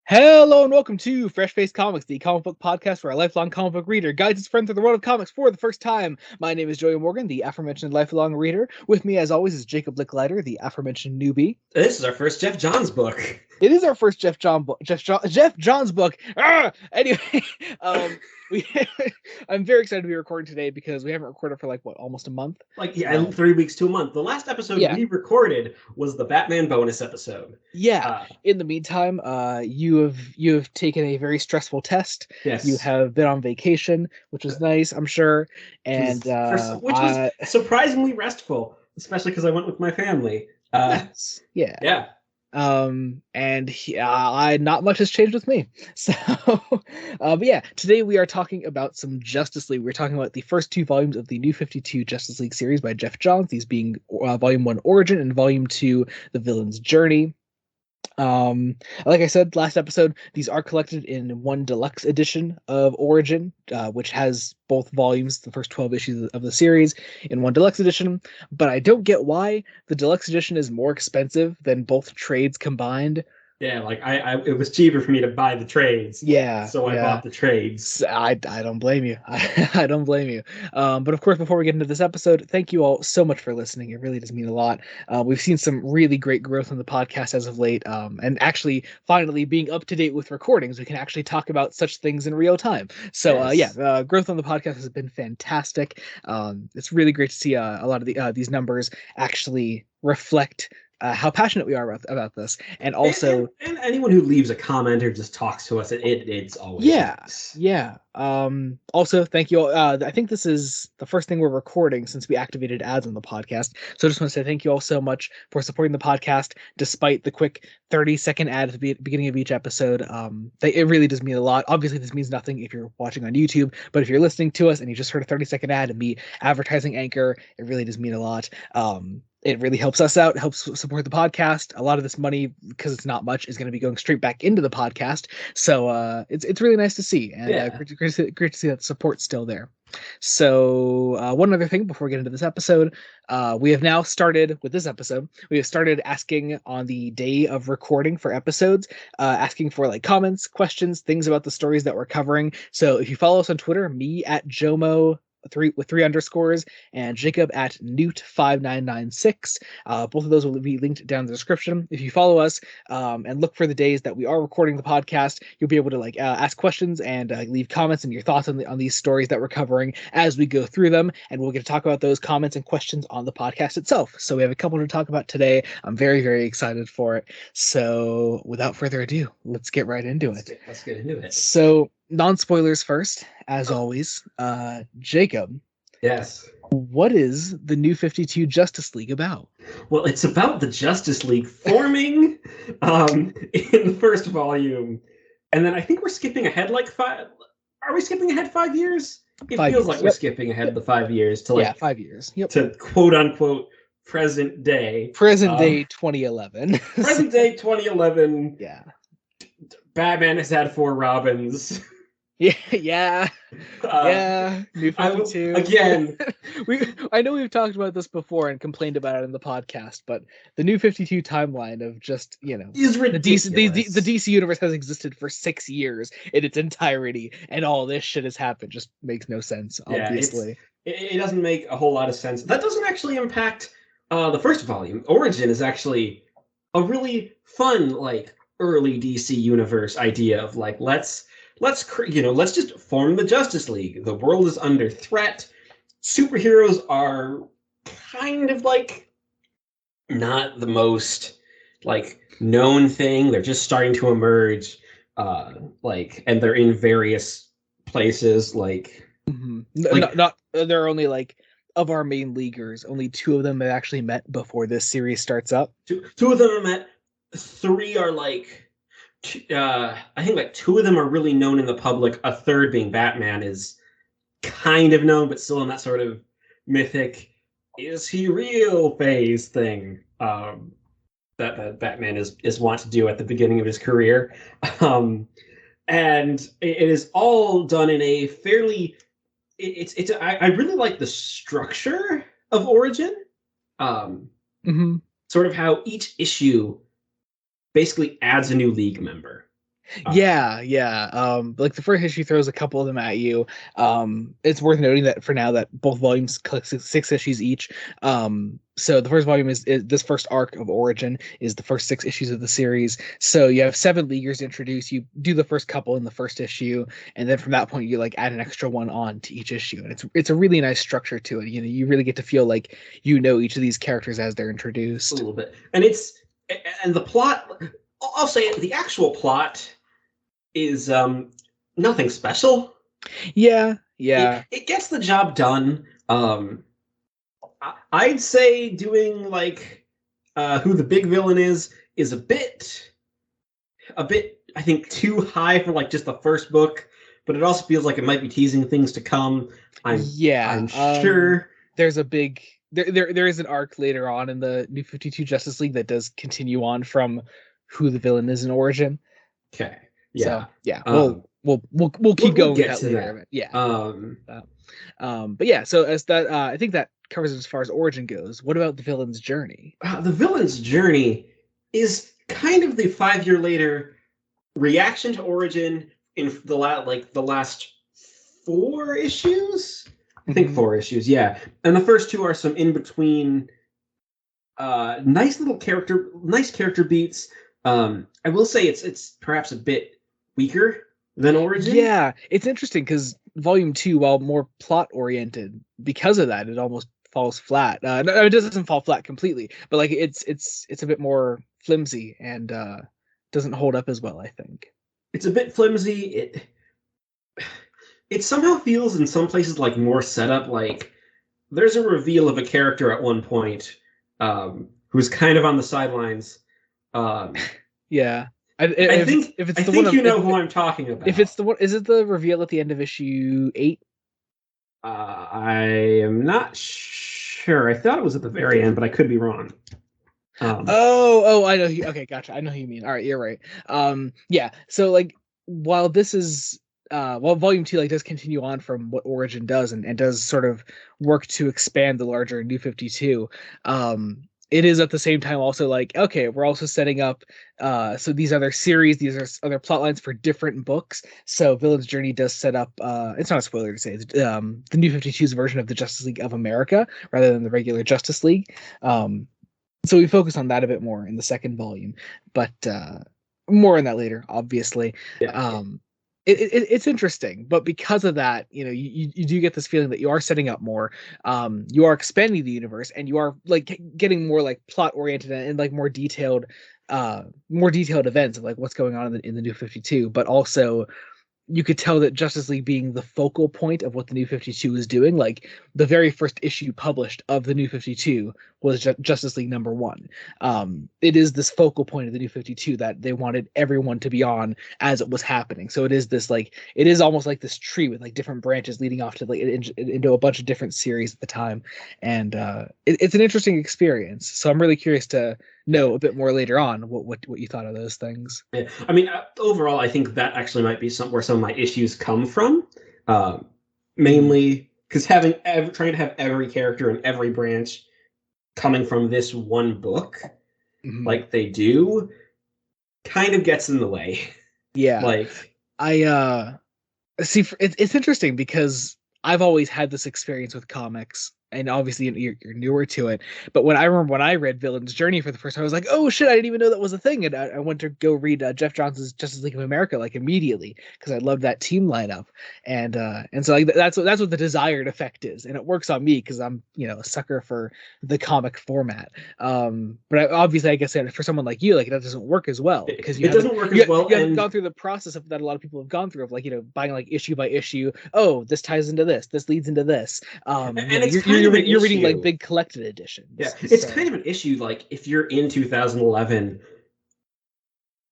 Hello and welcome to Fresh Faced Comics, the comic book podcast where a lifelong comic book reader guides his friend through the world of comics for the first time. My name is Joey Morgan, the aforementioned lifelong reader. With me, as always, is Jacob Licklider, the aforementioned newbie. This is our first Jeff Johns book. It is our first Jeff Johns book. Anyway, we I'm very excited to be recording today because we haven't recorded for almost a month. 3 weeks to a month. The last episode we recorded was the Batman bonus episode. In the meantime, you have taken a very stressful test. Yes. You have been on vacation, which was nice, I'm sure, and which was surprisingly restful, especially because I went with my family. Yeah. Not much has changed with me. So, but yeah, today we are talking about some Justice League. We're talking about the first two volumes of the New 52 Justice League series by Geoff Johns, these being Volume 1 Origin and Volume 2 The Villain's Journey. Like I said last episode, these are collected in one deluxe edition of Origin, which has both volumes, the first 12 issues of the series, in one deluxe edition. But I don't get why the deluxe edition is more expensive than both trades combined. Yeah, it was cheaper for me to buy the trades. So I bought the trades. I don't blame you. I don't blame you. But of course, before we get into this episode, thank you all so much for listening. It really does mean a lot. We've seen some really great growth on the podcast as of late, and actually finally being up to date with recordings, we can actually talk about such things in real time. So growth on the podcast has been fantastic. It's really great to see a lot of these numbers actually reflect how passionate we are about this, and also and anyone who leaves a comment or just talks to us, it's always nice. Also, thank you all. I think this is the first thing we're recording since we activated ads on the podcast, so I just want to say thank you all so much for supporting the podcast despite the quick 30-second ad at the beginning of each episode. It really does mean a lot. Obviously this means nothing if you're watching on YouTube, but if you're listening to us and you just heard a 30-second ad and me advertising Anchor, it really does mean a lot. It really helps us out, helps support the podcast. A lot of this money, because it's not much, is going to be going straight back into the podcast. So it's really nice to see, and great to see that support's still there. So one other thing before we get into this episode, we have now started with this episode. We have started asking on the day of recording for episodes, asking for comments, questions, things about the stories that we're covering. So if you follow us on Twitter, me at Jomo, with 3 underscores, and Jacob at Newt5996. Both of those will be linked down in the description. If you follow us and look for the days that we are recording the podcast, you'll be able to ask questions and leave comments and your thoughts on these stories that we're covering as we go through them, and we'll get to talk about those comments and questions on the podcast itself. So we have a couple to talk about today. I'm very, very excited for it. So without further ado, let's get right into it. Let's get into it. So non-spoilers first, as always. Jacob. Yes. What is the New 52 Justice League about? Well, it's about the Justice League forming in the first volume. And then I think we're skipping ahead Are we skipping ahead 5 years? It feels like we're skipping ahead the 5 years to 5 years. Yep. To quote unquote present day. Present day 2011. Present day 2011. Yeah. Batman has had 4 Robins. Yeah. New 52. Again. I know we've talked about this before and complained about it in the podcast, but the New 52 timeline of just, is ridiculous. The DC universe has existed for 6 years in its entirety, and all this shit has happened. Just makes no sense, obviously. It doesn't make a whole lot of sense. That doesn't actually impact the first volume. Origin is actually a really fun, early DC universe idea of let's just form the Justice League. The world is under threat. Superheroes are kind of not the most known thing. They're just starting to emerge. And they're in various places. There are only of our main leaguers, only 2 of them have actually met before this series starts up. Two of them have met. 3 are I think 2 of them are really known in the public. A third, being Batman, is kind of known, but still in that sort of mythic, is he real phase thing that Batman is wont to do at the beginning of his career. And it is all done in a fairly... I really like the structure of Origin. Sort of how each issue basically adds a new league member. Yeah. Like the first issue throws a couple of them at you. It's worth noting that for now that both volumes collect six issues each. So the first volume is this first arc of Origin is the first six issues of the series. So you have seven Leaguers introduced. You do the first couple in the first issue, and then from that point you like add an extra one on to each issue, and it's a really nice structure to it. You know, you really get to feel like you know each of these characters as they're A introduced. little bit, and the plot. I'll say it, the actual plot is nothing special. Yeah, It yeah. it gets the job done. I'd say doing like who the big villain is a bit I think too high for like just the first book, but it also feels like it might be teasing things to come. I'm Yeah, sure. there's a big there is an arc later on in the New 52 Justice League that does continue on from who the villain is in Origin. Okay, So yeah. yeah, Um, we'll keep we'll going with get that to later. that. But yeah, Um, uh, but yeah. So as that, I think that covers it as far as Origin goes. What about the villain's journey? the villain's journey is kind of the 5 year later reaction to Origin in the last 4 issues. I think Mhm. 4 issues, yeah. And the first two are some in between, nice character beats. I will say it's perhaps a bit weaker than Origin. Yeah, it's interesting because Volume Two, while more plot oriented, because of that, it almost falls flat. No, it doesn't fall flat completely, but like it's a bit more flimsy and doesn't hold up as well, I think. It's a bit flimsy. It somehow feels in some places like more setup. Like there's a reveal of a character at one point, who's kind of on the sidelines. Um, Yeah, I if think it's I the one think of you know who I'm talking if it's about. the one, is it the reveal at the end of issue 8? I am not sure. I thought it was at the very end, but I could be wrong. Um, I know. Okay, gotcha. I know who you mean. All right, you're right. Yeah. So like, while this is while Volume Two like does continue on from what Origin does and does sort of work to expand the larger New 52, it is at the same time also like, okay, we're also setting up so these other series, these are other plot lines for different books. So Villain's Journey does set up it's not a spoiler to say it's, the New 52's version of the Justice League of America rather than the regular Justice League. So we focus on that a bit more in the second volume, but more on that later, obviously. yeah, It's interesting, but because of that, you know, you do get this feeling that you are setting up more, you are expanding the universe, and you are like getting more like plot oriented and like more detailed events of like what's going on in the New 52, but also you could tell that Justice League being the focal point of what the New 52 is doing, like the very first issue published of the New 52 was Justice League #1. It is this focal point of the New 52 that they wanted everyone to be on as it was happening. So it is this like it is almost like this tree with like different branches leading off to like into a bunch of different series at the time, and it's an interesting experience. So I'm really curious to yeah. know a bit more later on what you thought of those things. Yeah. I mean, overall, I think that actually might be where some of my issues come from. Uh, Mhm. Mainly because trying to have every character in every branch coming from this one book, Mhm. like they do, kind of gets in the way. Yeah. Like, I see. It's interesting because I've always had this experience with comics, and obviously you're newer to it. But when I remember when I read Villain's Journey for the first time, I was like, "Oh shit! I didn't even know that was a thing." And I went to go read Jeff Johnson's Justice League of America like immediately because I loved that team lineup, and so like that's what the desired effect is, and it works on me because I'm a sucker for the comic format. But obviously, I guess for someone like you, like that doesn't work as well because it doesn't work as well, you haven't and gone through the process that a lot of people have gone through of like buying like issue by issue. Oh, this ties into this leads into this. and it's You're kind of an you're reading like issue. big collected Yeah, editions. it's So kind of an issue. Like, if you're in 2011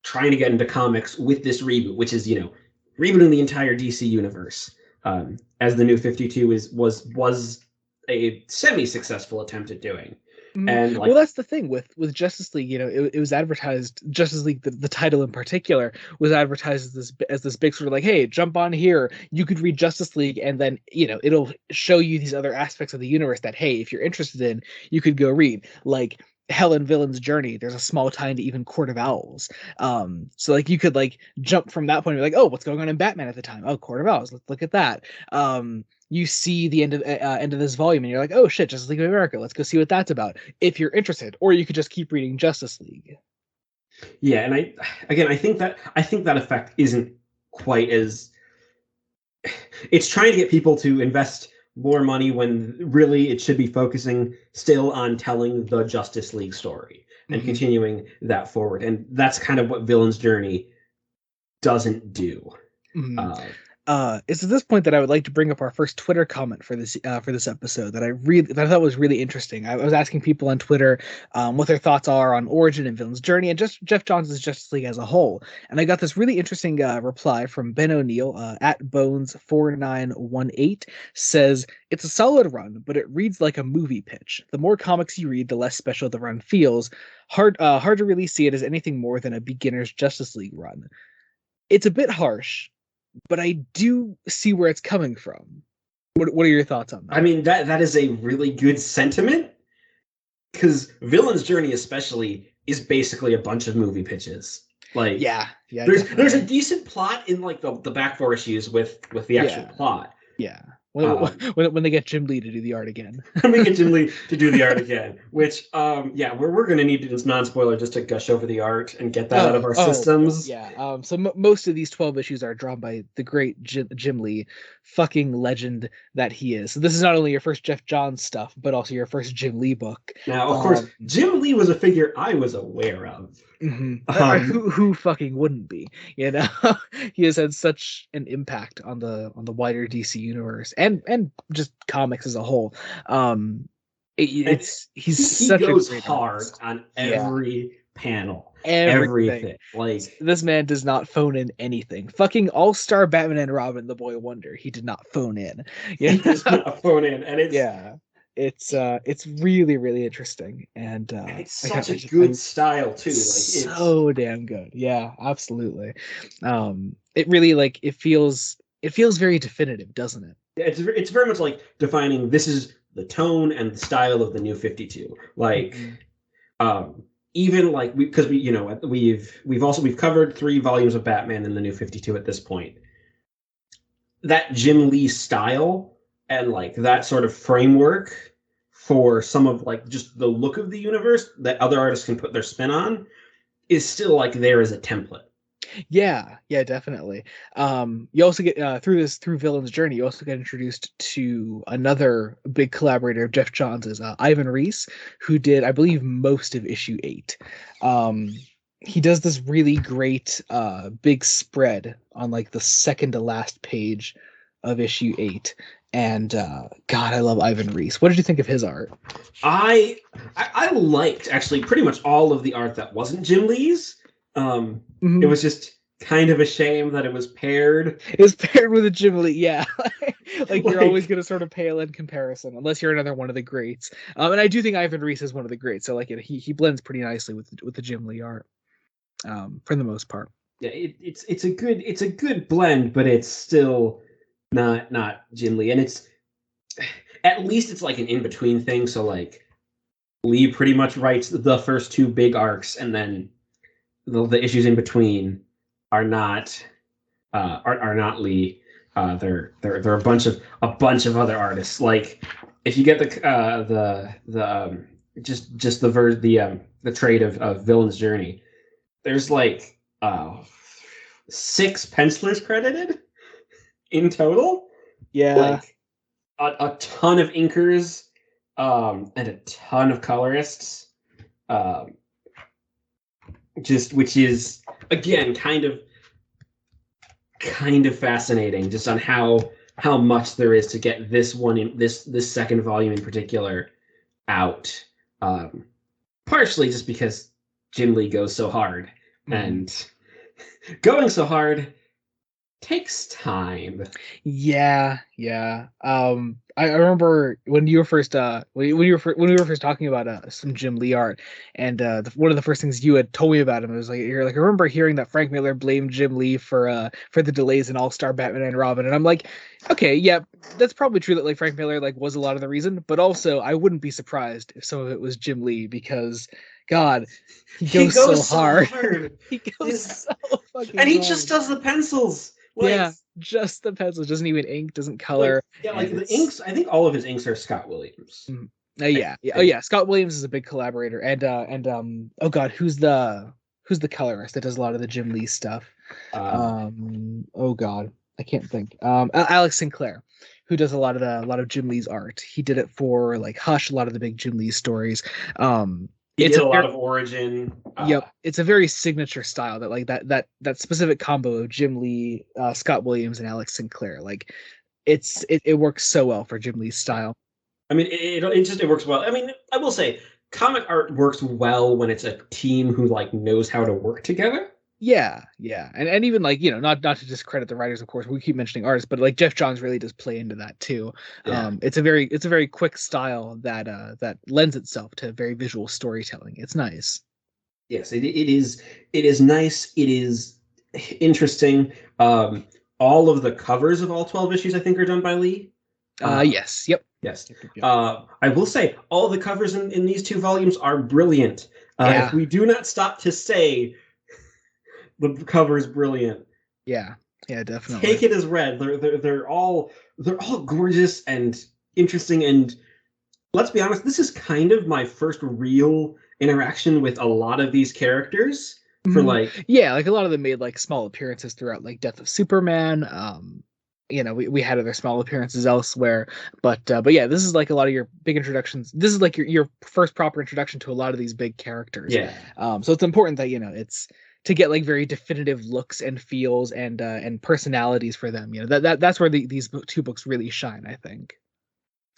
trying to get into comics with this reboot, which is rebooting the entire DC universe, as the New 52 was a semi-successful attempt at doing, mhm. and Well, like that's the thing with Justice League. It was advertised. Justice League, the title in particular, was advertised as this big sort of like, hey, jump on here. You could read Justice League, and then it'll show you these other aspects of the universe that hey, if you're interested in, you could go read. Like Hell and Villain's Journey, there's a small tie to even Court of Owls. So like you could like jump from that point and be like, oh, what's going on in Batman at the time? Oh, Court of Owls. Let's look at that. You see the end of this volume and you're like, oh shit, Justice League of America. Let's go see what that's about if you're interested. Or you could just keep reading Justice League. Yeah, and I think that effect isn't quite as, it's trying to get people to invest more money when really it should be focusing still on telling the Justice League story and continuing that forward. And that's kind of what Villain's Journey doesn't do. It's at this point that I would like to bring up our first Twitter comment for this episode that I thought was really interesting. I was asking people on Twitter what their thoughts are on Origin and Villain's Journey and just Jeff Johns' Justice League as a whole. And I got this really interesting reply from Ben O'Neill at Bones4918 says, "It's a solid run, but it reads like a movie pitch. The more comics you read, the less special the run feels. Hard to really see it as anything more than a beginner's Justice League run. It's a bit harsh, but I do see where it's coming from." What are your thoughts on that? I mean, that is a really good sentiment, because Villain's Journey especially is basically a bunch of movie pitches. Like, yeah, there's a decent plot in like the back four issues with the actual plot. Yeah. When they get Jim Lee to do the art again. When they get Jim Lee to do the art again, which we're gonna need to, just non-spoiler, just to gush over the art and get that out of our systems. Yeah. So most of these 12 issues are drawn by the great Jim Lee, fucking legend that he is. So this is not only your first Jeff Johns stuff, but also your first Jim Lee book. Now, of course, Jim Lee was a figure I was aware of. Who fucking wouldn't be? You know, he has had such an impact on the wider DC universe and just comics as a whole. He goes hard on every panel, everything. Like, this man does not phone in anything. Fucking All-Star Batman and Robin, the Boy Wonder, he did not phone in. He does not phone in, and it's really, really interesting, and it's such a good style too. Like, so damn good. Yeah, absolutely. It really, like, it feels very definitive, doesn't it? Yeah, it's very much like defining, this is the tone and the style of the New 52. Like, even like we've covered 3 volumes of Batman in the New 52 at this point. That Jim Lee style and like that sort of framework for some of like just the look of the universe that other artists can put their spin on is still like there as a template. Yeah, definitely. You also get through Villain's Journey, you also get introduced to another big collaborator of Jeff Johns' Ivan Reis, who did, I believe, most of issue 8. He does this really great big spread on like the second to last page of issue 8. And God, I love Ivan Reis. What did you think of his art? I liked actually pretty much all of the art that wasn't Jim Lee's. It was just kind of a shame that it was paired. It was paired with a Jim Lee, yeah. like you're always going to sort of pale in comparison, unless you're another one of the greats. And I do think Ivan Reis is one of the greats, so like he blends pretty nicely with the Jim Lee art, for the most part. Yeah, it's a good blend, but it's still not Jim Lee, and it's at least it's like an in between thing. So like Lee pretty much writes the first 2 big arcs, and then the issues in between are not Lee. They're a bunch of other artists. Like if you get the trade of Villain's Journey, there's like 6 pencilers credited in total. Yeah, like a ton of inkers and a ton of colorists. Which is again kind of fascinating, just on how much there is to get this one in this second volume in particular out. Partially just because Jim Lee goes so hard, and going so hard takes time. Yeah. I remember when you were first when we were first talking about some Jim Lee art, and one of the first things you had told me about him was like, you're like, I remember hearing that Frank Miller blamed Jim Lee for the delays in All-Star Batman and Robin, and I'm like, okay, yeah, that's probably true that like Frank Miller like was a lot of the reason, but also I wouldn't be surprised if some of it was Jim Lee, because God, he He goes so goes so hard. hard. He goes This, so fucking and he hard. just does the pencils. Yeah, just the pencils, doesn't even ink, doesn't color, Like and the it's inks. I think all of his inks are Scott Williams. mm, I oh think. yeah. Scott Williams is a big collaborator, and oh God, who's the colorist that does a lot of the Jim Lee stuff? Uh, Oh God, I can't think. Alex Sinclair, who does a lot of Jim Lee's art. He did it for like Hush, a lot of the big Jim Lee stories. he It's did a a lot very of Origin. Yep, it's a very signature style that like that specific combo of Jim Lee, Scott Williams, and Alex Sinclair. Like it works so well for Jim Lee's style. I mean, it works well. I mean, I will say, comic art works well when it's a team who like knows how to work together. Yeah, and even like not to discredit the writers, of course. We keep mentioning artists, but like Jeff Johns really does play into that too. Yeah. It's a very quick style that lends itself to very visual storytelling. It's nice. Yes, it is. It is nice. It is interesting. All of the covers of all 12 issues, I think, are done by Lee. Yes, yep. Yes. Yep. I will say all the covers in these two volumes are brilliant. Yeah. If we do not stop to say the cover is brilliant, Yeah, definitely. take it as read. They're all gorgeous and interesting. And let's be honest, this is kind of my first real interaction with a lot of these characters. For like, yeah, like a lot of them made like small appearances throughout like Death of Superman. We had other small appearances elsewhere, but yeah, this is like a lot of your big introductions. This is like your first proper introduction to a lot of these big characters. yeah. So it's important that it's to get like very definitive looks and feels and personalities for them. That's where these two books really shine, I think.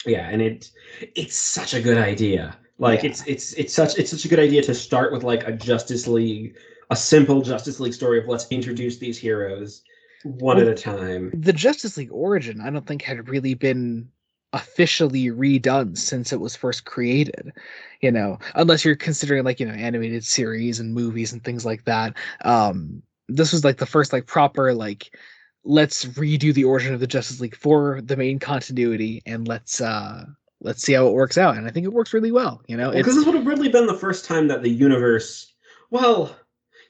Yeah, and it's such a good idea. Like Yeah. it's such a good idea to start with like a simple Justice League story of let's introduce these heroes one Well, at a time. the Justice League origin, I don't think had really been officially redone since it was first created, unless you're considering like, animated series and movies and things like that. This was like the first like proper like let's redo the origin of the Justice League for the main continuity, and let's see how it works out. And I think it works really well. Well, It's because this would have really been the first time that the universe, well,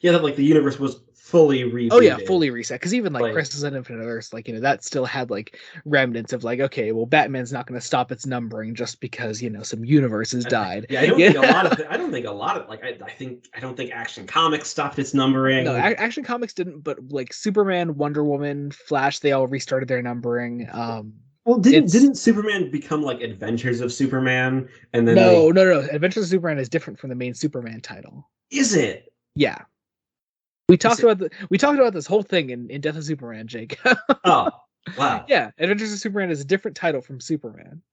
yeah, that like the universe was fully rebooted. Oh yeah, fully reset. Because even like Like- Crisis on Infinite Earths, like that still had like remnants of like, okay, well, Batman's not going to stop its numbering just because some universes died. Yeah, I don't think a lot of. I don't think a lot of like. I don't think Action Comics stopped its numbering. No, Action Comics didn't, but like Superman, Wonder Woman, Flash, they all restarted their numbering. Well, didn't Superman become like Adventures of Superman, and then no. Adventures of Superman is different from the main Superman title. Is it? Yeah. We talked about this whole thing in Death of Superman, Jake. Oh, wow. Yeah, Adventures of Superman is a different title from Superman.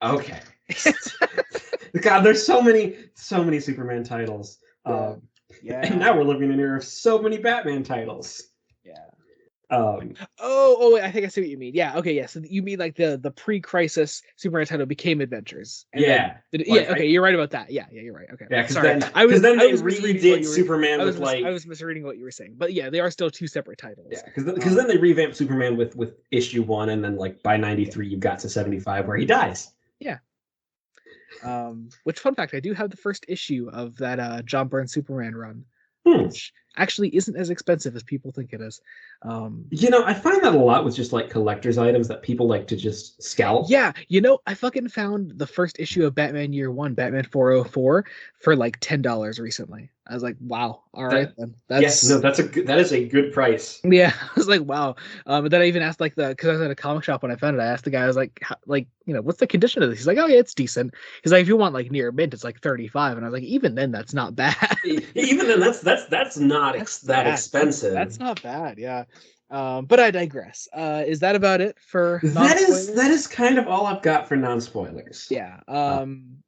Okay. God, there's so many Superman titles. Yeah. And now we're living in an era of so many Batman titles. Yeah. Wait, I think I see what you mean. Yeah, okay, yeah. So you mean like the pre-crisis Superman title became Adventures. Yeah. Okay, you're right about that. Yeah, you're right. Okay. Yeah, because sorry. then they misreading redid Superman with like. I was misreading what you were saying, but yeah, they are still two separate titles. Yeah, because then they revamped Superman with issue 1, and then like by 93 you got to 75 where he dies. Yeah. Which, fun fact, I do have the first issue of that John Byrne Superman run, which actually isn't as expensive as people think it is. I find that a lot with just like collector's items that people like to just scalp. Yeah, I fucking found the first issue of Batman Year One, Batman 404, for like $10 recently. I was like, wow, all right then. That is a good price. Yeah, I was like, wow. But then I even asked because I was at a comic shop when I found it. I asked the guy, I was like, what's the condition of this? He's like, oh yeah, it's decent. He's like, if you want like near mint, it's like 35. And I was like, even then, that's not bad. Even then, that's not that expensive. That's not bad. Yeah. But I digress. Is that about it for non-spoilers? That is kind of all I've got for non-spoilers. Yeah.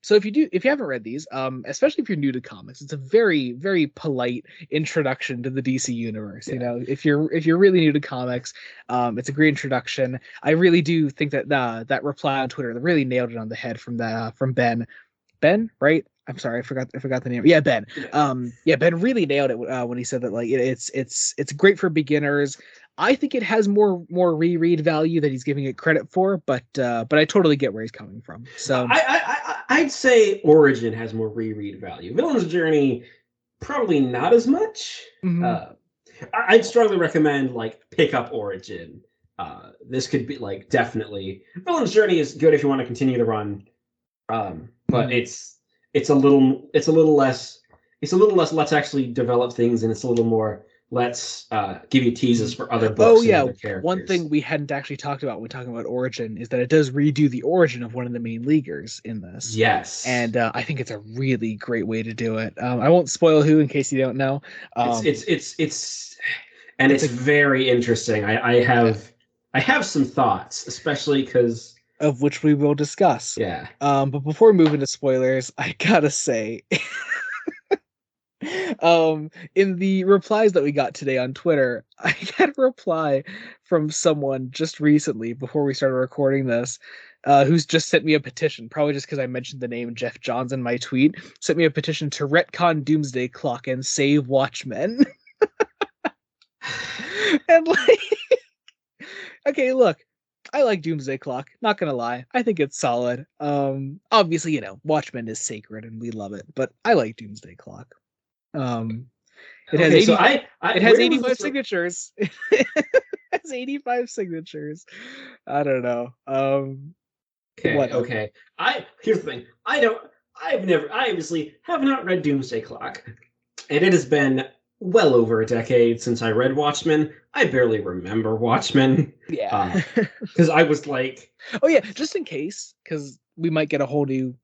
So if you haven't read these, especially if you're new to comics, it's a very, very polite introduction to the DC universe. Yeah. You know, if you're really new to comics, it's a great introduction. I really do think that that reply on Twitter really nailed it on the head from Ben. Ben, right? I'm sorry, I forgot the name. Yeah, Ben. Ben really nailed it when he said that like it's great for beginners. I think it has more reread value that he's giving it credit for, but I totally get where he's coming from. So I'd say Origin has more reread value. Villain's Journey probably not as much. Mhm. I'd strongly recommend like pick up Origin. This could be like definitely Villain's Journey is good if you want to continue the run. But it's a little less let's actually develop things, and it's a little more let's give you teases for other books and other characters. One thing we hadn't actually talked about when talking about Origin is that it does redo the origin of one of the main leaguers in this. Yes, and I think it's a really great way to do it. I won't spoil who in case you don't know. It's very interesting. I have some thoughts, especially because of which we will discuss. Yeah. But before we move into spoilers, I gotta say, in the replies that we got today on Twitter, I got a reply from someone just recently before we started recording this, who's just sent me a petition, probably just because I mentioned the name Jeff Johns in my tweet, sent me a petition to retcon Doomsday Clock and save Watchmen. And like, okay, look, I like Doomsday Clock, not gonna lie. I think it's solid. Obviously, Watchmen is sacred and we love it, but I like Doomsday Clock. It has 80, it has 85 signatures. It has 85 signatures. I don't know. Okay. Here's the thing. I obviously have not read Doomsday Clock. And it has been well over a decade since I read Watchmen. I barely remember Watchmen. Yeah. Because I was like... Oh, yeah, just in case, because we might get a whole new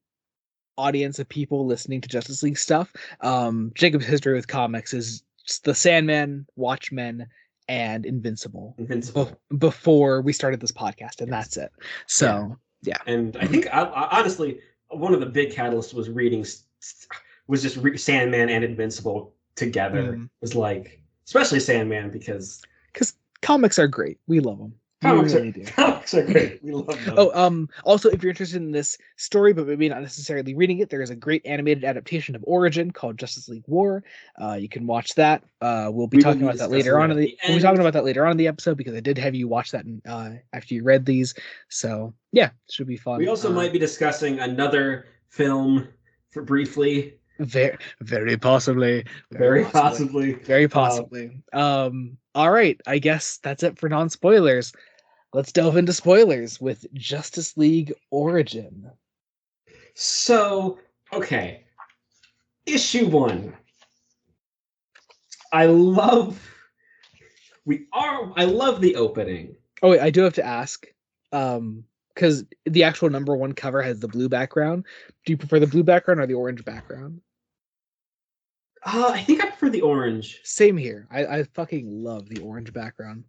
audience of people listening to Justice League stuff. Jacob's history with comics is just the Sandman, Watchmen, and Invincible. Before we started this podcast, and that's it. So, yeah. And I think, honestly, one of the big catalysts was just Sandman and Invincible together. It was like, especially Sandman, because comics are great. We love them. Comics are great. We love them. Oh, also, if you're interested in this story, but maybe not necessarily reading it, there is a great animated adaptation of Origin called Justice League War. You can watch that. We'll be talking about that later on. We'll be talking about that later on in the episode because I did have you watch that after you read these. So yeah, it should be fun. We also might be discussing another film briefly. Very possibly. Very possibly. All right, I guess that's it for non-spoilers. Let's delve into spoilers with Justice League Origin. So, okay. Issue 1. I love the opening. Oh wait, I do have to ask. Because the actual number 1 cover has the blue background. Do you prefer the blue background or the orange background? I think I prefer the orange. Same here. I fucking love the orange background.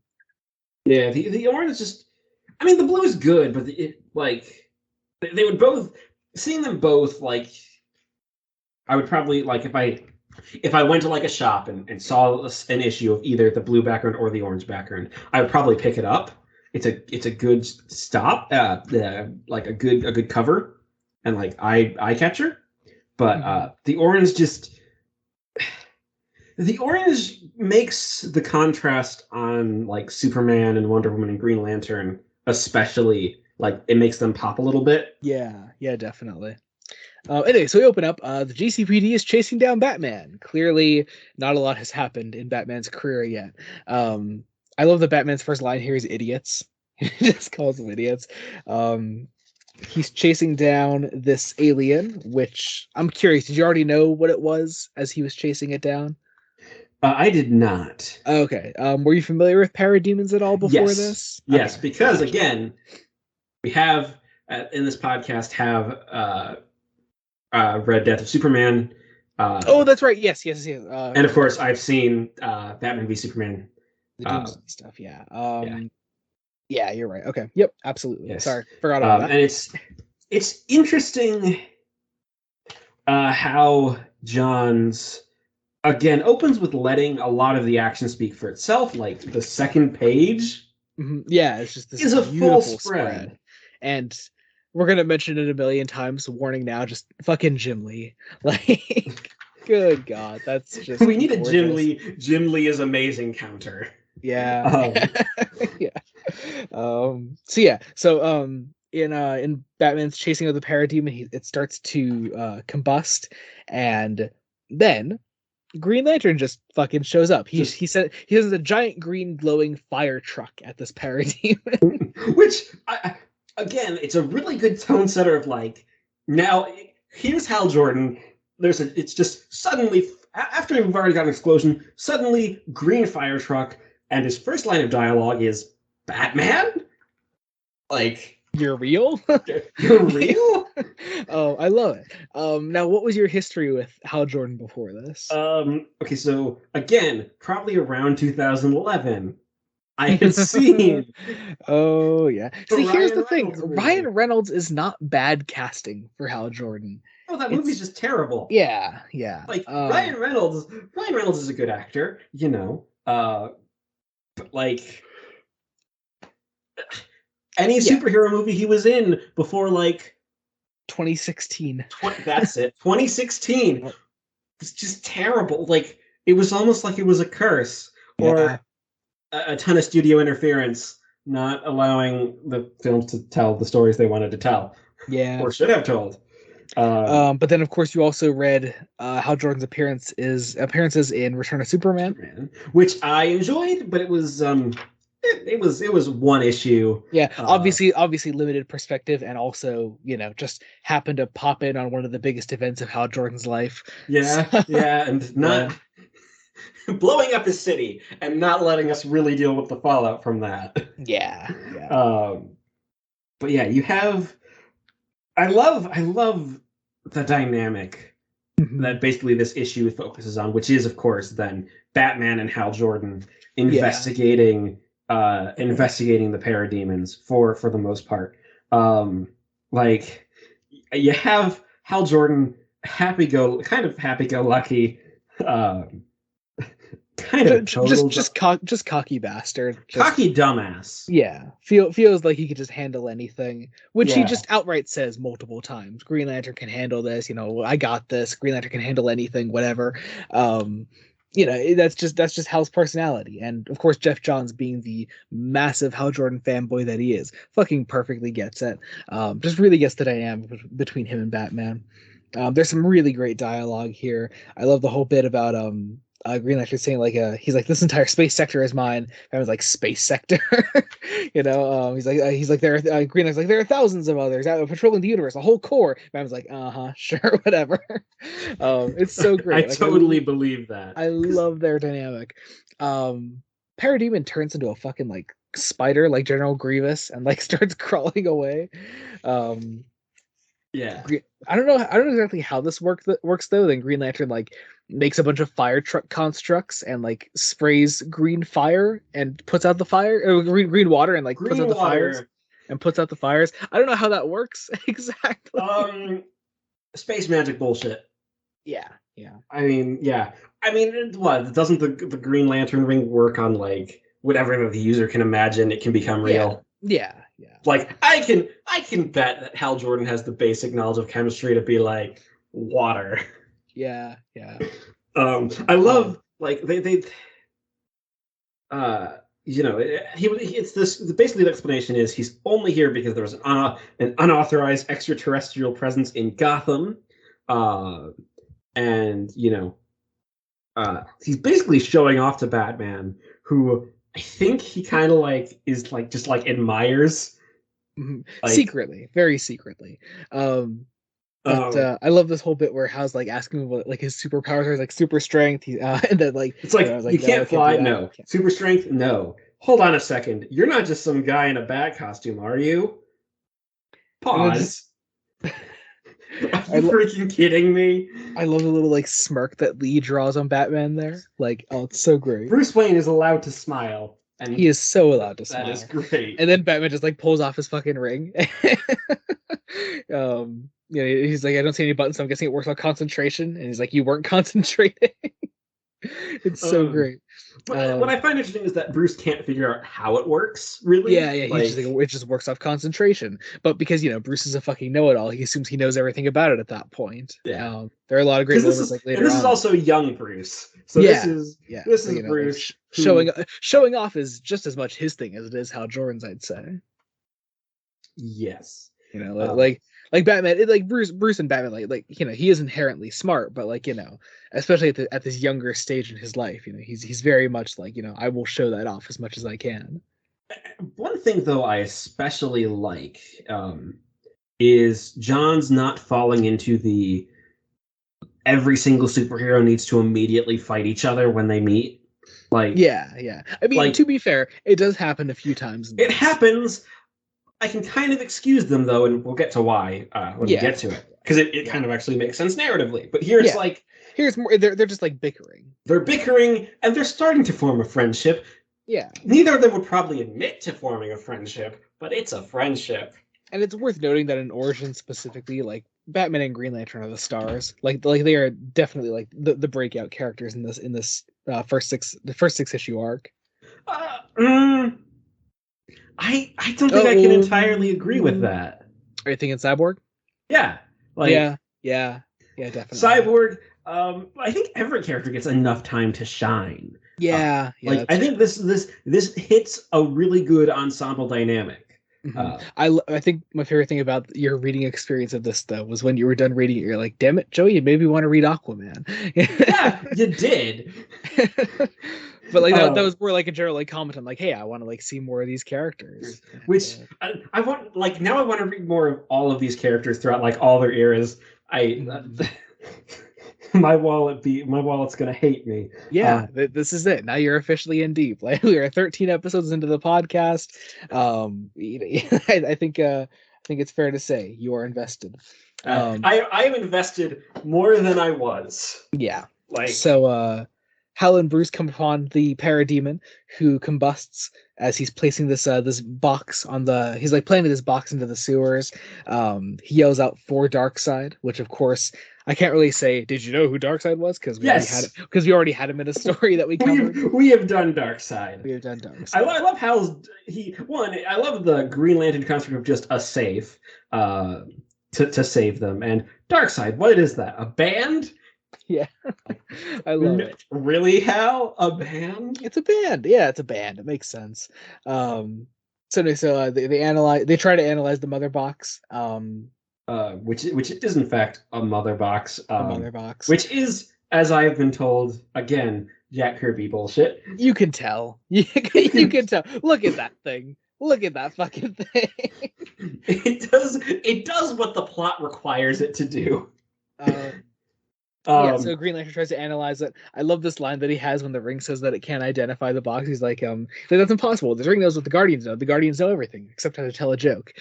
Yeah, the orange is just... I mean, the blue is good, but they would both... Seeing them both, like... I would probably, like, if I went to, like, a shop and saw an issue of either the blue background or the orange background, I would probably pick it up. It's a good stop, like a good cover, and, like, eye catcher. But the orange just... The orange makes the contrast on like Superman and Wonder Woman and Green Lantern, especially like it makes them pop a little bit. Yeah, definitely. Anyway, so we open up. The GCPD is chasing down Batman. Clearly, not a lot has happened in Batman's career yet. I love that Batman's first line here is idiots. He just calls them idiots. He's chasing down this alien, which I'm curious. Did you already know what it was as he was chasing it down? I did not. Okay. Were you familiar with parademons at all before this? Yes, okay. Because again, we have in this podcast read Death of Superman. Oh, that's right. Yes. And of course, I've seen Batman v Superman The Uh, Doomsday stuff, yeah. yeah, Yeah, you're right. Okay. Yep, absolutely. yes. Sorry, forgot about that. And it's interesting how John's again opens with letting a lot of the action speak for itself. Like the second page Yeah, it's just this is a full beautiful spread. spread. And we're gonna mention it a million times. Warning now, just fucking Jim Lee. Like, good God, that's just We need a Jim gorgeous. Lee. Jim Lee is amazing counter. Yeah. Um, Yeah. So yeah, so in Batman's chasing of the parademon, it starts to combust, and then Green Lantern just fucking shows up. just He said he has a giant green glowing fire truck at this parademon. which again, it's a really good tone setter of like now here's Hal Jordan. It's just suddenly after we've already got an explosion, suddenly green fire truck, and his first line of dialogue is Batman. Like You're real? you're real. Oh, I love it. Now what was your history with Hal Jordan before this? Okay, so again, probably around 2011, I had seen Oh yeah. the See, here's Ryan the thing. Reynolds Ryan movie. Reynolds is not bad casting for Hal Jordan. Oh, that movie's It's just terrible. yeah, yeah. Like Ryan Reynolds is a good actor, you know. But like any Yeah, superhero movie he was in before like 2016. that's it, 2016. It's just terrible. Like it was almost like it was a curse or Yeah. a ton of studio interference not allowing the films to tell the stories they wanted to tell Yeah. or should have told. But then of course you also read Hal Jordan's appearances in Return of Superman. Superman, which I enjoyed, but it was one issue. Yeah, Uh, obviously limited perspective, and also, just happened to pop in on one of the biggest events of Hal Jordan's life. So, yeah, and yeah, not blowing up his city and not letting us really deal with the fallout from that. yeah, yeah. Um, but yeah, you have. I love the dynamic Mhm. that basically this issue focuses on, which is, of course, then Batman and Hal Jordan Yeah. investigating the parademons for the most part. Like you have Hal Jordan happy go lucky, uh, kind of total Just cocky bastard. Just cocky dumbass. yeah, feels like he could just handle anything, which he Yeah, just outright says multiple times. Green Lantern can handle this. I got this. Green Lantern can handle anything, whatever. Um, that's just Hal's personality, and of course Jeff Johns, being the massive Hal Jordan fanboy that he is, fucking perfectly gets it. Just really gets the dynamic between him and Batman. There's some really great dialogue here. I love the whole bit about Green Lantern saying like he's like, this entire space sector is mine. I was like, space sector. He's like there are, Green Lantern's like, there are thousands of others out patrolling the universe, a whole core. I was like, sure, whatever. It's so I great. Like totally believe that. I 'Cause love their dynamic. Parademon turns into a fucking like spider, like General Grievous, and like starts crawling away. Um, yeah, I don't know exactly how this works though. Then Green Lantern like makes a bunch of fire truck constructs and like sprays green fire and puts out the fire, green water, and like puts out green the fires water. and puts out the fires. I don't know how that works exactly. Um, space magic bullshit. Yeah, yeah, I mean, yeah. I mean, what doesn't the Green Lantern ring work on like whatever the user can imagine it can become yeah, real? yeah, yeah, Like I can bet that Hal Jordan has the basic knowledge of chemistry to be like water. yeah, yeah. I Um, love like they uh it's this basically the explanation is he's only here because there was an unauthorized extraterrestrial presence in Gotham, uh, and he's basically showing off to Batman, who I think he kind of like is like just like admires like Secretly, very secretly. Um, But um I love this whole bit where Hal's like asking him what like his superpowers are, like super strength. And then like it's I like was you like, no, I can't can't do fly, that. no. Can't. Super strength, no. Hold on a second. You're not just some guy in a bat costume, are you? And then just Pause. Are you freaking kidding me? I love the little like smirk that Lee draws on Batman there. Like, oh, it's so great. Bruce Wayne is allowed to smile, and He is so allowed to smile. that is great. And then Batman just like pulls off his fucking ring. He's like, I don't see any buttons, so I'm guessing it works on concentration. And he's like, you weren't concentrating. It's so great. But what I find interesting is that Bruce can't figure out how it works, really. Yeah, he's just like, it just works off concentration. But because, Bruce is a fucking know-it-all, he assumes he knows everything about it at that point. Yeah. There are a lot of great moments like later on. This is also young Bruce. So this is Bruce showing off is just as much his thing as it is Hal Jordan's, I'd say. Yes. Like Batman, Bruce and Batman, he is inherently smart, but especially at this younger stage in his life, he's very much like, I will show that off as much as I can. One thing though I especially like is John's not falling into the every single superhero needs to immediately fight each other when they meet. Yeah. I mean, to be fair, it does happen a few times. It happens. I can kind of excuse them though, and we'll get to why when we get to it, because it kind of actually makes sense narratively. But here here's more. They're just like bickering. They're bickering, and they're starting to form a friendship. Yeah. Neither of them would probably admit to forming a friendship, but it's a friendship. And it's worth noting that in Origins specifically, like Batman and Green Lantern are the stars. Like they are definitely like the breakout characters in this first six issue arc. I don't think I can entirely agree with that. Are you thinking Cyborg? Yeah. Yeah, definitely. Cyborg, I think every character gets enough time to shine. Yeah. I think this hits a really good ensemble dynamic. Mm-hmm. I think my favorite thing about your reading experience of this though was when you were done reading it, you're like, damn it, Joey, you maybe want to read Aquaman. Yeah, you did. But that was more like a general comment on like, hey, I want to see more of these characters. Which I want now I want to read more of all of these characters throughout all their eras. My wallet's gonna hate me. Yeah, this is it. Now you're officially in deep. We are 13 episodes into the podcast. I think it's fair to say you are invested. I am invested more than I was. Yeah. Hal and Bruce come upon the parademon who combusts as he's placing this box on he's planting this box into the sewers. He yells out for Darkseid, which of course I can't really say. Did you know who Darkseid was? Because we already had him in a story that we covered. We have done Darkseid. We have done Darkseid. I love Hal's. I love the Green Lantern concept of just a safe to save them, and Darkseid. What is that? A band? Yeah, I love it. Really, Hal? A band? It's a band. Yeah, it's a band. It makes sense. They try to analyze the mother box. Which is in fact a mother box. A mother box. Which is, as I have been told, again, Jack Kirby bullshit. You can tell. You can tell. Look at that thing. Look at that fucking thing. It does what the plot requires it to do. So Green Lantern tries to analyze it. I love this line that he has when the ring says that it can't identify the box. He's like, that's impossible. The ring knows what the Guardians know. The Guardians know everything except how to tell a joke.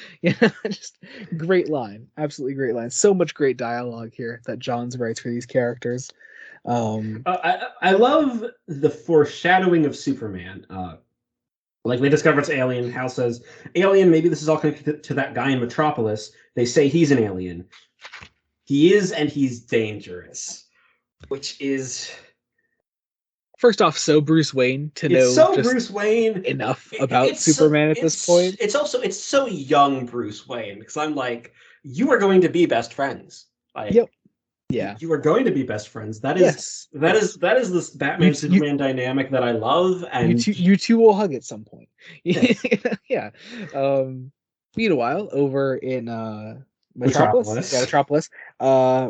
Just great line. Absolutely great line. So much great dialogue here that Johns writes for these characters. I love the foreshadowing of Superman. They discover it's alien. Hal says, alien, maybe this is all connected to that guy in Metropolis. They say he's an alien. He is, and he's dangerous, which is first off so Bruce Wayne to know. It's so Bruce Wayne enough about Superman at this point. It's so young Bruce Wayne because I'm like, you are going to be best friends. Yep. Yeah. You are going to be best friends. That is this Batman Superman dynamic that I love, and you two will hug at some point. Yes. Yeah. Meanwhile, over in Metropolis.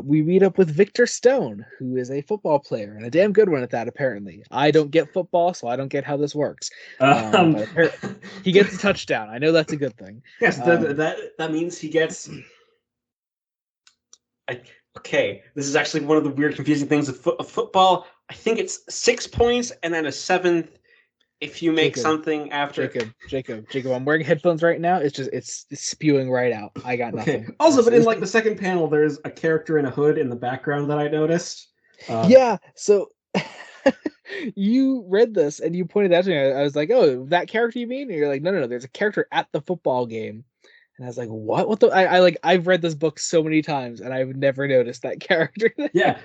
We meet up with Victor Stone, who is a football player and a damn good one at that. Apparently, I don't get football, so I don't get how this works. But he gets a touchdown. I know that's a good thing. Yes, that means he gets. Okay, this is actually one of the weird, confusing things of football. I think it's 6 points and then a seventh if you make something after Jacob, I'm wearing headphones right now. It's spewing right out. I got okay. nothing. Also, but in like the second panel, there's a character in a hood in the background that I noticed. Yeah, so you read this and you pointed out to me. I was like, "Oh, that character you mean?" And you're like, "No. There's a character at the football game." And I was like, "What? What the?" I like I've read this book so many times and I've never noticed that character. Yeah,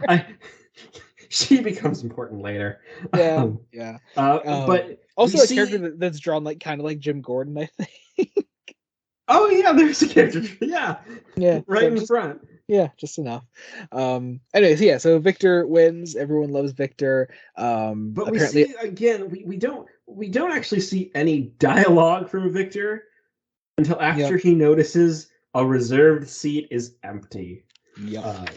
she becomes important later. Yeah, yeah. But we Also a see. character that's drawn like kind of like Jim Gordon, I think. Oh yeah, there's a character. Yeah, Yeah, right so in front. yeah, just enough. Anyways, yeah, so Victor wins. Everyone loves Victor. But we Apparently, see again, we don't actually see any dialogue from Victor until yep, after he notices a reserved seat is empty. yep.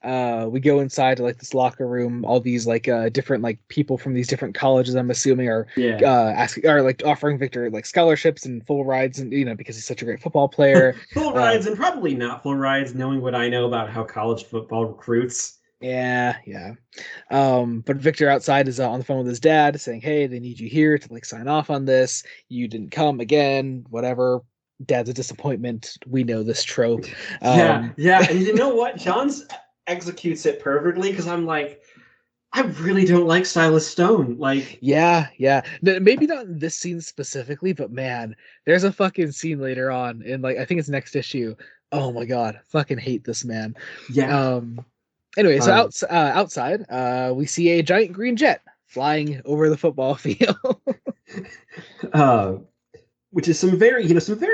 Uh, We go inside to like this locker room. All these like different like people from these different colleges, I'm assuming, are yeah, asking are like offering Victor like scholarships and full rides, and because he's such a great football player. full rides and probably not full rides, knowing what I know about how college football recruits. Yeah, yeah. But Victor outside is on the phone with his dad saying, "Hey, they need you here to like sign off on this. You didn't come again, whatever." Dad's a disappointment. We know this trope. Yeah, and you know what? Johns executes it perfectly because I'm like, I really don't like Silas Stone. Like, yeah. Maybe not in this scene specifically, but man, there's a fucking scene later on in like I think it's next issue. Oh my god, fucking hate this man. yeah, Um, anyway, so um, outside, we see a giant green jet flying over the football field. uh, which is some very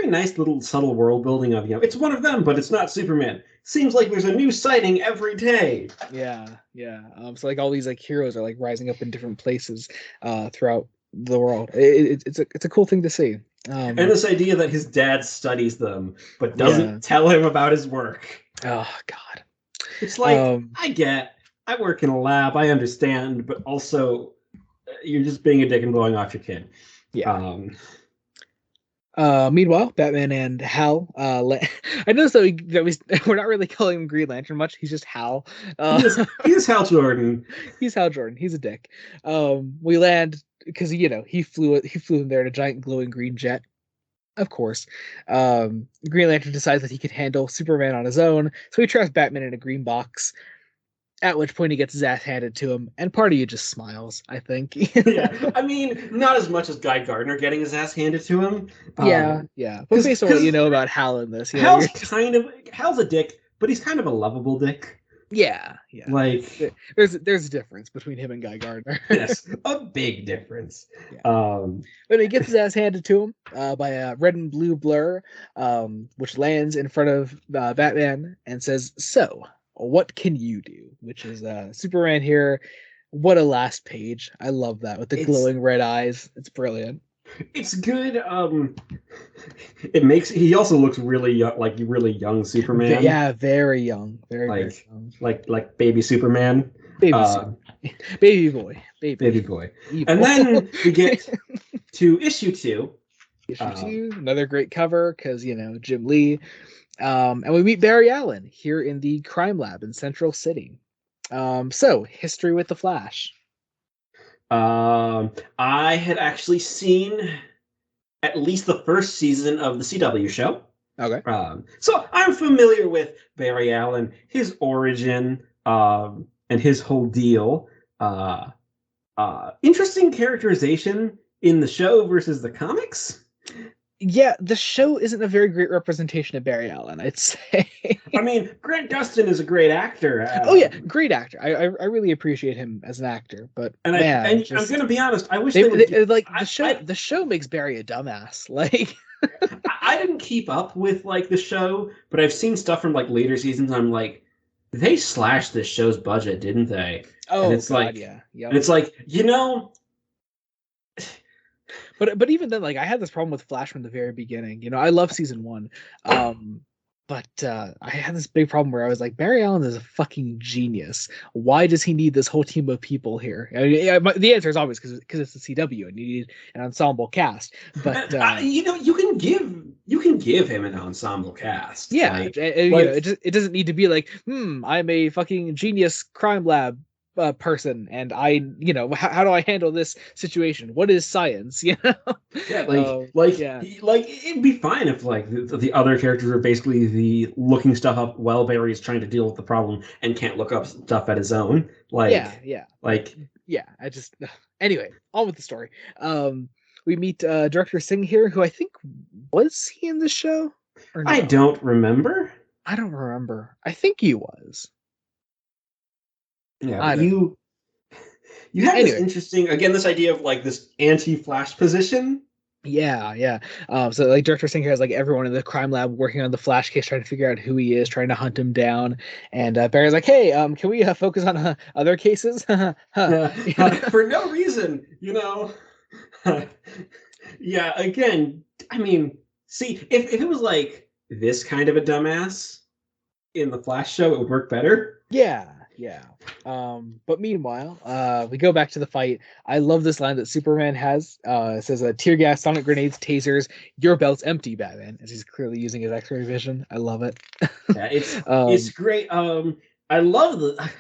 nice little subtle world building of it's one of them, but it's not Superman. Seems like there's a new sighting every day. Yeah. So like all these like heroes are like rising up in different places throughout the world. It's a cool thing to see. And this idea that his dad studies them but Yeah. doesn't tell him about his work. Oh God. It's like, I work in a lab, I understand, but also you're just being a dick and blowing off your kid. Yeah. Um, Meanwhile, Batman and Hal. I noticed that we're not really calling him Green Lantern much. He's just Hal. he is Hal Jordan. He's Hal Jordan. He's a dick. We land because he flew in there in a giant glowing green jet. Of course. Green Lantern decides that he can handle Superman on his own, so he traps Batman in a green box. At which point he gets his ass handed to him, and part of you just smiles, I think. Yeah, I mean, not as much as Guy Gardner getting his ass handed to him. Yeah. But based on what you know about Hal in this, Hal's a dick, but he's kind of a lovable dick. Yeah. Like, there's a difference between him and Guy Gardner. Yes, a big difference. Yeah. But he gets his ass handed to him by a red and blue blur, which lands in front of Batman and says, "So, what can you do?" Which is Superman here. What a last page. I love that with the glowing red eyes. It's brilliant. It's good. He also looks really young, like really young Superman. Yeah, very young. Very young. Like baby Superman. Baby boy. Baby boy. Evil. And then we get to issue 2. Issue 2, another great cover because Jim Lee. And we meet Barry Allen here in the crime lab in Central City. So history with the Flash. I had actually seen at least the first season of the CW show. Okay. So I'm familiar with Barry Allen, his origin, and his whole deal. Interesting characterization in the show versus the comics. Yeah, the show isn't a very great representation of Barry Allen, I'd say. I mean, Grant Gustin is a great actor. Oh yeah, great actor. I really appreciate him as an actor, but I'm gonna be honest. I wish the show makes Barry a dumbass. Like, I didn't keep up with like the show, but I've seen stuff from like later seasons. I'm like, they slashed this show's budget, didn't they? Oh, and it's God, like, yeah. Yep. And it's like, But even then, like, I had this problem with Flash from the very beginning. I love season 1, but I had this big problem where I was like, Barry Allen is a fucking genius. Why does he need this whole team of people here? I mean, the answer is always because it's the CW and you need an ensemble cast. But you can give him an ensemble cast. Yeah, it doesn't need to be like, I'm a fucking genius crime lab person, and I, how do I handle this situation? What is science? Yeah, Yeah, it'd be fine if like the other characters are basically the looking stuff up while Barry's trying to deal with the problem and can't look up stuff at his own. yeah. Like Yeah, I just anyway, on with the story. We meet director Singh here, who I think was he in the show or I no? don't remember. I don't remember. I think he was. Yeah, but I don't know. you have this Anyway, interesting again this idea of like this anti-Flash position. yeah. So like director Singh here has like everyone in the crime lab working on the Flash case, trying to figure out who he is, trying to hunt him down. And Barry's like, "Hey, can we focus on other cases?" Huh. For no reason, Yeah, again, I mean, see, if it was like this kind of a dumbass in the Flash show, it would work better. Yeah. But meanwhile, we go back to the fight. I love this line that Superman has. It says, "Tear gas, sonic grenades, tasers. Your belt's empty, Batman." As he's clearly using his X-ray vision. I love it. Yeah, it's great. I love the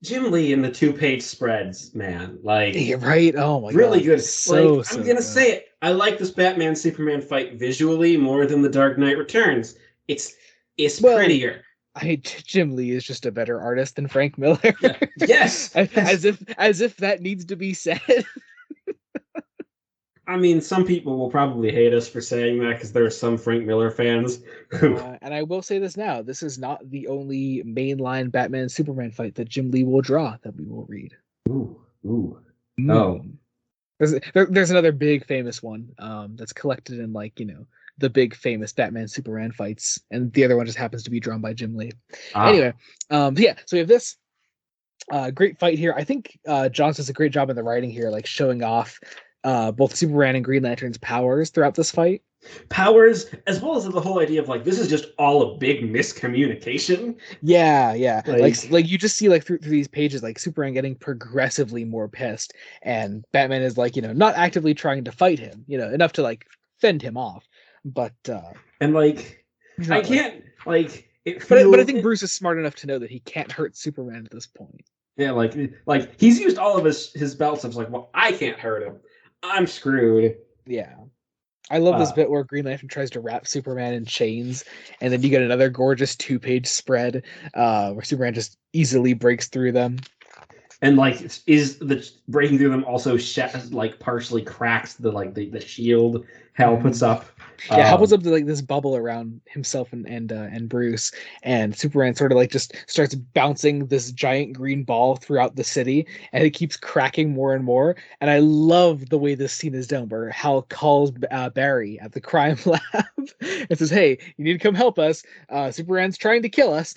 Jim Lee in the two-page spreads, man. Like yeah, right? Oh my really God, good. Like so I'm gonna good. say it, I like this Batman Superman fight visually more than the Dark Knight Returns. It's it's Well, prettier. Jim Lee is just a better artist than Frank Miller. Yeah. Yes. Yes. As if that needs to be said. I mean, some people will probably hate us for saying that because there are some Frank Miller fans who. And I will say this now: this is not the only mainline Batman Superman fight that Jim Lee will draw that we will read. Ooh, ooh. Oh, Mm. There's another big famous one that's collected in like the big famous Batman Superman fights, and the other one just happens to be drawn by Jim Lee. ah. Anyway, yeah, so we have this great fight here. I think Johns does a great job in the writing here, like showing off both Superman and Green Lantern's powers throughout this fight. Powers, as well as the whole idea of like, this is just all a big miscommunication. Yeah. Like, Like you just see like through these pages, like Superman getting progressively more pissed, and Batman is like, not actively trying to fight him, enough to like fend him off, but and like, he's I not like. can't, like, it But I feels, think Bruce is smart enough to know that he can't hurt Superman at this point. yeah, like he's used all of his belts. I was like, well, I can't hurt him. I'm screwed. Yeah. I love this Uh, bit where Green Lantern tries to wrap Superman in chains, and then you get another gorgeous two-page spread where Superman just easily breaks through them. and like is the breaking through them also like partially cracks the shield Hal puts Mhm. up. Yeah, Hal puts um up like this bubble around himself and Bruce, and Superman sort of like just starts bouncing this giant green ball throughout the city, and it keeps cracking more and more. And I love the way this scene is done, where Hal calls Barry at the crime lab and says, "Hey, you need to come help us. Superman's trying to kill us."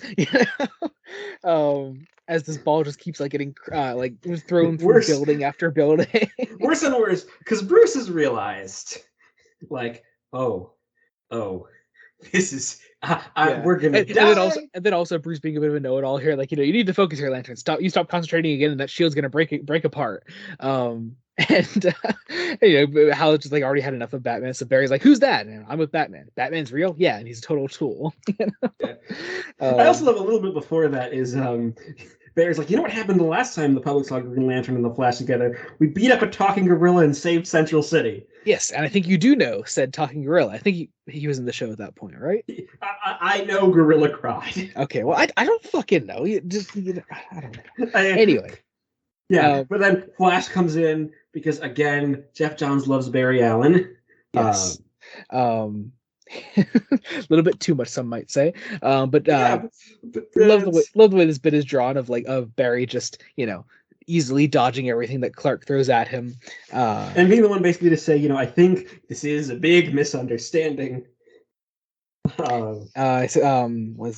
As this ball just keeps like getting like thrown from worse building after building. worse and worse because Bruce has realized like, oh, this is Yeah, we're gonna and then also die. Bruce being a bit of a know-it-all here, like you need to focus here, Lantern. Stop concentrating again, and that shield's gonna break apart. And Hal just like already had enough of Batman, so Barry's like, "Who's that?" And I'm with Batman. Batman's real, yeah, and he's a total tool. Yeah. I also um, love a little bit before that is Barry's like, you know what happened the last time the public saw Green Lantern and the Flash together? We beat up a talking gorilla and saved Central City. yes, and I think you do know said talking gorilla. I think he was in the show at that point, right? I know Gorilla cried. Okay, well, I don't fucking know. I don't know. I, Anyway, yeah, um, but then Flash comes in because again, Jeff Johns loves Barry Allen. Uh, yes. Um, a little bit too much, some might say. But yeah, but love it's the way this bit is drawn of Barry just easily dodging everything that Clark throws at him. and being the one basically to say, I think this is a big misunderstanding. Was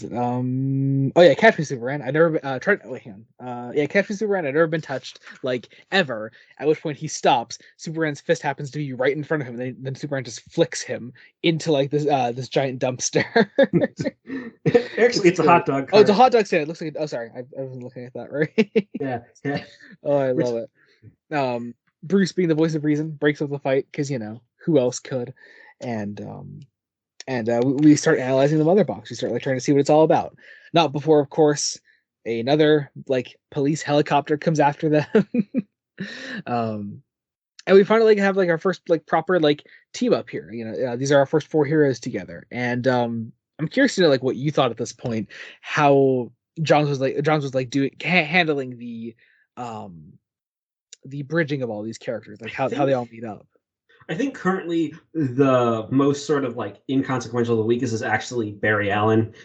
it oh yeah, Catch Me Superman. I never tried. Wait, hang on. Yeah, Catch Me Superman. I've never been touched like ever. At which point he stops. Superman's fist happens to be right in front of him. And then Superman just flicks him into like this giant dumpster. Actually, it's a great. hot dog Oh, it's a cart. hot dog stand. It looks like. Oh, sorry, I wasn't looking at that right. Yeah, yeah. Oh, I Which love it. Bruce being the voice of reason breaks up the fight because who else could, and we start analyzing the mother box. We start like trying to see what it's all about. Not before, of course, another like police helicopter comes after them. um and we finally have like our first like proper like team up here. These are our first four heroes together, and I'm curious to know like what you thought at this point, how Johns was like doing handling the bridging of all these characters, like how they all meet up. I think currently the most sort of like inconsequential, the weakest is actually Barry Allen.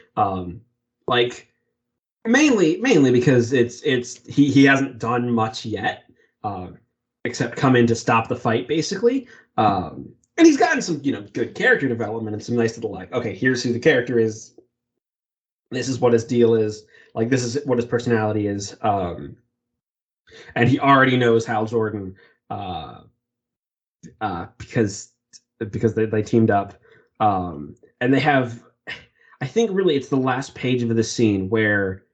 Like mainly because he hasn't done much yet, except come in to stop the fight basically. And he's gotten some good character development and some nice little like, okay, here's who the character is. This is what his deal is. Like this is what his personality is. And he already knows Hal Jordan. Because they teamed up, and they have. I think really it's the last page of the scene where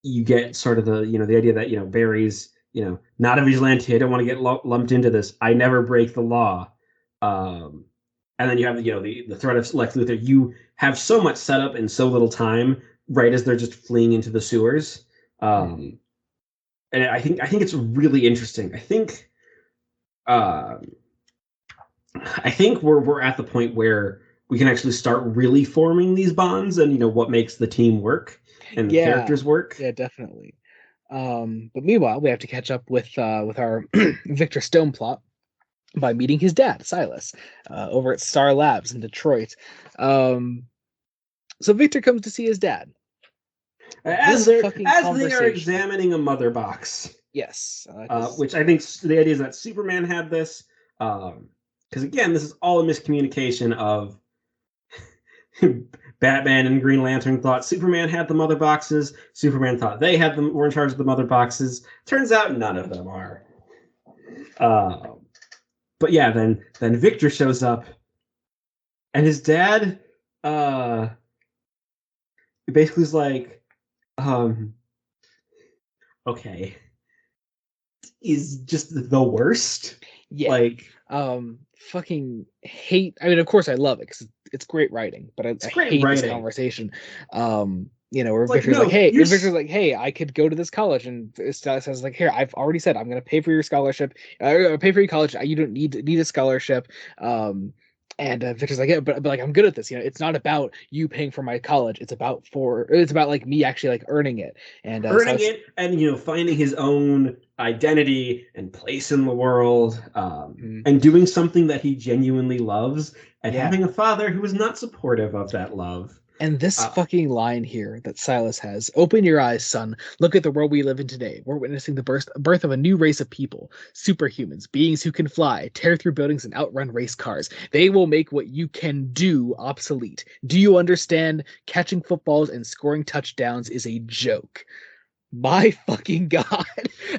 you get sort of the idea that Barry's not a vigilante. I don't want to get lumped into this. I never break the law. And then you have the threat of Lex Luthor. You have so much setup in so little time, right as they're just fleeing into the sewers. And I think it's really interesting. I think we're at the point where we can actually start really forming these bonds and what makes the team work and the characters work. Yeah, definitely. But meanwhile, we have to catch up with our Victor Stone plot by meeting his dad, Silas, over at Star Labs in Detroit. So Victor comes to see his dad. As they are examining a mother box. Yes. Which I think the idea is that Superman had this. Because again, this is all a miscommunication of Batman and Green Lantern thought Superman had the mother boxes. Superman thought they were in charge of the mother boxes. Turns out none of them are. But yeah, then Victor shows up, and his dad basically is like, okay, is just the worst. Yeah. Like, fucking hate. I mean, of course, I love it because it's great writing, but I hate this conversation. Where Victor's like, hey, Victor's like, hey, I could go to this college, and Silas says like, here, I've already said I'm going to pay for your scholarship. Pay for your college. You don't need a scholarship. And Victor's like, yeah, but like I'm good at this. It's not about you paying for my college. It's about like me actually like earning it and finding his own identity and place in the world, and doing something that he genuinely loves, and having a father who is not supportive of that love. And this fucking line here that Silas has, open your eyes, son. Look at the world we live in today. We're witnessing the birth of a new race of people, superhumans, beings who can fly, tear through buildings, and outrun race cars. They will make what you can do obsolete. Do you understand? Catching footballs and scoring touchdowns is a joke. My fucking God.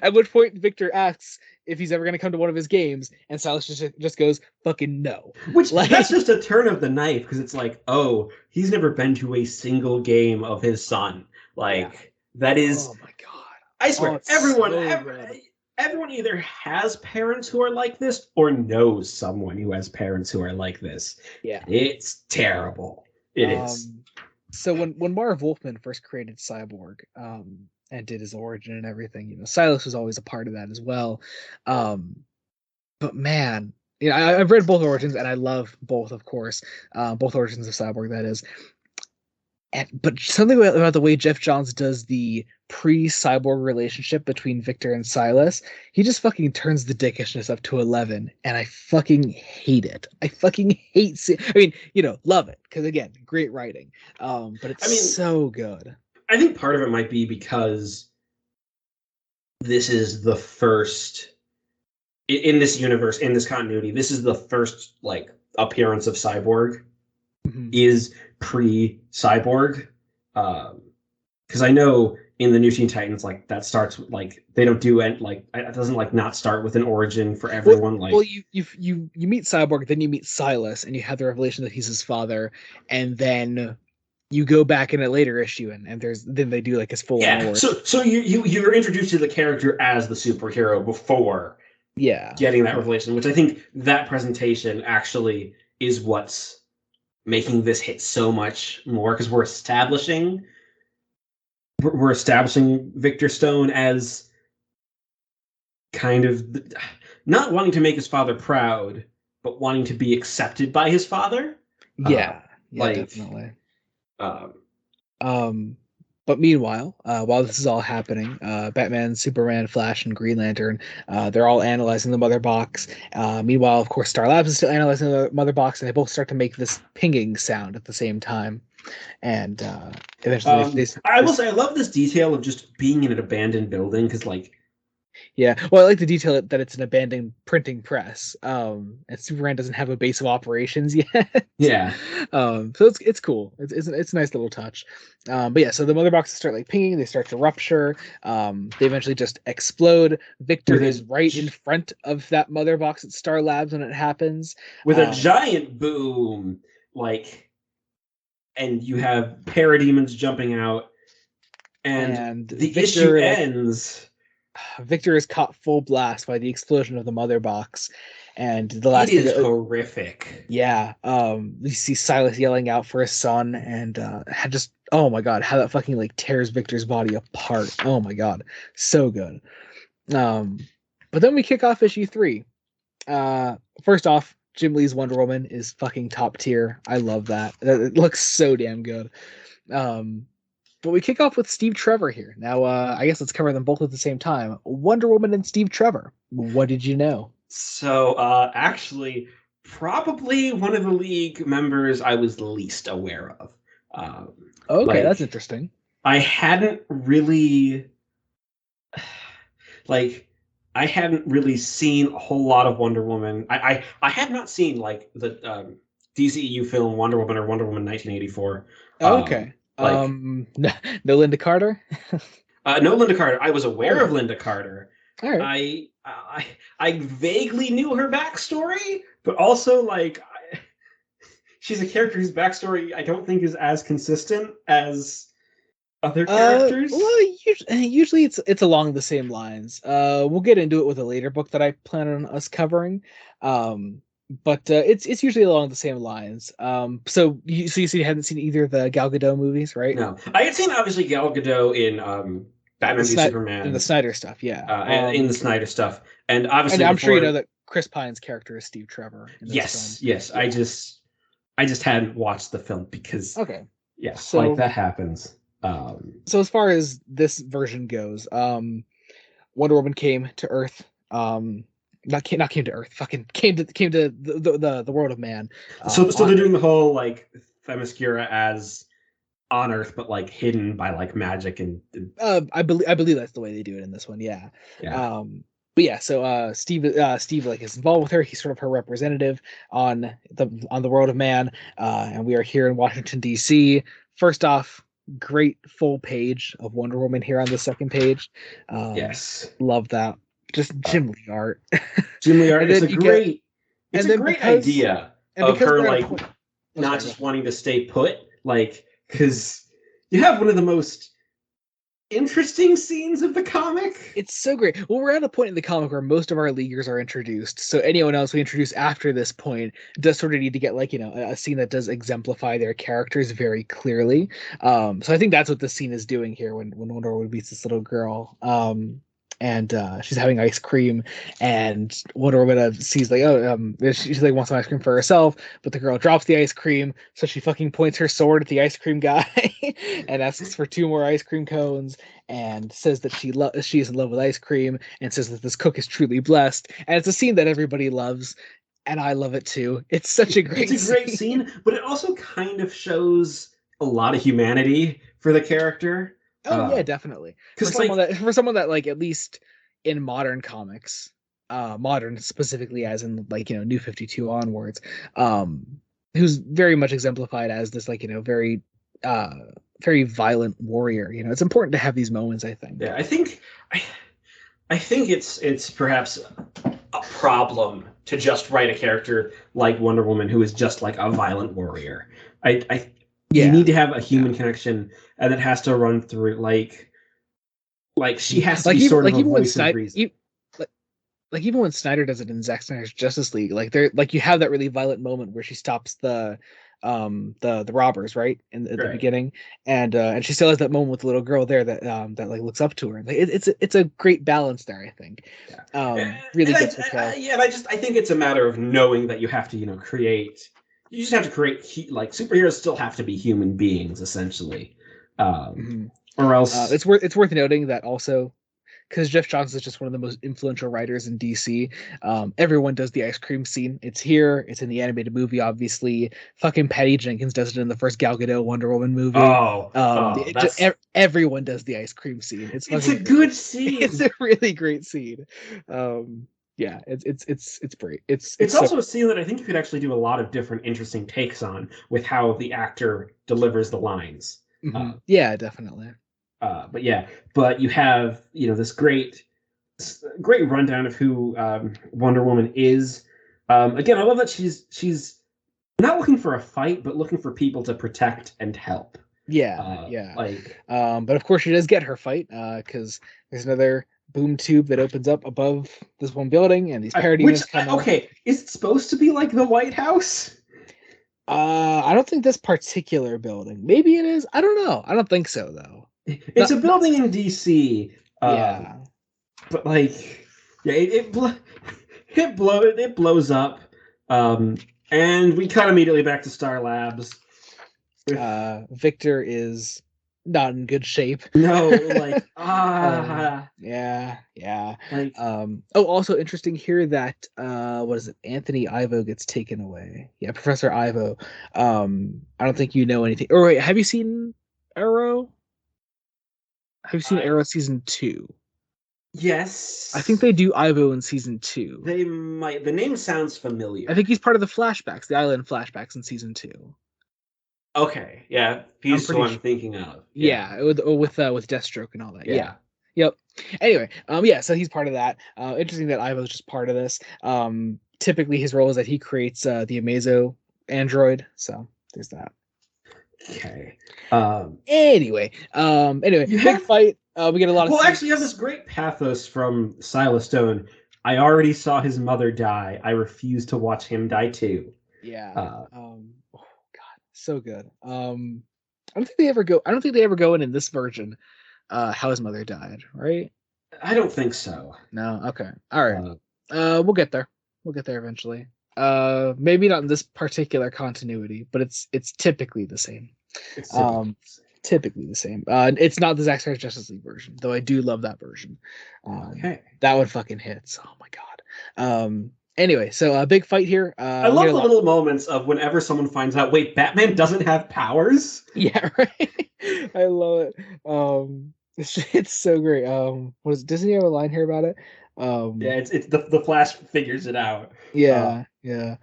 At which point Victor asks if he's ever going to come to one of his games, and Silas just goes, fucking no. Which, that's just a turn of the knife, because it's like, oh, he's never been to a single game of his son. That is... Oh my God. I swear, everyone either has parents who are like this, or knows someone who has parents who are like this. Yeah. It's terrible. It is. So when Marv Wolfman first created Cyborg, and did his origin and everything, Silas was always a part of that as well. But man, I've read both origins and I love both, of course, both origins of Cyborg, that is. But something about the way Jeff Johns does the pre-Cyborg relationship between Victor and Silas, he just fucking turns the dickishness up to 11, and I fucking hate it. I fucking hate love it, because again, great writing. But it's so good. I think part of it might be because this is the first in this universe, in this continuity, this is the first like appearance of Cyborg is pre-Cyborg. Because I know in the New Teen Titans, like that starts like they don't do it doesn't like not start with an origin for everyone. Well, you meet Cyborg, then you meet Silas, and you have the revelation that he's his father, and then you go back in a later issue, and then they do like his full on origin. So you're introduced to the character as the superhero before getting that revelation, which I think that presentation actually is what's making this hit so much more, because we're establishing we're establishing Victor Stone as kind of not wanting to make his father proud, but wanting to be accepted by his father. Yeah, Like, definitely. um, But meanwhile, while this is all happening, Batman, Superman, Flash, and Green Lantern, they're all analyzing the mother box. Meanwhile, of course, Star Labs is still analyzing the mother box, and they both start to make this pinging sound at the same time. And eventually, I will say I love this detail of just being in an abandoned building because, like, yeah. Well, I like the detail that it's an abandoned printing press. And Superman doesn't have a base of operations yet. yeah, So it's cool. It's a nice little touch. But yeah, so the mother boxes start like pinging. They start to rupture. They eventually just explode. Victor with is right in front of that mother box at Star Labs when it happens. a giant boom, like, and you have parademons jumping out, and the issue Victor ends. Victor is caught full blast by the explosion of the mother box, and the It last thing is horrific. yeah, you see Silas yelling out for his son, and just oh my god, how that fucking like tears Victor's body apart. Oh my god, so good. Um, but then we kick off issue 3. First off, Jim Lee's Wonder Woman is fucking top tier. I love that. It looks so damn good. Um, but we kick off with Steve Trevor here. Now, I guess let's cover them both at the same time. Wonder Woman and Steve Trevor. What did you know? So, actually, probably one of the League members I was least aware of. Um, Okay, that's like, interesting. I hadn't really, like, I hadn't really seen a whole lot of Wonder Woman. I had not seen like the DCEU film Wonder Woman or Wonder Woman 1984. Okay. Like, No, no Linda Carter. no Linda Carter. I was aware of Okay. Linda Carter. All right. I vaguely knew her backstory, but also like she's a character whose backstory I don't think is as consistent as other characters. Well, usually it's along the same lines. We'll get into it with a later book that I plan on us covering. But it's usually along the same lines. So you see you hadn't seen either of the Gal Gadot movies, right? No, I had seen obviously Gal Gadot in The Batman v In the Superman, Snyder stuff, yeah. in the Snyder stuff, and And obviously I'm sure you know before. that Chris Pine's character is Steve Trevor in those Yes, films. yes. Yeah. I just hadn't watched the film because Okay. yeah, like So that happens. so as far as this version goes, Wonder Woman came to Earth. Not came to Earth. Fucking came to the world of man. So they're doing the whole like Themyscira as on Earth, but like hidden by like magic and I believe that's the way they do it in this one. Yeah. yeah. But yeah, so Steve like is involved with her. He's sort of her representative on the world of man. And we are here in Washington D.C. First off, great full page of Wonder Woman here on the second page. Yes. Love that. Just Jim Lee art. Jim Lee Art. And then you get It's and a then great idea of because her we're at a like point. Oh, not sorry, go just for it. wanting to stay put, like because you have one of the most interesting scenes of the comic. It's so great. Well, we're at a point in the comic where most of our leaguers are introduced. So anyone else we introduce after this point does sort of need to get like, a scene that does exemplify their characters very clearly. So I think that's what this scene is doing here when Wonder Woman meets this little girl. And she's having ice cream, and Wonder Woman sees like, she like wants some ice cream for herself, but the girl drops the ice cream, so she fucking points her sword at the ice cream guy and asks for 2 more ice cream cones, and says that she is in love with ice cream, and says that this cook is truly blessed. And it's a scene that everybody loves, and I love it too. It's such a great It's a great scene, but it also kind of shows a lot of humanity for the character. Oh yeah, definitely. Because like For someone that like at least in modern comics, modern specifically as in like, New 52 onwards, who's very much exemplified as this like, very uh very violent warrior. It's important to have these moments, I think. yeah, I think it's perhaps a problem to just write a character like Wonder Woman who is just like a violent warrior. I You Yeah. need to have a human connection, and it has to run through like she has to Like be even sort of like a even when voice of Snyder reason. like even when Snyder does it in Zack Snyder's Justice League, like you have that really violent moment where she stops the robbers, right, at the Right. beginning, and she still has that moment with the little girl there that like looks up to her. Like it's a great balance there, I think. Yeah. Really And good portrayal. yeah, and I think it's a matter of knowing that you have to, create. You just have to create like superheroes still have to be human beings essentially, um, Hmm. or else. It's worth noting that also, because Jeff Johns is just one of the most influential writers in DC. Everyone does the ice cream scene. It's here. It's in the animated movie, obviously. Fucking Patty Jenkins does it in the first Gal Gadot Wonder Woman movie. That's Everyone does the ice cream scene. It's it's a fucking great. good It's scene. a really great scene. Yeah, it's great. It's It's so also a scene that I think you could actually do a lot of different interesting takes on with how the actor delivers the lines. Uh, yeah, definitely. but yeah, but you have this great rundown of who Wonder Woman is. Again, I love that she's not looking for a fight, but looking for people to protect and help. Yeah, yeah. Like But of course she does get her fight, because there's another boom tube that opens up above this one building, and these parademons come out. okay, is it supposed to be like the White House? I don't think this particular building. Maybe it is. I don't know. I don't think so though. It's Not, a building in DC, yeah. but like, yeah, it blows up, um, and we cut immediately back to Star Labs. Victor is not in good shape. No, like Yeah, yeah. like Also interesting here that what is it? Anthony Ivo gets taken away. Yeah, Professor Ivo. I don't think you know anything. Or wait, have you seen Arrow? Have you seen I Arrow season 2? I think yes, they do Ivo in season 2. they might. The name sounds I think familiar. he's part of the flashbacks, the island flashbacks in season 2. Okay, yeah, I'm he's who pretty I'm sure. thinking of. Yeah, Yeah, with Deathstroke and all that. Yeah. yeah. Yep. Anyway, yeah, so he's part of that. Interesting that Ivo's just part of this. Typically his role is that he creates the Amazo android. So there's that. Okay. Anyway, You big have fight. We get a lot of Well, actually, you have this scenes. great pathos from Silas Stone. I already saw his mother die. I refuse to watch him die too. Yeah. Uh, Oh God, so good. I don't think they ever go in this version. How his mother died, right? I don't think so. No. Okay. All right. Uh, We'll get there. We'll get there eventually. Maybe not in this particular continuity, but it's typically the same. it's typically. Um, typically the same. It's not the Zack Snyder Justice League version, though I do love that version. Okay. That one fucking hits. Oh my god. Anyway, so a big fight here. I We get love a the lot. little moments of whenever someone finds out, wait, Batman doesn't have powers? Yeah, right. I love it. It's so great. Was Disney have a line here about it? Yeah, Um, it's the Flash figures it out. Uh, Yeah, yeah.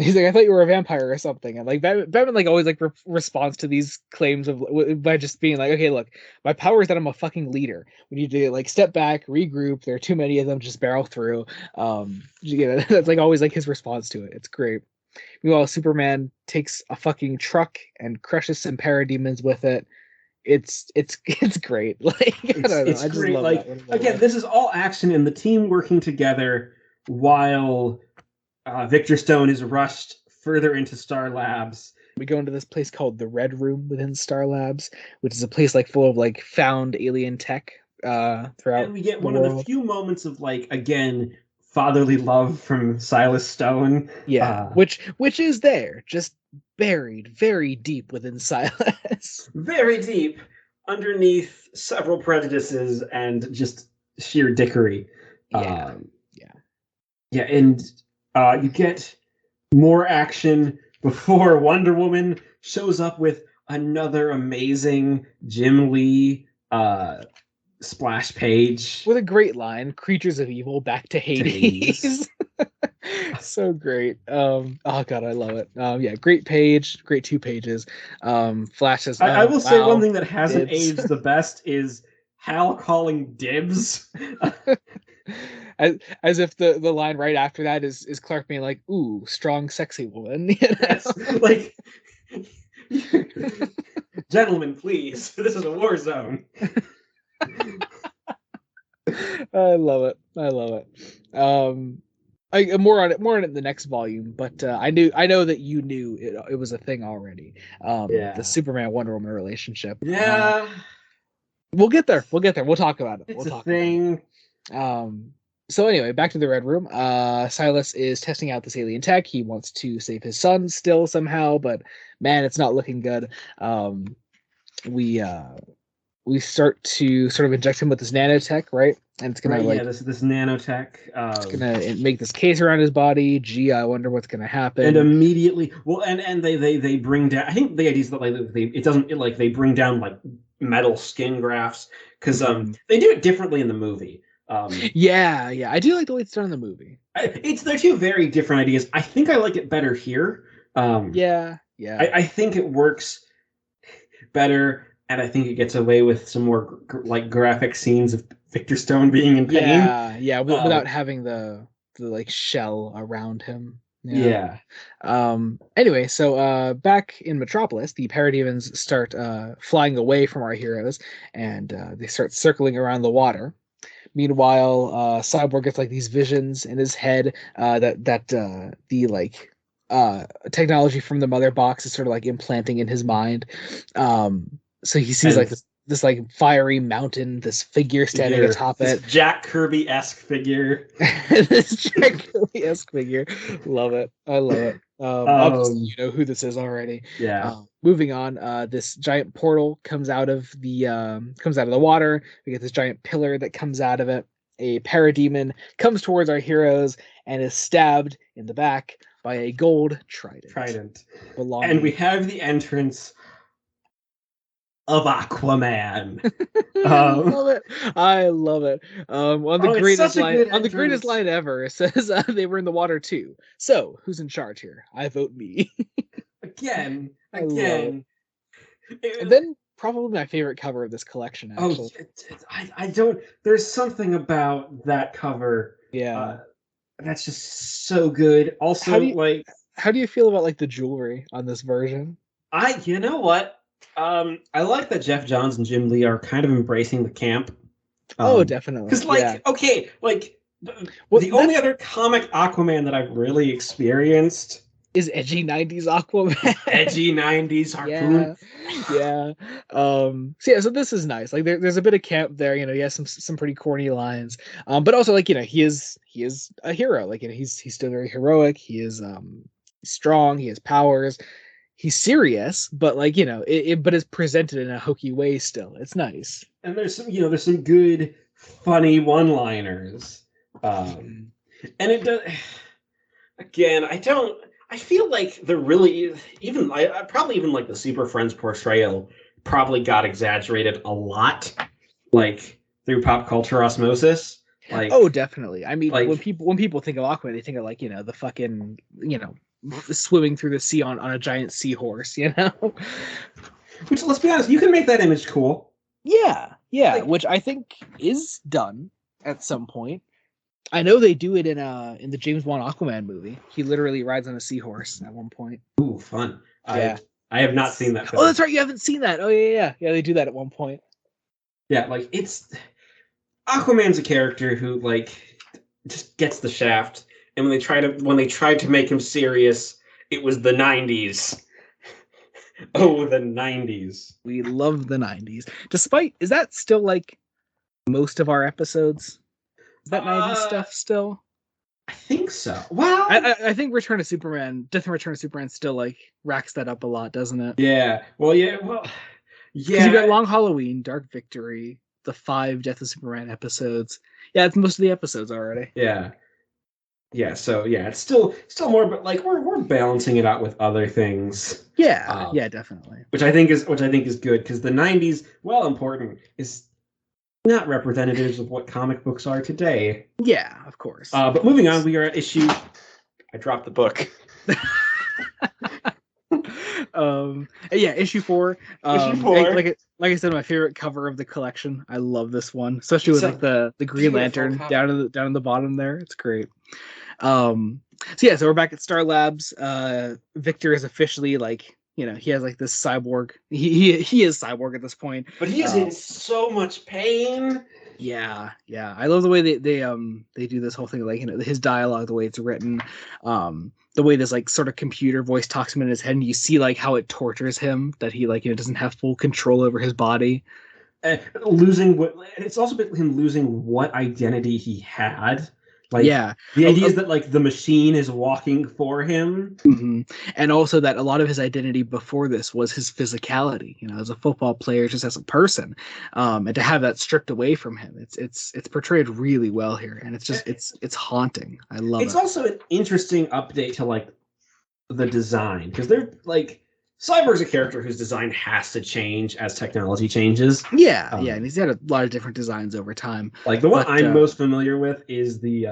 He's like, I thought you were a vampire or something, and like Batman like always like responds to these claims by just being like, okay, look, my power is that I'm a fucking leader. We need to like step back, regroup. There are too many of them, just barrel through. That's like always like his response to it. It's great. Meanwhile, Superman takes a fucking truck and crushes some parademons with it. It's great. Like I don't know, it's I just great. love that Like one. again, this is all action and the team working together while Victor Stone is rushed further into Star Labs. We go into this place called the Red Room within Star Labs, which is a place like full of like found alien tech And throughout we get the one of the world. few moments of like again fatherly love from Silas Stone. Yeah, which is there, just buried very deep within Silas. Very deep underneath several prejudices and just sheer dickery. Yeah, Um, yeah. yeah, and you get more action before Wonder Woman shows up with another amazing Jim Lee splash page With a great line, creatures of evil back to to Hades. Hades. So great. Oh god, I love it. Yeah, great page, great 2 pages. Flash says, I oh will say one wow, thing that hasn't dibs. aged the best is Hal calling dibs. as if the line right after that is Clark being like, ooh, strong, sexy woman. You Yes, like, gentlemen, please, this is a war zone. I love it. I love it. more on it in the next volume, but I know that you knew it was a thing already. The Yeah. Superman Wonder Woman relationship. Yeah. We'll get there. We'll talk about it. It's We'll a talk about it. thing. So anyway, back to the Red Room. Silas is testing out this alien tech. He wants to save his son still somehow, but man, it's not looking good. We we start to sort of inject him with this nanotech, right? And it's gonna Right, yeah, like this nanotech. it's gonna make this case around his body. Gee, I wonder what's gonna And happen. immediately, well, and they bring down. I think the idea is that like it doesn't like they bring down like metal skin grafts because they do it differently in the movie. Yeah, I do like the way it's done in the movie. They're two very different ideas. I think I like it better here. Yeah. I think it works better, and I think it gets away with some more like graphic scenes of Victor Stone being in pain. Yeah, without having the like shell around him. Yeah. Yeah. Anyway, so back in Metropolis, the parademons start flying away from our heroes, and they start circling around the water. Meanwhile, Cyborg gets like these visions in his head that the like technology from the mother box is sort of like implanting in his mind. So he sees And like this like fiery mountain, this figure standing atop this it. Jack Kirby-esque figure. This Jack Kirby-esque figure. Love it. I love it. Obviously, you know who this is already. Yeah. Moving on, this giant portal comes out of the water. We get this giant pillar that comes out of it. A parademon comes towards our heroes and is stabbed in the back by a gold trident. And we have the entrance of Aquaman. I love it. On the greatest line ever, it says they were in the water too. So who's in charge here? I vote me. Again. And then probably my favorite cover of this collection. Actually, I don't. There's something about that cover. Yeah, that's just so good. Also, how do you feel about like the jewelry on this version? You know what? I like that Jeff Johns and Jim Lee are kind of embracing the camp. Definitely. Because, the only other comic Aquaman that I've really experienced is edgy 90s Aquaman. Edgy 90s Harpoon. Yeah. So this is nice. Like there's a bit of camp there, he has some pretty corny lines. But also like, he is a hero. Like, he's still very heroic. He is strong, he has powers. He's serious, but like, but it's presented in a hokey way still. It's nice. And there's some good funny one-liners. And it does again, I feel like the really I probably even like the Super Friends portrayal probably got exaggerated a lot, like through pop culture osmosis. Like, definitely. I mean, when people think of Aquaman, they think of like, the fucking, swimming through the sea on a giant seahorse, Which, let's be honest, you can make that image cool. Yeah, which I think is done at some point. I know they do it in the James Wan Aquaman movie. He literally rides on a seahorse at one point. Ooh, fun. Yeah. I have not seen that film. Oh, that's right, you haven't seen that. Oh yeah, they do that at one point. Yeah, like it's Aquaman's a character who like just gets the shaft, and when they tried to make him serious, it was the 90s. Oh, the 90s. We love the 90s. Is that still like most of our episodes? Is that 90s stuff still? I think so. Well, I think Death and Return of Superman still like racks that up a lot, doesn't it? Yeah. Well, yeah. Because you got Long Halloween, Dark Victory, the 5 Death of Superman episodes. Yeah, it's most of the episodes already. Yeah. Yeah. So yeah, it's still more, but like we're balancing it out with other things. Yeah. Definitely. Which I think is good, because the 90s, while important, is not representatives of what comic books are today. Yeah, of course. But moving on, we are at issue. I dropped the book. Issue 4. Issue 4. Like I said, my favorite cover of the collection. I love this one, especially with like the Green Lantern down in the bottom there. It's great. So we're back at Star Labs. Victor is officially like, he has like this cyborg. He is cyborg at this point. But he is in so much pain. Yeah, yeah. I love the way they do this whole thing, like, his dialogue, the way it's written, the way this like sort of computer voice talks to him in his head, and you see like how it tortures him that he like doesn't have full control over his body. Losing what it's also been him losing what identity he had. Like Yeah. the idea is that like the machine is walking for him. And also that a lot of his identity before this was his physicality, as a football player, just as a person, and to have that stripped away from him, it's portrayed really well here, and it's haunting. I love it. It's also an interesting update to like the design, because they're like Cyborg's a character whose design has to change as technology changes. Yeah, and he's had a lot of different designs over time. Like the one I'm most familiar with is the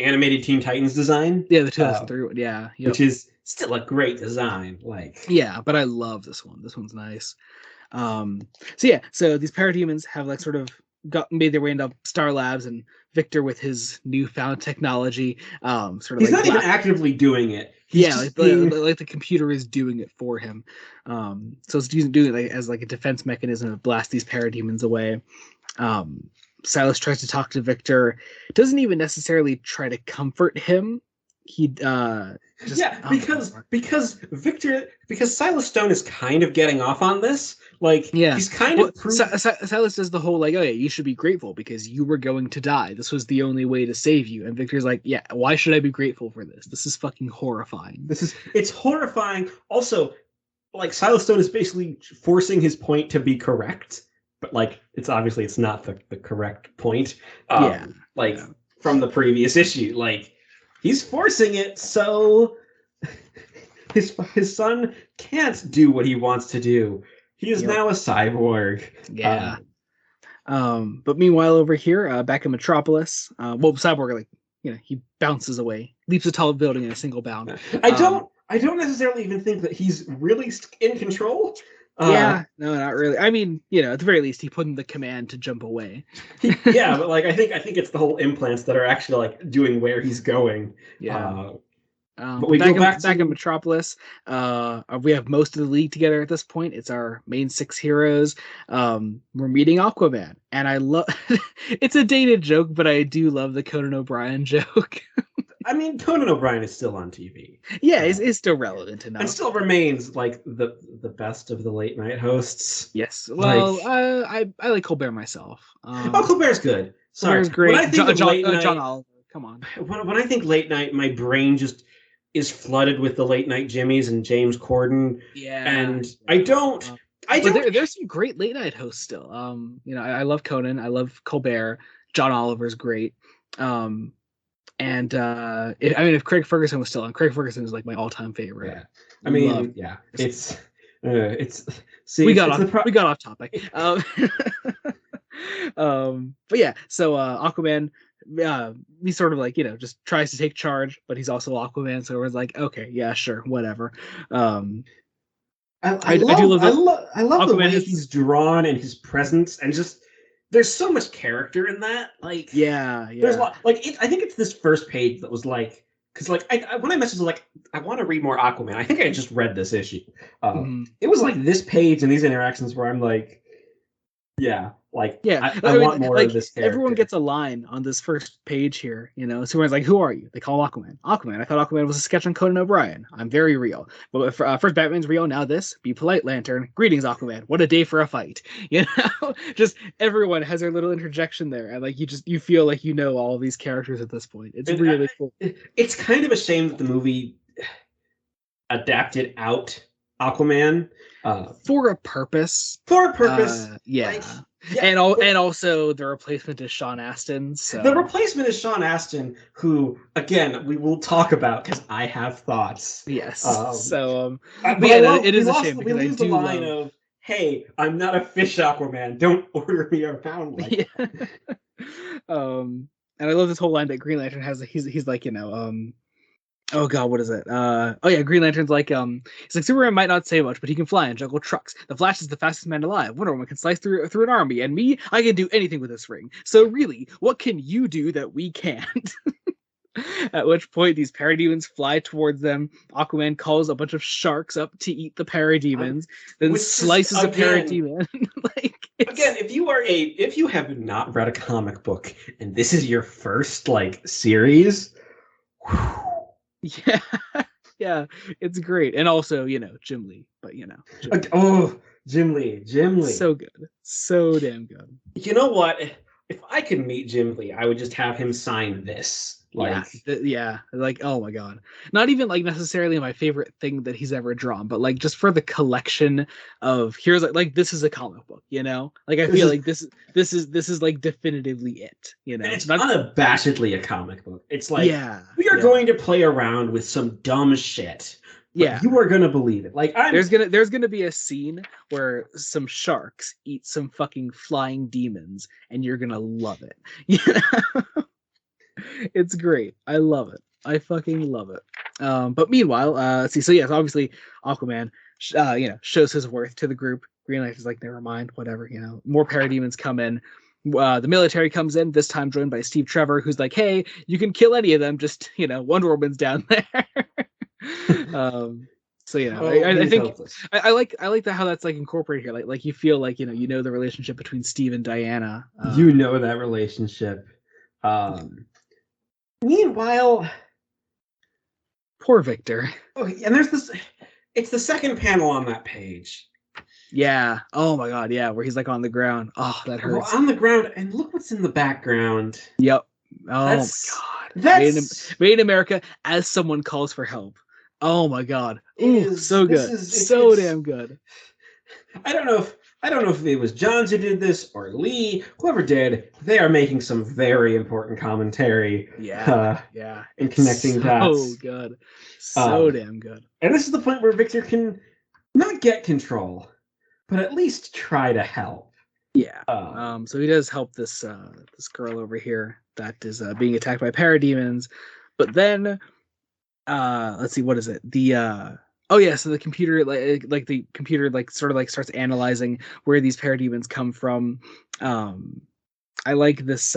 animated Teen Titans design. Yeah, the 2003 one. Yeah, yep. Which is still a great design. Like, yeah, but I love this one. This one's nice. So these parademons have like sort of made their way into Star Labs, and Victor, with his newfound technology, sort of he's like not even actively doing it. He's like the computer is doing it for him. So it's doing it as like a defense mechanism to blast these parademons away. Silas tries to talk to Victor, doesn't even necessarily try to comfort him. He because Silas Stone is kind of getting off on this. Like, he's kind of Silas does the whole like, oh yeah, you should be grateful because you were going to die. This was the only way to save you. And Victor's like, yeah, why should I be grateful for this? This is fucking horrifying. It's horrifying. Also, like, Silas Stone is basically forcing his point to be correct, but like it's not the correct point. From the previous issue, like he's forcing it so his son can't do what he wants to do. He is now a cyborg. Yeah. But meanwhile, over here, back in Metropolis, Cyborg, like, he bounces away, leaps a tall building in a single bound. I don't necessarily even think that he's really in control. No, not really. I mean, at the very least, he put in the command to jump away. But like I think it's the whole implants that are actually like doing where he's going. Yeah. But we go back in Metropolis. We have most of the league together at this point. It's our main 6 heroes. We're meeting Aquaman, and I love. It's a dated joke, but I do love the Conan O'Brien joke. I mean, Conan O'Brien is still on TV. Yeah, he's still relevant enough. And still remains like the best of the late night hosts. Yes. Well, I like Colbert myself. Colbert's good. Sorry. Colbert's great. When I think of late night, John Oliver. Come on. When I think late night, my brain just is flooded with the late night Jimmys and James Corden. Yeah. And I don't. There's some great late night hosts still. I love Conan. I love Colbert. John Oliver's great. If Craig Ferguson was still on, Craig Ferguson is like my all-time favorite. Yeah. I mean, it's we got off topic. But yeah, so Aquaman, he sort of like just tries to take charge, but he's also Aquaman, so it's like, okay, yeah, sure, whatever. I love the way he's drawn and his presence, and just there's so much character in that. Like, there's a lot. Like, I think it's this first page that was like, because like when I messaged like I want to read more Aquaman, I think I just read this issue. It was like this page and these interactions where I'm like, I want more of this character. Everyone gets a line on this first page here, So everyone's like, who are you? They call Aquaman. Aquaman. I thought Aquaman was a sketch on Conan O'Brien. I'm very real. But first Batman's real, now this. Be polite, Lantern. Greetings, Aquaman. What a day for a fight. Just everyone has their little interjection there. And like you feel like all of these characters at this point. It's really cool. It's kind of a shame that the movie adapted out Aquaman. For a purpose. And also the replacement is Sean Astin. So the replacement is Sean Astin, who again we will talk about because I have thoughts. Yes. It is a shame because we lose the line of, "Hey, I'm not a fish Aquaman. Don't order me around like." And I love this whole line that Green Lantern has. He's like oh god, what is it? Green Lantern's like, he's like, Superman might not say much, but he can fly and juggle trucks. The Flash is the fastest man alive. Wonder Woman can slice through an army, and me, I can do anything with this ring. So really, what can you do that we can't? At which point these parademons fly towards them. Aquaman calls a bunch of sharks up to eat the parademons, then Which is slices a parademon. Again, if you have not read a comic book and this is your first like series, yeah, yeah, it's great. And also, Jim Lee, but Jim Lee. oh, Jim Lee. So good, so damn good. You know what? If I could meet Jim Lee, I would just have him sign this. Like, oh my god, not even like necessarily my favorite thing that he's ever drawn, but like just for the collection of here's like this is a comic book, like I feel like this is like definitively it, and it's not unabashedly a comic book. It's like we are yeah. going to play around with some dumb shit, but you are gonna believe it. Like there's gonna be a scene where some sharks eat some fucking flying demons, and you're gonna love it. It's great. I love it. I fucking love it. But meanwhile, let's see. So yes, obviously Aquaman, shows his worth to the group. Green Lantern's like, never mind, whatever. More parademons come in. The military comes in, this time joined by Steve Trevor, who's like, hey, you can kill any of them. Just Wonder Woman's down there. So I think I like that how that's like incorporated here. Like you feel like the relationship between Steve and Diana. That relationship. Meanwhile, poor Victor. Oh, and there's this. It's the second panel on that page. Yeah. Oh my god. Yeah, where he's like on the ground. Oh, that hurts. On the ground, and look what's in the background. Yep. Oh my god. That's Made in America as someone calls for help. Oh my god. Ooh, so good. So damn good. I don't know if it was Johns who did this or Lee, whoever did. They are making some very important commentary. Yeah. And connecting dots. Oh good. So damn good. And this is the point where Victor can not get control, but at least try to help. Yeah. So he does help this girl over here that is being attacked by parademons, but then let's see, what is it? So the computer the computer sort of starts analyzing where these parademons come from. I like this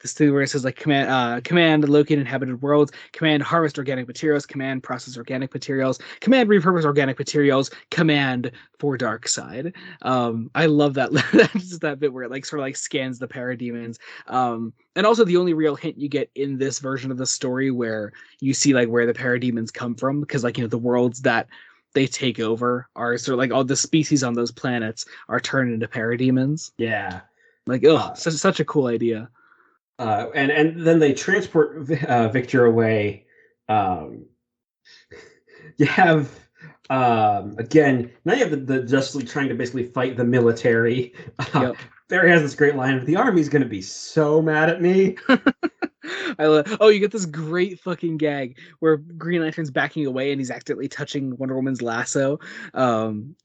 thing where it says like command locate inhabited worlds, command harvest organic materials, command process organic materials, command repurpose organic materials, command for dark side. I love that. That's that bit where it sort of scans the parademons. And also the only real hint you get in this version of the story where you see where the parademons come from, because the worlds that they take over are sort of all the species on those planets are turned into parademons. Yeah. Such a cool idea. And then they transport Victor away. You have again, now you have the Justice League trying to basically fight the military. Yep. Barry has this great line: "The army's going to be so mad at me." You get this great fucking gag where Green Lantern's backing away and he's accidentally touching Wonder Woman's lasso, and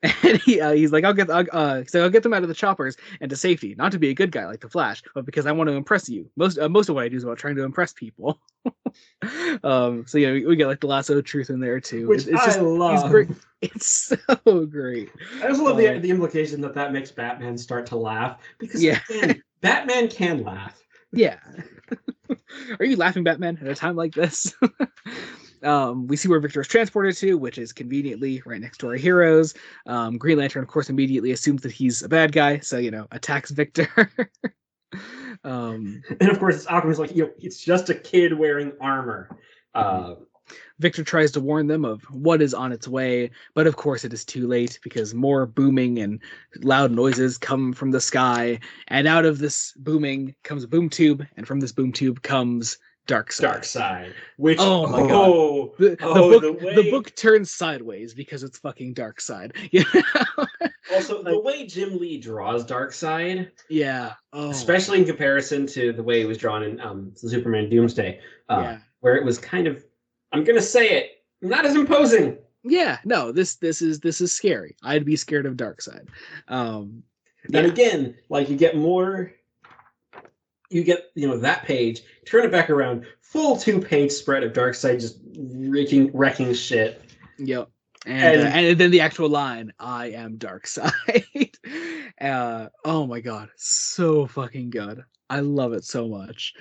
he's like, I'll get them out of the choppers and to safety, not to be a good guy like the Flash, but because I want to impress you. Most of what I do is about trying to impress people. We get the lasso of truth in there too, which I love. He's great. It's so great. I also love the implication that makes Batman start to laugh, because again, Batman can laugh. Yeah. Are you laughing, Batman, at a time like this? We see where Victor is transported to, which is conveniently right next to our heroes. Green Lantern, of course, immediately assumes that he's a bad guy, so attacks Victor. And of course, Aquaman's like, it's just a kid wearing armor. Victor tries to warn them of what is on its way, but of course it is too late, because more booming and loud noises come from the sky, and out of this booming comes a boom tube, and from this boom tube comes Darkseid. Which oh my god, the book turns sideways because it's fucking Darkseid. Also, the way Jim Lee draws Darkseid, especially in comparison to the way it was drawn in Superman Doomsday, where it was kind of, I'm gonna say it, not as imposing. Yeah, no, this is scary. I'd be scared of Darkseid. And again, you get more. You get that page, turn it back around, full 2-page spread of Darkseid just wrecking shit. Yep. And then the actual line, "I am Darkseid." Oh my god, so fucking good. I love it so much.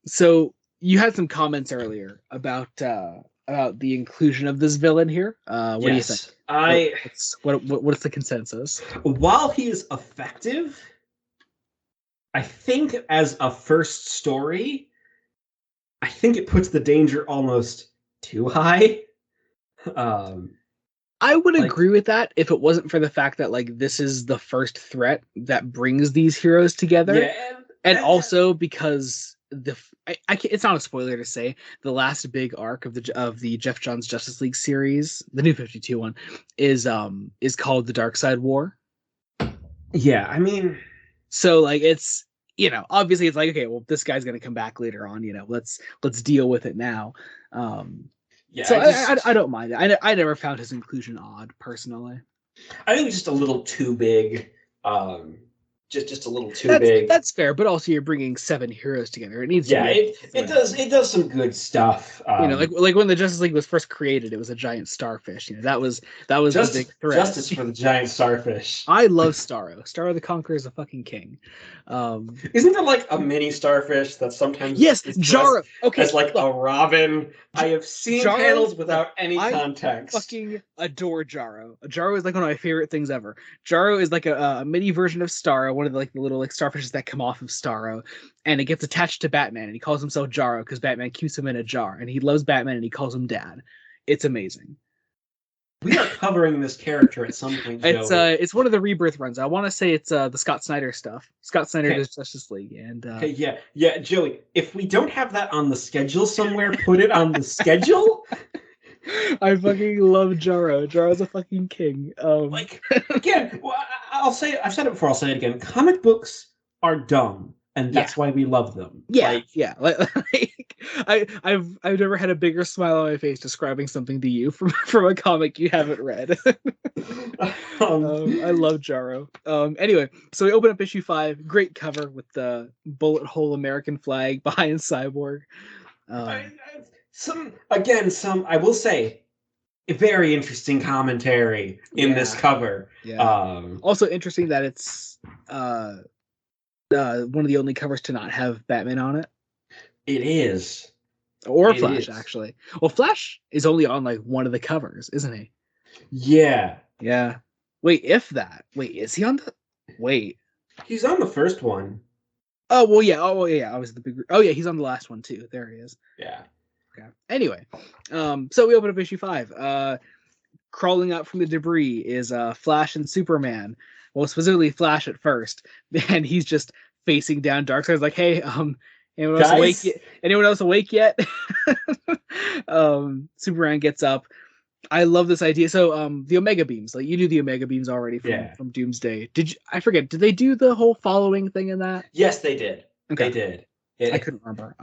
So you had some comments earlier about the inclusion of this villain here. What do you think? Yes, I. What's the consensus? While he is effective, I think as a first story, I think it puts the danger almost too high. Um, I would like, agree with that if it wasn't for the fact that like this is the first threat that brings these heroes together, yeah, and also because it's not a spoiler to say the last big arc of the Jeff Johns Justice League series, the New 52 one, is called the Dark Side War. yeah. I mean, So like it's obviously it's like, okay, well, this guy's gonna come back later on, let's deal with it now. yeah. So I don't mind it. I never found his inclusion odd personally. I think it's just a little too big. Just a little too big. That's fair, but also you're bringing 7 heroes together. It needs to be it does some good stuff. like when the Justice League was first created, it was a giant starfish. That was the big threat. Justice for the giant starfish. I love Starro. Starro the Conqueror is a fucking king. Isn't there like a mini starfish that sometimes yes, Jarro. Okay, as like a robin? I have seen Jarro, panels without any context. I fucking adore Jarro. Jarro is like one of my favorite things ever. Jarro is like a mini version of Starro, one of the little starfishes that come off of Starro, and it gets attached to Batman, and he calls himself Jarro because Batman keeps him in a jar, and he loves Batman, and he calls him Dad. It's amazing. We are covering this character at some point, Joey. It's one of the Rebirth runs. I want to say it's the Scott Snyder stuff. Scott Snyder does Justice League, and yeah, Joey. If we don't have that on the schedule somewhere, put it on the schedule. I fucking love Jarro. Jarro's a fucking king. Again, I've said it before. I'll say it again. Comic books are dumb, and that's why we love them. I've never had a bigger smile on my face describing something to you from a comic you haven't read. I love Jarro. Anyway, so we open up issue 5. Great cover with the bullet hole American flag behind Cyborg. I will say, a very interesting commentary in this cover. Yeah. Also interesting that it's one of the only covers to not have Batman on it. It is. Or Flash, actually. Well, Flash is only on like one of the covers, isn't he? Yeah. Yeah. Wait, is he on the? Wait. He's on the first one. Oh well, yeah. Oh yeah. I was the big. Oh yeah, he's on the last one too. There he is. Yeah. Okay. Anyway, so we open up issue 5. Crawling up from the debris is Flash and Superman. Well, specifically Flash at first, and he's just facing down Darkseid's like, "Hey, anyone else awake yet?" Superman gets up. I love this idea. So, the Omega Beams, like you do the Omega Beams already from Doomsday. Did you? I forget. Did they do the whole following thing in that? Yes, they did. Okay. They did. I couldn't remember.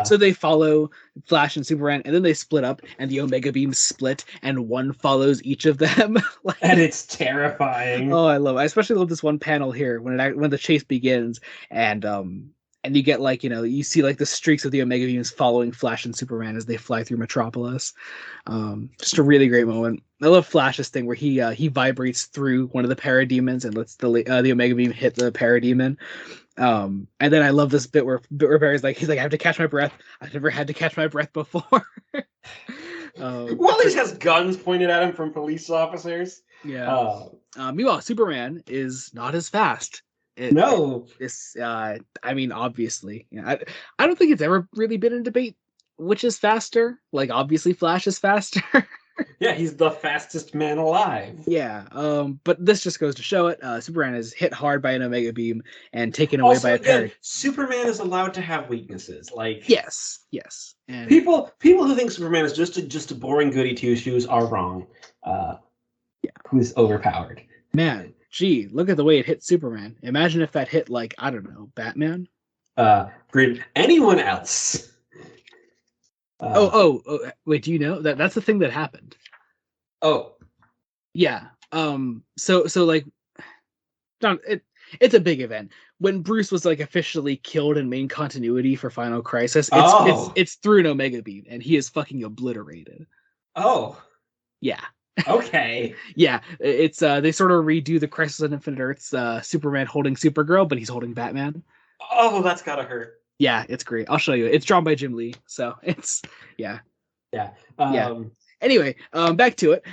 So they follow Flash and Superman, and then they split up, and the Omega Beams split, and one follows each of them. And it's terrifying. Oh, I love it. I especially love this one panel here when the chase begins, and you get you see the streaks of the Omega Beams following Flash and Superman as they fly through Metropolis. Just a really great moment. I love Flash's thing where he vibrates through one of the parademons and lets the Omega Beam hit the parademon. And then I love this bit where Barry's like, I have to catch my breath. I've never had to catch my breath before. Well, he has guns pointed at him from police officers. Yeah. Meanwhile, Superman is not as fast. I mean, obviously, I don't think it's ever really been in debate which is faster. Like, obviously, Flash is faster. Yeah, he's the fastest man alive. Yeah, but this just goes to show it. Superman is hit hard by an Omega Beam and taken away by a parrot. Superman is allowed to have weaknesses. Yes. And people who think Superman is just a boring goody two shoes are wrong. Who's overpowered? Man, gee, look at the way it hit Superman. Imagine if that hit I don't know, Batman. Anyone else? Wait, do you know that's the thing that happened? Oh, yeah. It's a big event. When Bruce was officially killed in main continuity for Final Crisis, it's through an Omega Beam, and he is fucking obliterated. Oh, yeah. Okay. Yeah, it's they sort of redo the Crisis on Infinite Earths, Superman holding Supergirl, but he's holding Batman. Oh, that's gotta hurt. Yeah, it's great. I'll show you. It's drawn by Jim Lee, so it's yeah. Yeah. Yeah. Anyway, back to it.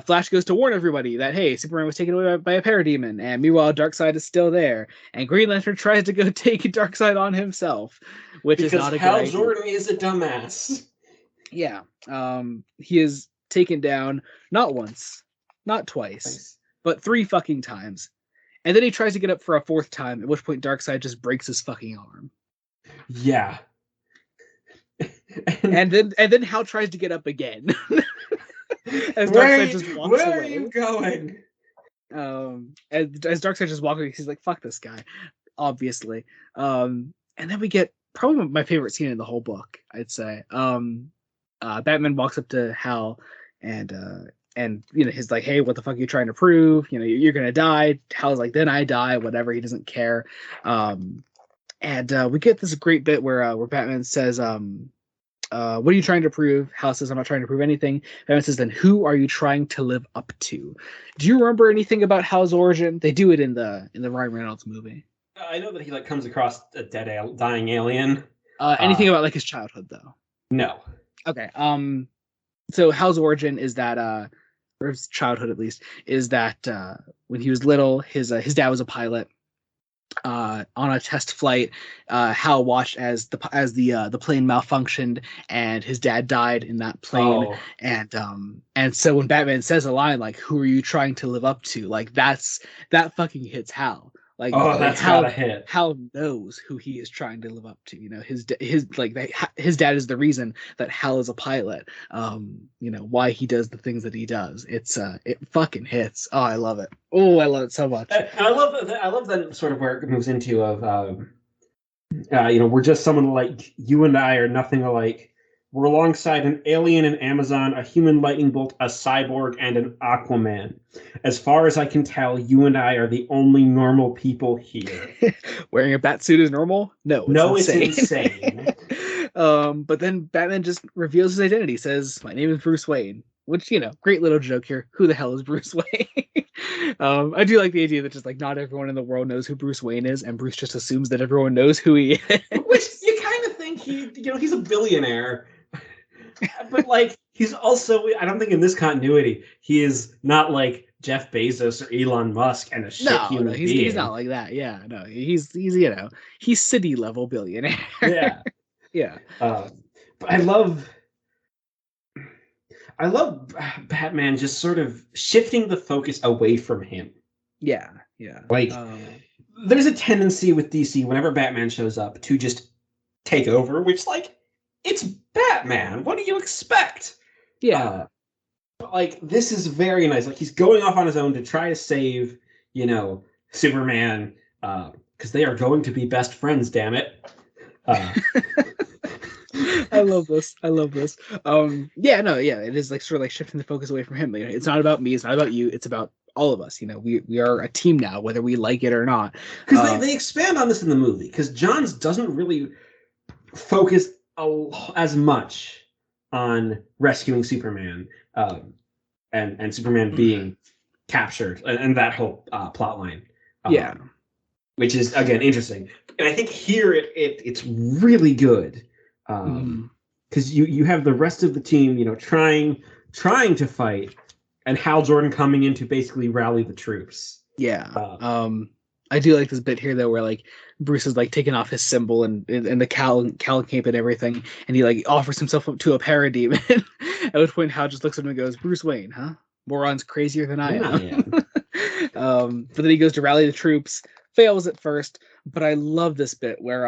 Flash goes to warn everybody that hey, Superman was taken away by a parademon, and meanwhile, Darkseid is still there, and Green Lantern tries to go take Darkseid on himself, which is not a good idea. Because Hal Jordan is a dumbass. Yeah. He is taken down not once, not twice, but 3 fucking times, and then he tries to get up for a 4th time, at which point Darkseid just breaks his fucking arm. Yeah. and then Hal tries to get up again. As Darkseid just walks away. Where are you going? As Darkseid just walks away, he's like, fuck this guy, obviously. And then we get probably my favorite scene in the whole book, I'd say. Batman walks up to Hal and you know, he's like, hey, what the fuck are you trying to prove? You know, you're gonna die. Hal's like, then I die, whatever, he doesn't care. And we get this great bit where Batman says, what are you trying to prove? Hal says, I'm not trying to prove anything. Batman says, then who are you trying to live up to? Do you remember anything about Hal's origin? They do it in the Ryan Reynolds movie. I know that he like comes across a dying alien. Anything about like his childhood though? No. Okay. So Hal's origin is that or his childhood at least, is that when he was little, his dad was a pilot. On a test flight, Hal watched as the plane malfunctioned and his dad died in that plane. And so when Batman says a line like, who are you trying to live up to, like that fucking hits Hal. Like, that's gotta hit. Hal knows who he is trying to live up to. You know, his dad is the reason that Hal is a pilot. You know why he does the things that he does. It fucking hits. Oh, I love it. Oh, I love it so much. And I love that sort of where it moves into of you know, we're just someone like you and I are nothing alike. We're alongside an alien, an Amazon, a human lightning bolt, a cyborg, and an Aquaman. As far as I can tell, you and I are the only normal people here. Wearing a bat suit is normal? No, it's insane. But then Batman just reveals his identity, says, my name is Bruce Wayne. Which, you know, great little joke here. Who the hell is Bruce Wayne? I do like the idea that just like not everyone in the world knows who Bruce Wayne is, and Bruce just assumes that everyone knows who he is. Which you kind of think he's a billionaire. But like he's also, I don't think in this continuity he is not like Jeff Bezos or Elon Musk and a shit human being. He's not like that. Yeah, no, he's you know, he's city level billionaire. Yeah, yeah. But I love Batman just sort of shifting the focus away from him. Yeah. Like there's a tendency with DC whenever Batman shows up to just take over, which like. It's Batman. What do you expect? Yeah. But like this is very nice. Like he's going off on his own to try to save, you know, Superman, because they are going to be best friends. Damn it. I love this. Yeah. It is like sort of like shifting the focus away from him. You know, it's not about me. It's not about you. It's about all of us. You know, we are a team now, whether we like it or not. Because they expand on this in the movie. Because Johns doesn't really focus as much on rescuing Superman and Superman being captured and that whole plot line. Which is again interesting, and I think here it's really good because you have the rest of the team, you know, trying to fight, and Hal Jordan coming in to basically rally the troops. I do like this bit here though, where like Bruce is like taking off his symbol and the cowl cape and everything, and he like offers himself up to a parademon. At which point Hal just looks at him and goes, "Bruce Wayne, huh? Moron's crazier than I am." But then he goes to rally the troops, fails at first, but I love this bit where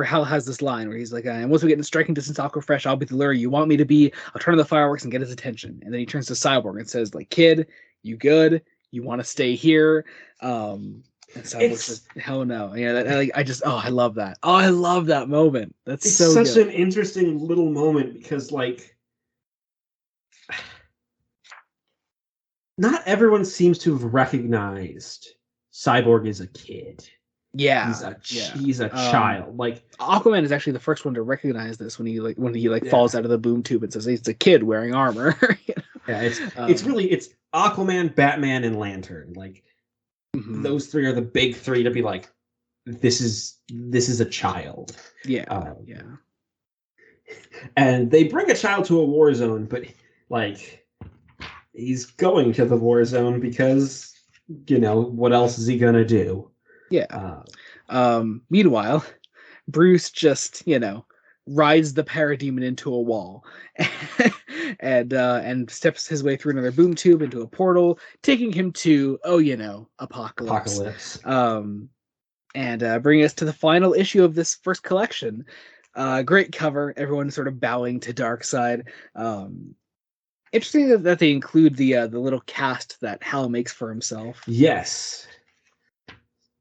Hal has this line where he's like, and once we get in striking distance, Aquafresh, I'll be the lure you want me to be. I'll turn on the fireworks and get his attention. And then he turns to Cyborg and says, like, kid, you good? You want to stay here? And Cyborg says, hell no. Yeah, I love that. Oh, I love that moment. It's so such an interesting little moment because, like, not everyone seems to have recognized Cyborg is a kid. Yeah, he's a child. Like Aquaman is actually the first one to recognize this when he falls out of the boom tube and says it's a kid wearing armor. You know? Yeah, it's Aquaman, Batman, and Lantern. Like those three are the big three to be like, this is a child. Yeah, Um, yeah. And they bring a child to a war zone, but like he's going to the war zone because what else is he gonna do? Yeah. Meanwhile, Bruce just, rides the parademon into a wall and steps his way through another boom tube into a portal, taking him to, Apocalypse. Apocalypse. And bringing us to the final issue of this first collection. Great cover, everyone sort of bowing to Darkseid. Interesting that they include the little cast that Hal makes for himself. Yes.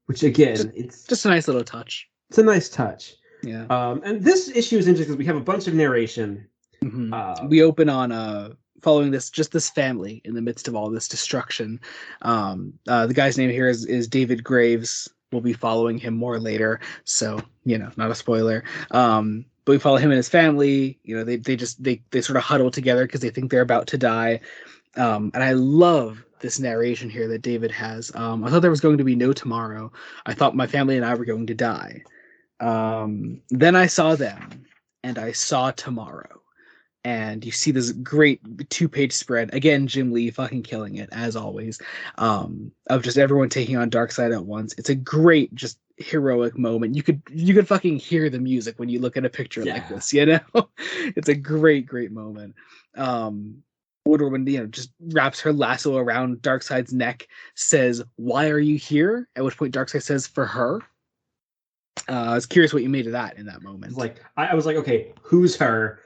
Which again, just a nice little touch. It's a nice touch. Yeah. And this issue is interesting because we have a bunch of narration. Mm-hmm. We open on following this family in the midst of all this destruction. The guy's name here is David Graves. We'll be following him more later, so not a spoiler. But we follow him and his family. They sort of huddle together because they think they're about to die. And I love this narration here that David has. I thought there was going to be no tomorrow. I thought my family and I were going to die. Then I saw them, and I saw tomorrow. And you see this great 2-page spread. Again, Jim Lee fucking killing it, as always, of just everyone taking on Darkseid at once. It's a great, just heroic moment. You could fucking hear the music when you look at a picture like this, It's a great, great moment. Wonder Woman, just wraps her lasso around Darkseid's neck, says, "Why are you here?" At which point Darkseid says, "For her." I was curious what you made of that in that moment. I was like, okay, who's her?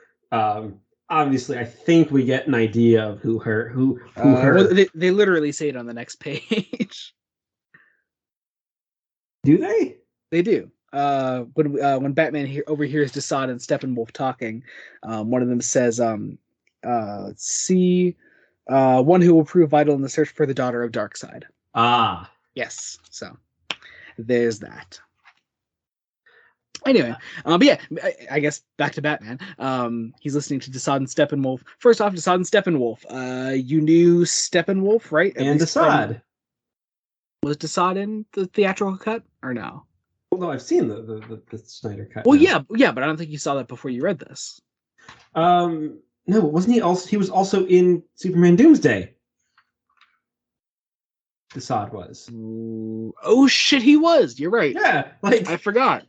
Obviously, I think we get an idea of who her. Well, they literally say it on the next page. Do they? They do. When Batman overhears Desaad and Steppenwolf talking, one of them says, let's see, one who will prove vital in the search for the daughter of Darkseid. Ah. Yes. So there's that. Anyway, but yeah, I guess back to Batman. He's listening to Desaad and Steppenwolf. First off, Desaad and Steppenwolf. You knew Steppenwolf, right? And Desaad. Was Desaad in the theatrical cut or no? Well, no, I've seen the Snyder cut. Well, now. yeah, but I don't think you saw that before you read this. No, wasn't he also? He was also in Superman Doomsday. Desaad was. Oh shit, he was. You're right. Yeah, I forgot.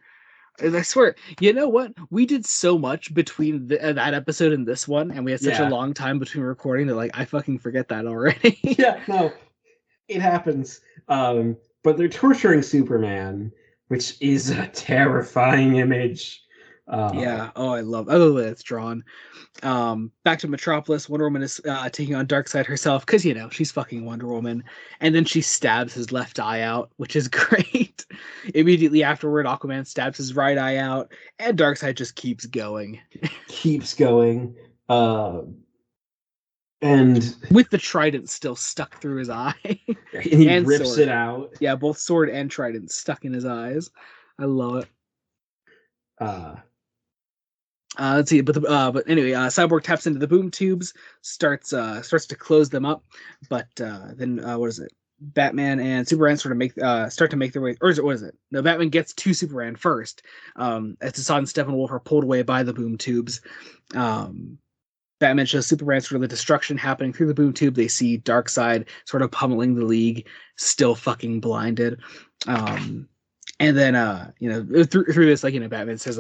And I swear, you know what? We did so much between that episode and this one, and we had such a long time between recording that, I fucking forget that already. Yeah, no, it happens. But they're torturing Superman, which is a terrifying image. Yeah. Oh, I love the way it's drawn. Back to Metropolis. Wonder Woman is taking on Darkseid herself because she's fucking Wonder Woman, and then she stabs his left eye out, which is great. Immediately afterward, Aquaman stabs his right eye out, and Darkseid just keeps going. And with the trident still stuck through his eye, and he rips sword. It out. Yeah, both sword and trident stuck in his eyes. I love it. Let's see, but anyway, Cyborg taps into the boom tubes, starts to close them up, but then what is it? Batman and Superman sort of start to make their way, or is it? What is it? No, Batman gets to Superman first. As Desaad and Steppenwolf are pulled away by the boom tubes. Batman shows Superman sort of the destruction happening through the boom tube. They see Darkseid sort of pummeling the League, still fucking blinded. And then through this, Batman says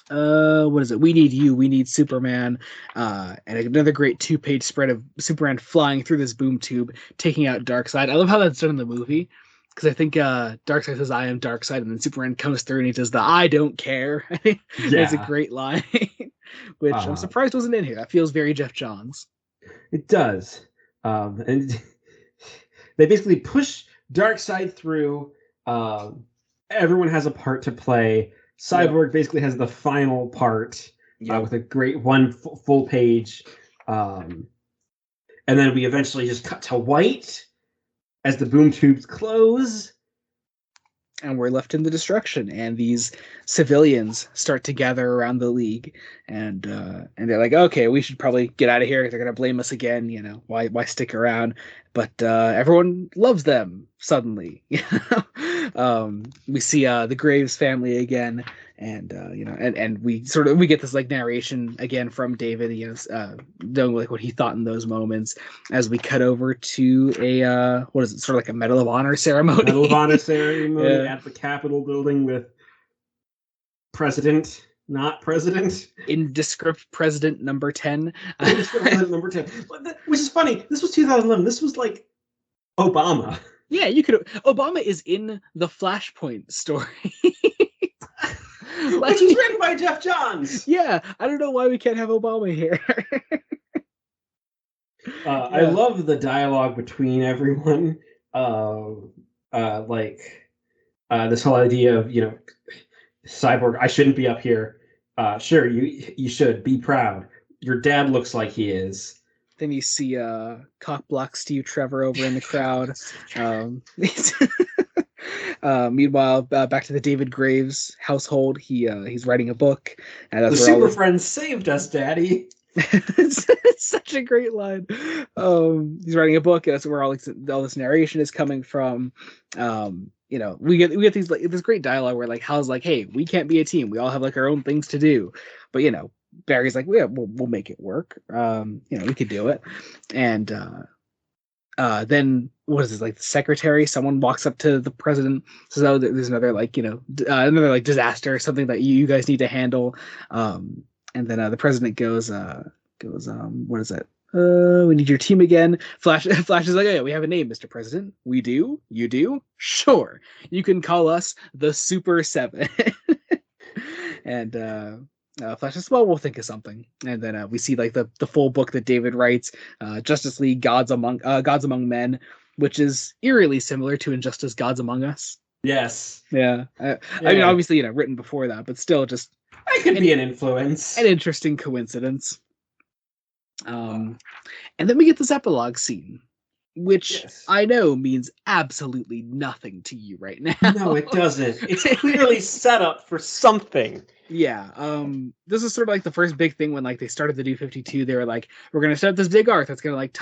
what is it? We need you. We need Superman. And another great 2-page spread of Superman flying through this boom tube, taking out Darkseid. I love how that's done in the movie, because I think Darkseid says, "I am Darkseid," and then Superman comes through and he does the "I don't care." It's a great line, which I'm surprised wasn't in here. That feels very Jeff Johns. It does. And they basically push Darkseid through. Everyone has a part to play. Cyborg basically has the final part with a great one full page. And then we eventually just cut to white as the boom tubes close. And we're left in the destruction, and these civilians start to gather around the League, and they're like, "Okay, we should probably get out of here. They're gonna blame us again. Why stick around?" But everyone loves them suddenly. We see the Graves family again, and and we get this like narration again from David, knowing like what he thought in those moments, as we cut over to a what is it, sort of like a Medal of Honor ceremony. Medal of Honor ceremony Yeah. at the Capitol building with President, not President. Indescript President number 10. President number 10. Which is funny. This was 2011. This was like Obama. Yeah, you could. Obama is in the Flashpoint story. Which is written by Jeff Johns. Yeah, I don't know why we can't have Obama here. I love the dialogue between everyone. This whole idea of, Cyborg, I shouldn't be up here. Sure, you should be proud. Your dad looks like he is. Then you see cock block Steve Trevor over in the crowd. Meanwhile, back to the David Graves household. He's writing a book, and that's the Super Friends saved us, Daddy. it's such a great line. He's writing a book. That's where all this narration is coming from. We get these like this great dialogue where like Hal's like, "Hey, we can't be a team. We all have like our own things to do." But Barry's like, "Yeah, we'll make it work. We could do it." And then what is this, like the secretary? Someone walks up to the president, says, "Oh, there's another another like disaster or something that you guys need to handle." And then the president goes, "What is it? We need your team again." Flash is like, "Oh, yeah, we have a name, Mr. President." "We do? You do? Sure. You can call us the Super Seven." And Flash says, "Well, we'll think of something." And then we see like the full book that David writes, Justice League Gods Among Men, which is eerily similar to Injustice Gods Among Us. Yes. Yeah. I mean, obviously, written before that, but still just... It could be an influence. An interesting coincidence. And then we get this epilogue scene, which I know means absolutely nothing to you right now. No, it doesn't. It's clearly set up for something. Yeah. This is sort of like the first big thing when like they started the New 52. They were like, "We're gonna set up this big arc that's gonna like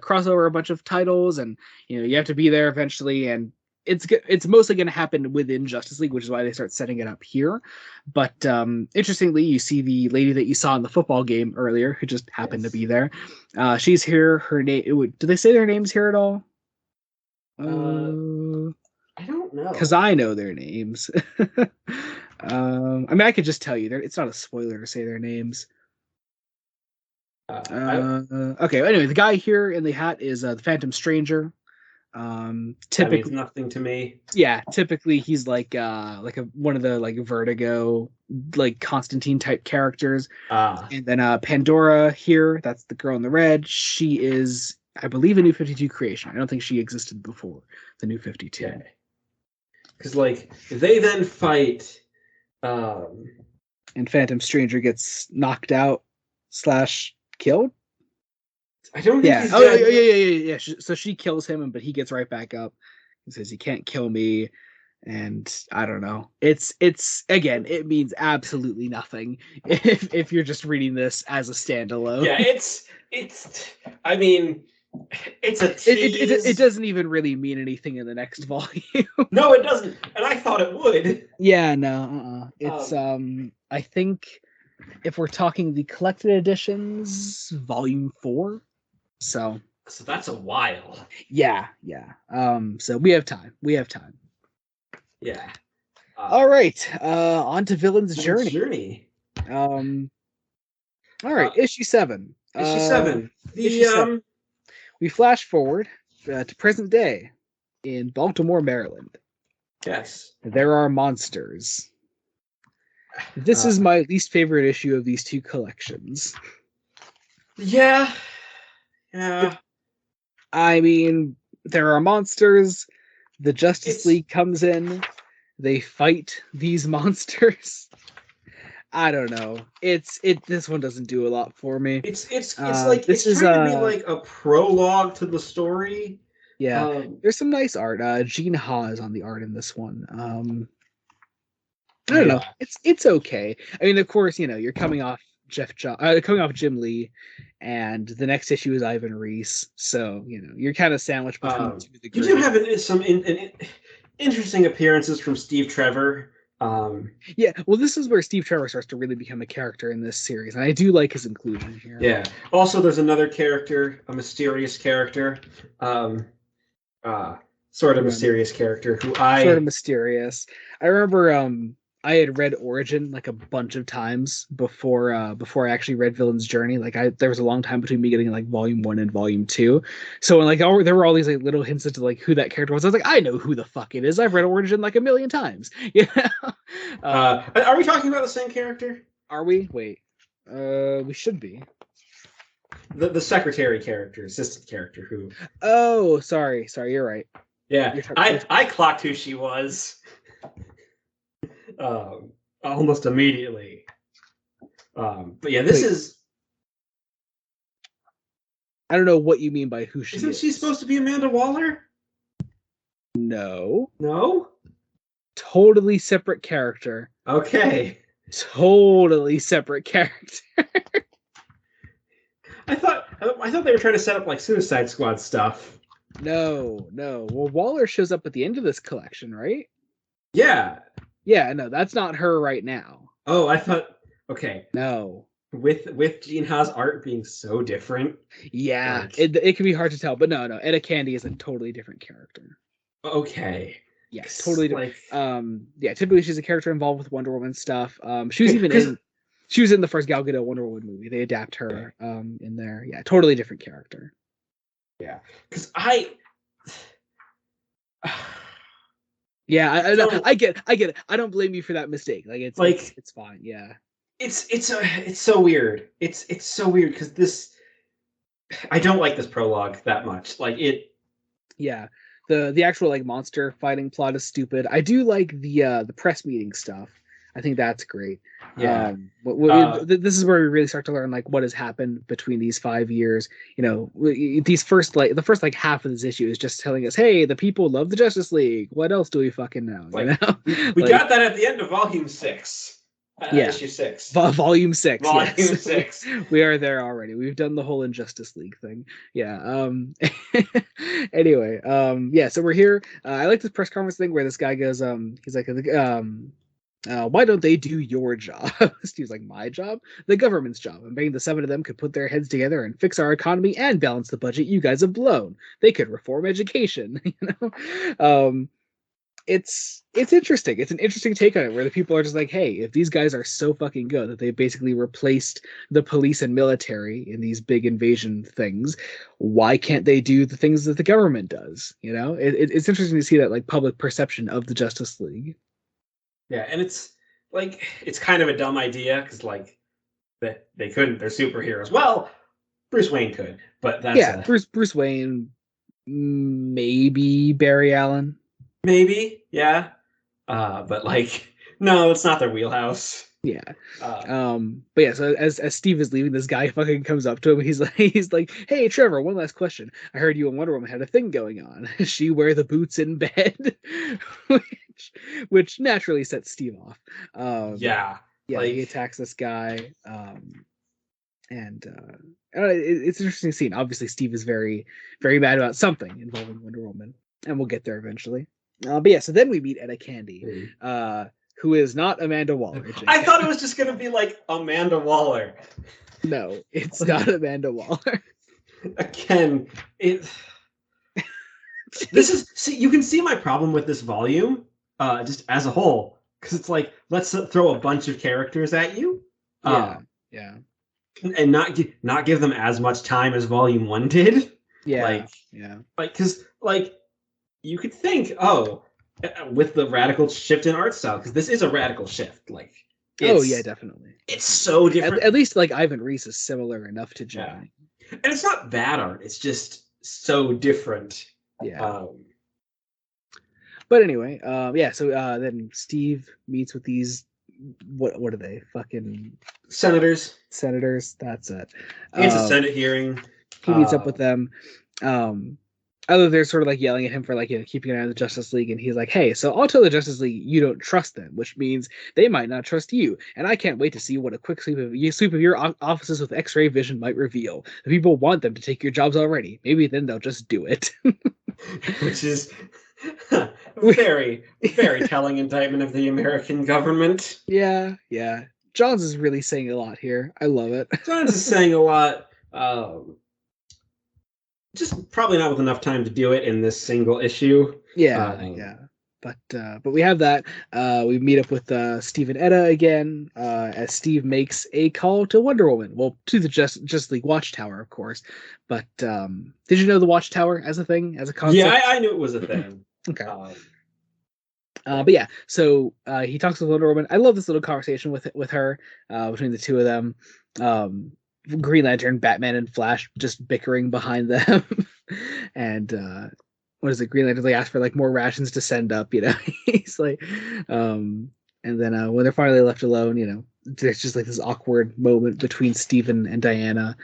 cross over a bunch of titles, and you have to be there eventually." And it's mostly going to happen within Justice League, which is why they start setting it up here. But interestingly, you see the lady that you saw in the football game earlier, who just happened to be there. She's here. Her name. Do they say their names here at all? I don't know. Because I know their names. I mean, I could just tell you. It's not a spoiler to say their names. Okay. Anyway, the guy here in the hat is the Phantom Stranger. Typically, that means nothing to me. Yeah, typically he's like one of the like Vertigo, like Constantine type characters. And then Pandora here, that's the girl in the red. She is, I believe, a New 52 creation. I don't think she existed before the New 52. Because like they then fight, and Phantom Stranger gets knocked out / killed. I don't think he's dead. Yeah. So she kills him, but he gets right back up and says, "You can't kill me." And I don't know. It's again, it means absolutely nothing if you're just reading this as a standalone. Yeah, I mean, it's a tease. It doesn't even really mean anything in the next volume. No, it doesn't. And I thought it would. Yeah, no. It's I think if we're talking the collected editions, volume 4. So that's a while. Yeah. So we have time. Yeah. All right. On to Villain's Journey. All right. Issue 7. Issue 7. We flash forward to present day in Baltimore, Maryland. Yes. There are monsters. This is my least favorite issue of these two collections. Yeah. I mean, there are monsters. The Justice League comes in. They fight these monsters. I don't know. This one doesn't do a lot for me. It's like this is trying to be like a prologue to the story. Yeah. There's some nice art. Gene Ha is on the art in this one. I don't know. It's okay. I mean, of course, you're coming off Jim Lee, and the next issue is Ivan Reis, so you're kind of sandwiched between the two of the you do have some interesting appearances from Steve Trevor. Yeah, well, this is where Steve Trevor starts to really become a character in this series, and I do like his inclusion here. Yeah. Also, there's another character, a mysterious character, um, sort of mysterious character who sort of mysterious. I remember I had read Origin like a bunch of times before I actually read Villain's Journey. Like there was a long time between me getting like volume 1 and volume 2. So like there were all these like little hints into like who that character was. I was like, I know who the fuck it is. I've read Origin like a million times. Yeah. Are we talking about the same character? Are we? Wait. We should be. The secretary character, assistant character who. Oh, sorry, you're right. Yeah, I clocked who she was almost immediately. But yeah, this is. I don't know what you mean by who she is. Isn't she supposed to be Amanda Waller? No. No? Totally separate character. Okay. Totally separate character. I thought they were trying to set up like Suicide Squad stuff. No. Well, Waller shows up at the end of this collection, right? Yeah. Yeah, no, that's not her right now. Oh, I thought. Okay. No. With Gene Ha's art being so different. Yeah, like, it can be hard to tell, but no, Etta Candy is a totally different character. Okay. Yes, totally different. Yeah, typically she's a character involved with Wonder Woman stuff. She was even she was in the first Gal Gadot Wonder Woman movie. They adapt her in there. Yeah, totally different character. Yeah, because yeah, I get it. I don't blame you for that mistake. Like it's fine. Yeah. It's so weird. It's so weird because this. I don't like this prologue that much. Like it. Yeah, the actual like monster fighting plot is stupid. I do like the press meeting stuff. I think that's great. Yeah. This is where we really start to learn like what has happened between these 5 years. You know, the first like half of this issue is just telling us, hey, the people love the Justice League. What else do we fucking know? Like, you know? we got that at the end of volume 6. Yeah, issue 6. Volume 6. Volume yes. 6. We are there already. We've done the whole Injustice League thing. Yeah. Anyway. Yeah. So we're here. I like this press conference thing where this guy goes. He's like, why don't they do your job? Steve's like, my job, the government's job. And maybe the 7 of them could put their heads together and fix our economy and balance the budget you guys have blown. They could reform education. You know. It's interesting. It's an interesting take on it where the people are just like, hey, if these guys are so fucking good that they basically replaced the police and military in these big invasion things, why can't they do the things that the government does? You know, it's interesting to see that like public perception of the Justice League. Yeah, and it's like it's kind of a dumb idea because like they couldn't. They're superheroes. Well, Bruce Wayne could, but that's Bruce Wayne, maybe Barry Allen. Maybe, yeah. But like, no, it's not their wheelhouse. Yeah. But yeah, so as Steve is leaving, this guy fucking comes up to him. He's like, hey, Trevor, one last question. I heard you and Wonder Woman had a thing going on. Does she wear the boots in bed? which naturally sets Steve off. Yeah. Yeah, like, he attacks this guy. And it's an interesting scene. Obviously, Steve is very, very mad about something involving Wonder Woman. And we'll get there eventually. But yeah, so then we meet Etta Candy, who is not Amanda Waller. I thought it was just going to be like Amanda Waller. No, it's not Amanda Waller. Again, this is you can see my problem with this volume, just as a whole, because it's like let's throw a bunch of characters at you, yeah, and not give them as much time as volume 1 did. Like because like. You could think, with the radical shift in art style, because this is a radical shift. Like, yeah, definitely. It's so different. At least, like Ivan Reis is similar enough to Johnny, and it's not bad art. It's just so different. Yeah. But anyway, yeah. So then Steve meets with these. What are they? Fucking senators. That's it. It's a Senate hearing. He meets up with them. Although they're sort of like yelling at him for like keeping an eye on the Justice League, and he's like, "Hey, so I'll tell the Justice League you don't trust them, which means they might not trust you, and I can't wait to see what a quick sweep of your offices with X-ray vision might reveal. The people want them to take your jobs already. Maybe then they'll just do it." Which is Very, very telling indictment of the American government. Yeah, yeah. Johns is really saying a lot here. I love it. Johns is saying a lot. Just probably not with enough time to do it in this single issue. Yeah, yeah. But we have that. We meet up with Steve and Etta again, as Steve makes a call to Wonder Woman. Well, to the Justice League Watchtower, of course. But did you know the Watchtower as a thing, as a concept? Yeah, I knew it was a thing. Okay. But yeah, so he talks with Wonder Woman. I love this little conversation with her, between the two of them. Green Lantern, Batman, and Flash just bickering behind them. And what is it? Green Lantern, like, ask for like more rations to send up. He's like, and then when they're finally left alone, there's just like this awkward moment between Steven and Diana.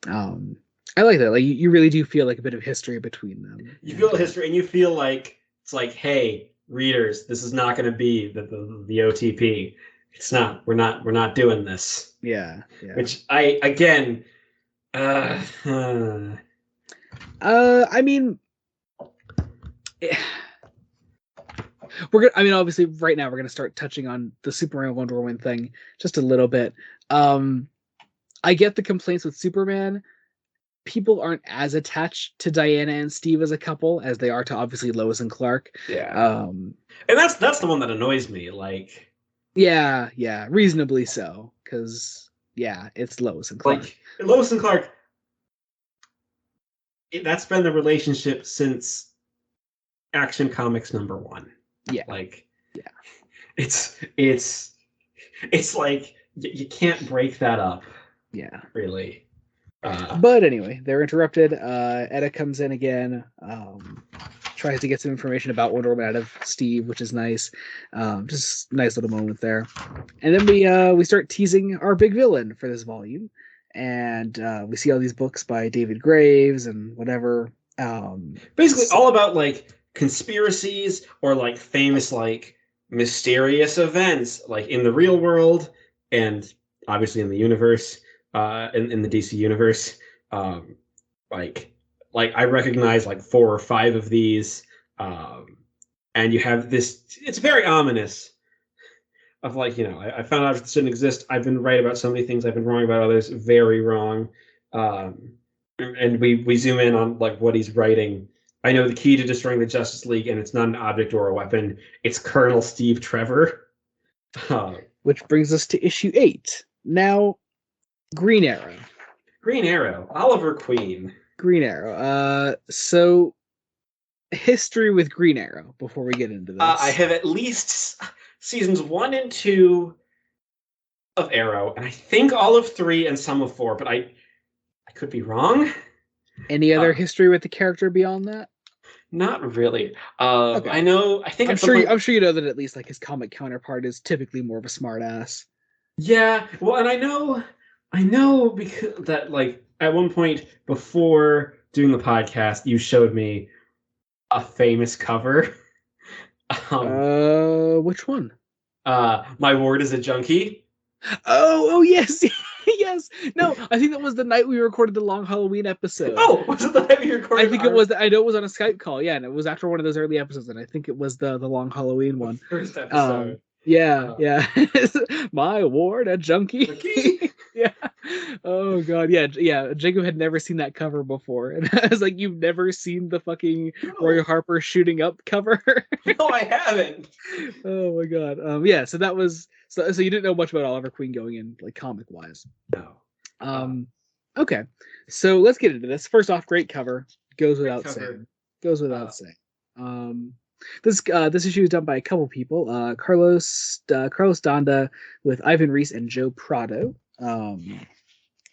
I like that. Like, you really do feel like a bit of history between them. You feel the history, and you feel like it's like, hey, readers, this is not going to be the OTP. It's not. We're not doing this. Yeah. Which I again. I mean, we're gonna. I mean, obviously, right now we're gonna start touching on the Superman Wonder Woman thing just a little bit. I get the complaints with Superman. People aren't as attached to Diana and Steve as a couple as they are to obviously Lois and Clark. Yeah. And that's the one that annoys me. Like. Yeah, reasonably so, because it's Lois and Clark. Like Lois and Clark. That's been the relationship since Action Comics #1. Yeah. It's like you can't break that up. Yeah. Really. But anyway, they're interrupted. Etta comes in again, tries to get some information about Wonder Woman out of Steve, which is nice. Just nice little moment there. And then we start teasing our big villain for this volume. And we see all these books by David Graves and whatever. Basically all about like conspiracies or like famous like mysterious events like in the real world and obviously in the universe. In the DC universe, like I recognize like 4 or 5 of these, and you have this. It's very ominous. Of like I found out this didn't exist. I've been right about so many things. I've been wrong about others. Very wrong. And we zoom in on like what he's writing. I know the key to destroying the Justice League, and it's not an object or a weapon. It's Colonel Steve Trevor. Which brings us to issue 8. Now. Green Arrow, Oliver Queen. Green Arrow. So history with Green Arrow before we get into this. I have at least seasons 1 and 2 of Arrow, and I think all of 3 and some of 4, but I could be wrong. Any other history with the character beyond that? Not really. Okay. I'm sure you know that at least like his comic counterpart is typically more of a smartass. Yeah, well, and I know because that like at one point before doing the podcast, you showed me a famous cover. Which one? My Ward is a Junkie. Oh yes. Yes. No, I think that was the night we recorded the Long Halloween episode. Oh, was it the night we recorded? I think it was. I know it was on a Skype call. Yeah, and it was after one of those early episodes, and I think it was the Long Halloween one. First episode. Yeah. My Ward, a junkie. Yeah. Oh god, yeah. Jacob had never seen that cover before, and I was like, "You've never seen the fucking Roy Harper shooting up cover?" No, I haven't. Oh my god. Yeah. So that was so you didn't know much about Oliver Queen going in, like comic wise. No. Okay. So let's get into this. First off, great cover. Goes without saying. This issue is done by a couple people, Carlos Donda with Ivan Reis and Joe Prado.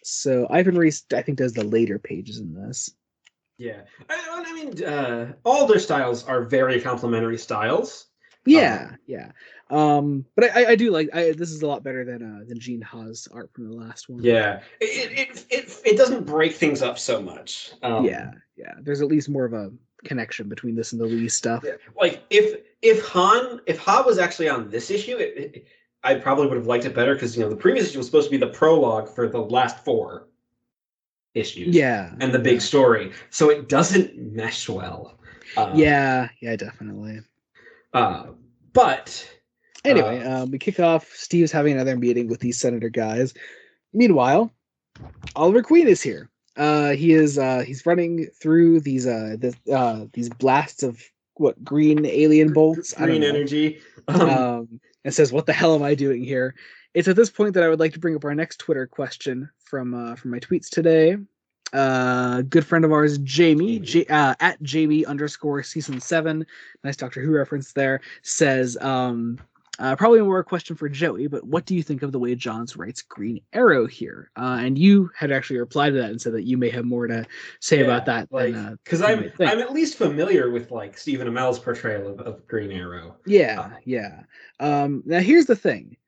So Ivan Reis, I think, does the later pages in this. Yeah, I mean, all their styles are very complementary styles. Yeah. But I do like this is a lot better than Gene Ha's art from the last one. Yeah, it doesn't break things up so much. Yeah. There's at least more of a connection between this and the Lee stuff. Yeah. Like if Ha was actually on this issue, I probably would have liked it better because the previous issue was supposed to be the prologue for the last 4 issues. Yeah, and the big story, so it doesn't mesh well. Yeah, definitely. But Anyway, we kick off. Steve's having another meeting with these senator guys. Meanwhile, Oliver Queen is here. He's running through these blasts of what green alien bolts. I don't green know. energy. And says, "What the hell am I doing here?" It's at this point that I would like to bring up our next Twitter question from my tweets today. Good friend of ours, Jamie, at Jamie_season 7, nice Doctor Who reference there, says, probably more a question for Joey, but what do you think of the way Johns writes Green Arrow here? And you had actually replied to that and said that you may have more to say about that, like, because I'm at least familiar with like Stephen Amell's portrayal of Green Arrow. Yeah. Now here's the thing.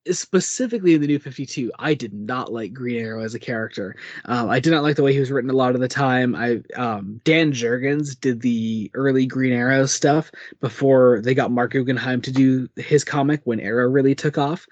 Specifically in the New 52, I did not like Green Arrow as a character. I did not like the way he was written a lot of the time. Dan Jurgens did the early Green Arrow stuff before they got Mark Guggenheim to do his comic when Arrow really took off.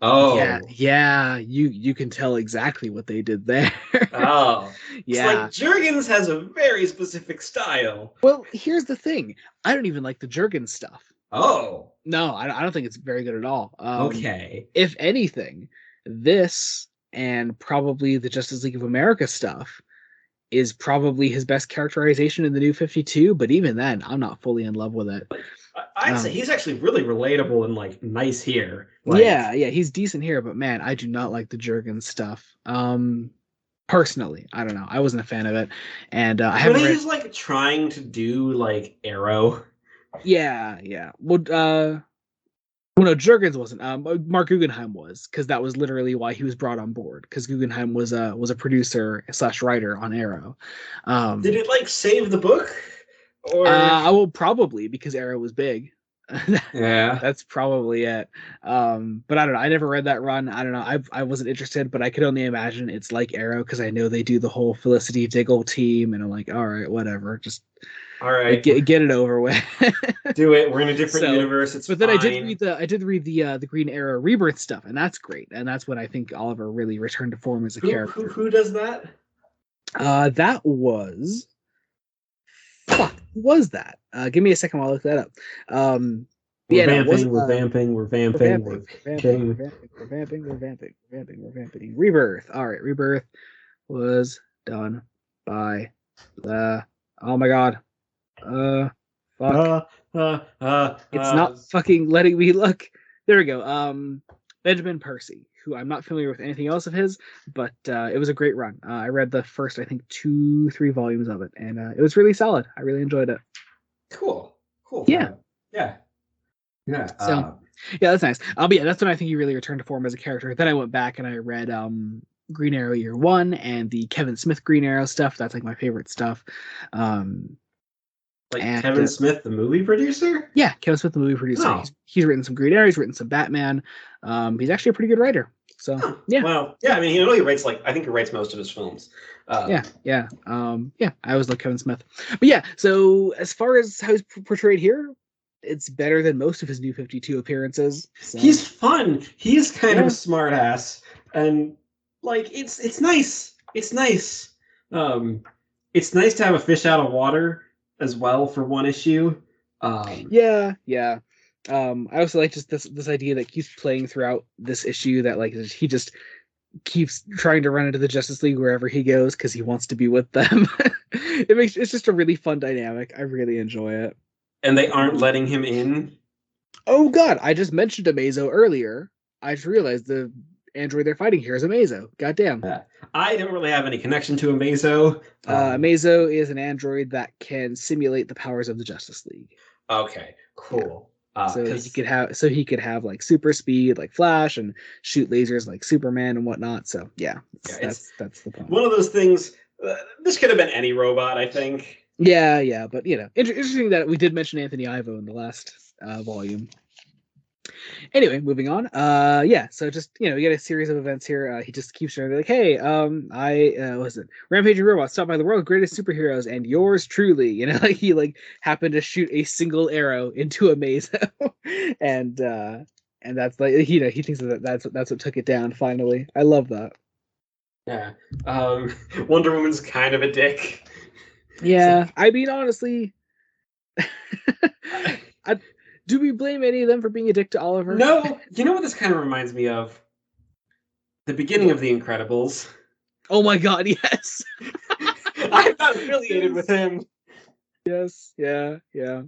Yeah, you can tell exactly what they did there. Yeah. It's like Jurgens has a very specific style. Well, here's the thing. I don't even like the Jurgens stuff. Oh. No, I don't think it's very good at all. Okay. If anything, this and probably the Justice League of America stuff is probably his best characterization in the New 52, but even then, I'm not fully in love with it. I'd say he's actually really relatable and like nice here. Yeah, he's decent here, but man, I do not like the Jurgens stuff. Personally, I don't know. I wasn't a fan of it, and I haven't. Were they just like trying to do like Arrow? Yeah. Well, no, Jurgens wasn't. Mark Guggenheim was, because that was literally why he was brought on board. Because Guggenheim was a producer / writer on Arrow. Did it like save the book? Or I will probably, because Arrow was big. Yeah, that's probably it. But I don't know. I never read that run. I don't know. I wasn't interested, but I could only imagine it's like Arrow because I know they do the whole Felicity Diggle team, and I'm like, all right, whatever, just all right, get it over with. Do it. We're in a different universe. It's but then fine. I did read the Green Arrow Rebirth stuff, and that's great. And that's when I think Oliver really returned to form as a character. Who does that? That was. Fuck, who was that? Give me a second while I look that up. We're vamping. Rebirth. All right, Rebirth was done by the. Oh my god. Fuck. It's not fucking letting me look. There we go. Benjamin Percy, who I'm not familiar with anything else of his, but it was a great run. I read the first, I think, 2-3 volumes of it, and it was really solid. I really enjoyed it. Cool. Yeah. So, that's nice. But yeah, that's when I think he really returned to form as a character. Then I went back and I read Green Arrow Year 1 and the Kevin Smith Green Arrow stuff. That's like my favorite stuff. Kevin Smith, the movie producer? Yeah, Kevin Smith, the movie producer. Oh. He's written some Green Arrow. He's written some Batman. He's actually a pretty good writer. So yeah. Well, yeah. I mean, he writes I think he writes most of his films. Yeah. I always like Kevin Smith. But yeah. So as far as how he's portrayed here, it's better than most of his New 52 appearances. So. He's fun. He's kind of a smart ass, and like it's nice. It's nice. It's nice to have a fish out of water as well for one issue. Yeah. I also like just this idea that keeps playing throughout this issue that like he just keeps trying to run into the Justice League wherever he goes because he wants to be with them. It's just a really fun dynamic. I really enjoy it. And they aren't letting him in? Oh god, I just mentioned Amazo earlier. I just realized the android they're fighting here is Amazo. Goddamn. I don't really have any connection to Amazo. Amazo is an android that can simulate the powers of the Justice League. Okay, cool. So he could have like super speed like Flash and shoot lasers like Superman and whatnot. So that's the point. One of those things. This could have been any robot, I think. Yeah, but interesting that we did mention Anthony Ivo in the last volume. Anyway, moving on. So just we get a series of events here. He just keeps showing like, hey, Rampaging Robot stopped by the world's greatest superheroes and yours truly. He happened to shoot a single arrow into a Amazo, and that's like he thinks that's what took it down finally. I love that. Yeah. Wonder Woman's kind of a dick. Yeah, like, I mean, honestly, I, I, do we blame any of them for being a dick to Oliver? no, you know what this kind of reminds me of? The beginning What? of The Incredibles. Oh my God, yes. I'm not affiliated with Yes. him. Yes, yeah, yeah.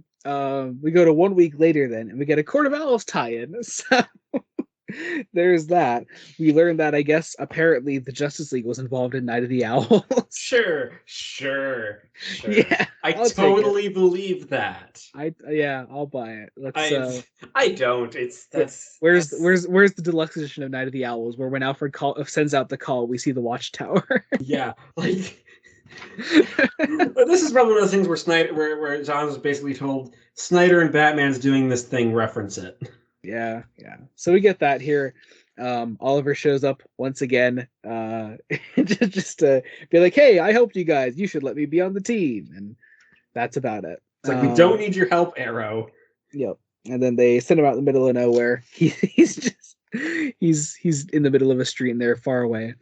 We go to 1 week later then, and we get a Court of Owls tie-in. So there's that. We learned that I guess apparently the Justice League was involved in Night of the Owls. Sure. Yeah, I I'll take it. totally believe that. Yeah, I'll buy it. Let's I I don't. It's that's where's the deluxe edition of Night of the Owls where when Alfred sends out the call, we see the Watchtower. yeah. Like but this is probably one of the things where Snyder where John was basically told Snyder and Batman's doing this thing, reference it. Yeah. So we get that here. Oliver shows up once again, just to be like, "Hey, I helped you guys. You should let me be on the team." And that's about it. It's like we don't need your help, Arrow. Yep. And then they send him out in the middle of nowhere. He's just he's in the middle of a street and they're far away.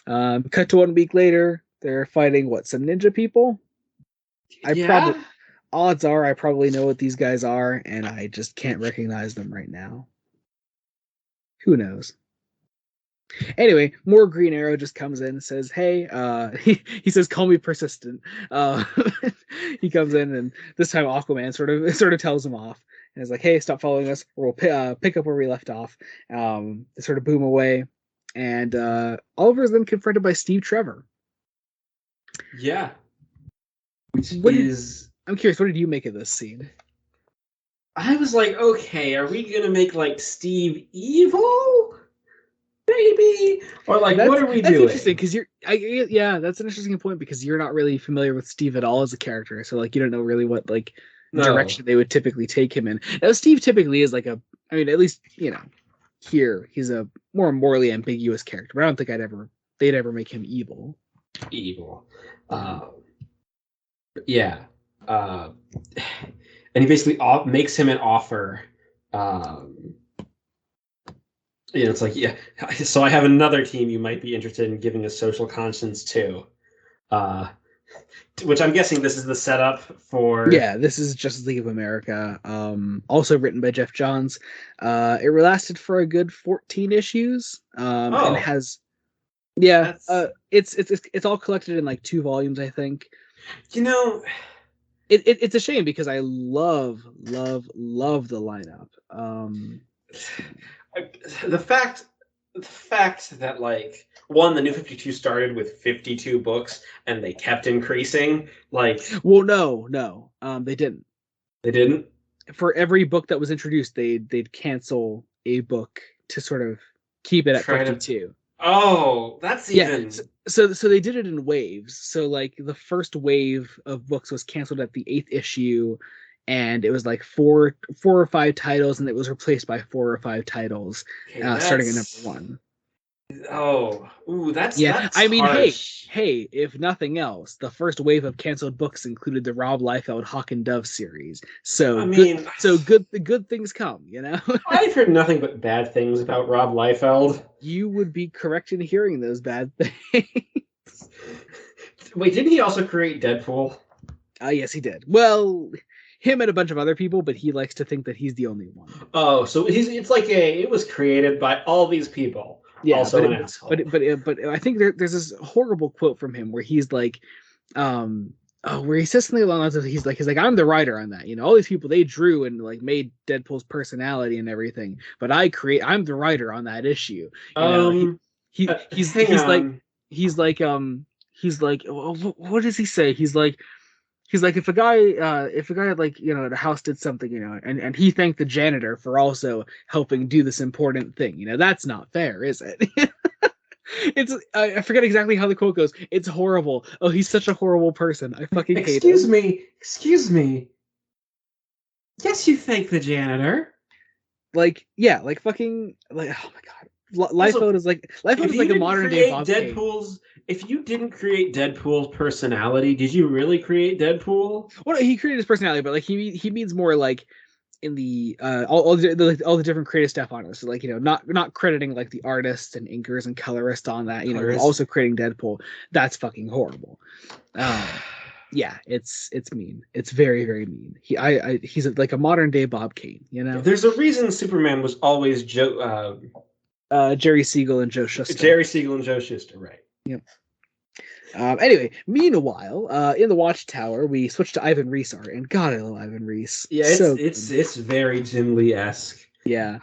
Cut to 1 week later, they're fighting some ninja people. Yeah. Odds are I probably know what these guys are, and I just can't recognize them right now. Who knows? Anyway, more Green Arrow just comes in and says, "Hey," he says, "Call me persistent." Uh, he comes in, and this time Aquaman sort of tells him off, and is like, "Hey, stop following us, or we'll pick up where we left off." They sort of boom away, and Oliver is then confronted by Steve Trevor. Yeah. Which What did is I'm curious? What did you make of this scene? I was like, okay, are we gonna make like Steve evil? Maybe? Or like what are we That's interesting doing? because yeah, that's an interesting point because you're not really familiar with Steve at all as a character, so like you don't know really what like No. direction they would typically take him in. Now Steve typically is like I mean, at least here he's a more morally ambiguous character, but I don't think they'd ever make him evil. Evil. Yeah. Yeah. Uh, and he basically makes him an offer. Um, it's like, yeah, so I have another team you might be interested in giving a social conscience to. Uh, which I'm guessing this is the setup for. Yeah, this is Justice League of America. Also written by Jeff Johns. It lasted for a good 14 issues. And Oh, has yeah, that's. it's all collected in like 2 volumes, I think. You know, It's a shame because I love the lineup. the fact that like one, the New 52 started with 52 books and they kept increasing, like Well, no, they didn't. they didn't For every book that was introduced, they'd cancel a book to sort of keep it at try to. 52. Oh, that's Yeah, even. so they did it in waves. So like the first wave of books was canceled at the 8th issue, and it was like four or five titles, and it was replaced by 4 or 5 titles, Okay, starting at number that's. one. Oh, ooh, Yeah, that's I mean, harsh. hey, if nothing else, the first wave of canceled books included the Rob Liefeld Hawk and Dove series. I mean, The good things come, you know? I've heard nothing but bad things about Rob Liefeld. You would be correct in hearing those bad things. Wait, didn't he also create Deadpool? Yes, he did. Well, him and a bunch of other people, but he likes to think that he's the only one. Oh, so it's like it was created by all these people. Yeah, Also an asshole. but I think there's this horrible quote from him where he's like, where he says something along those lines. He's like, I'm the writer on that. You know, all these people they drew and like made Deadpool's personality and everything, but I'm the writer on that issue. You know, Hang on. he's like, what does he say? He's like if a guy had like at a house did something and he thanked the janitor for also helping do this important thing, that's not fair, is it? It's I forget exactly how the quote goes. It's horrible. Oh, he's such a horrible person. I fucking hate him. Excuse me. Yes, you thank the janitor. Like yeah, like fucking like oh my god. Also, Liefeld is like a modern day Bob Kane. If you didn't create Deadpool's personality, did you really create Deadpool? Well, he created his personality, but like he means more like in the all the different creative stuff on it. So like not crediting like the artists and inkers and colorists on that. Who are Colorist. also creating Deadpool. That's fucking horrible. Yeah, it's mean. It's very, very mean. He's like a modern day Bob Kane, you know. There's a reason Superman was always Jerry Siegel and Joe Shuster. Jerry Siegel and Joe Shuster, right? Yep. Anyway, meanwhile, in the Watchtower, we switch to Ivan Reis art, and God, I love Ivan Reis. Yeah, it's very Jim Lee-esque. Yeah.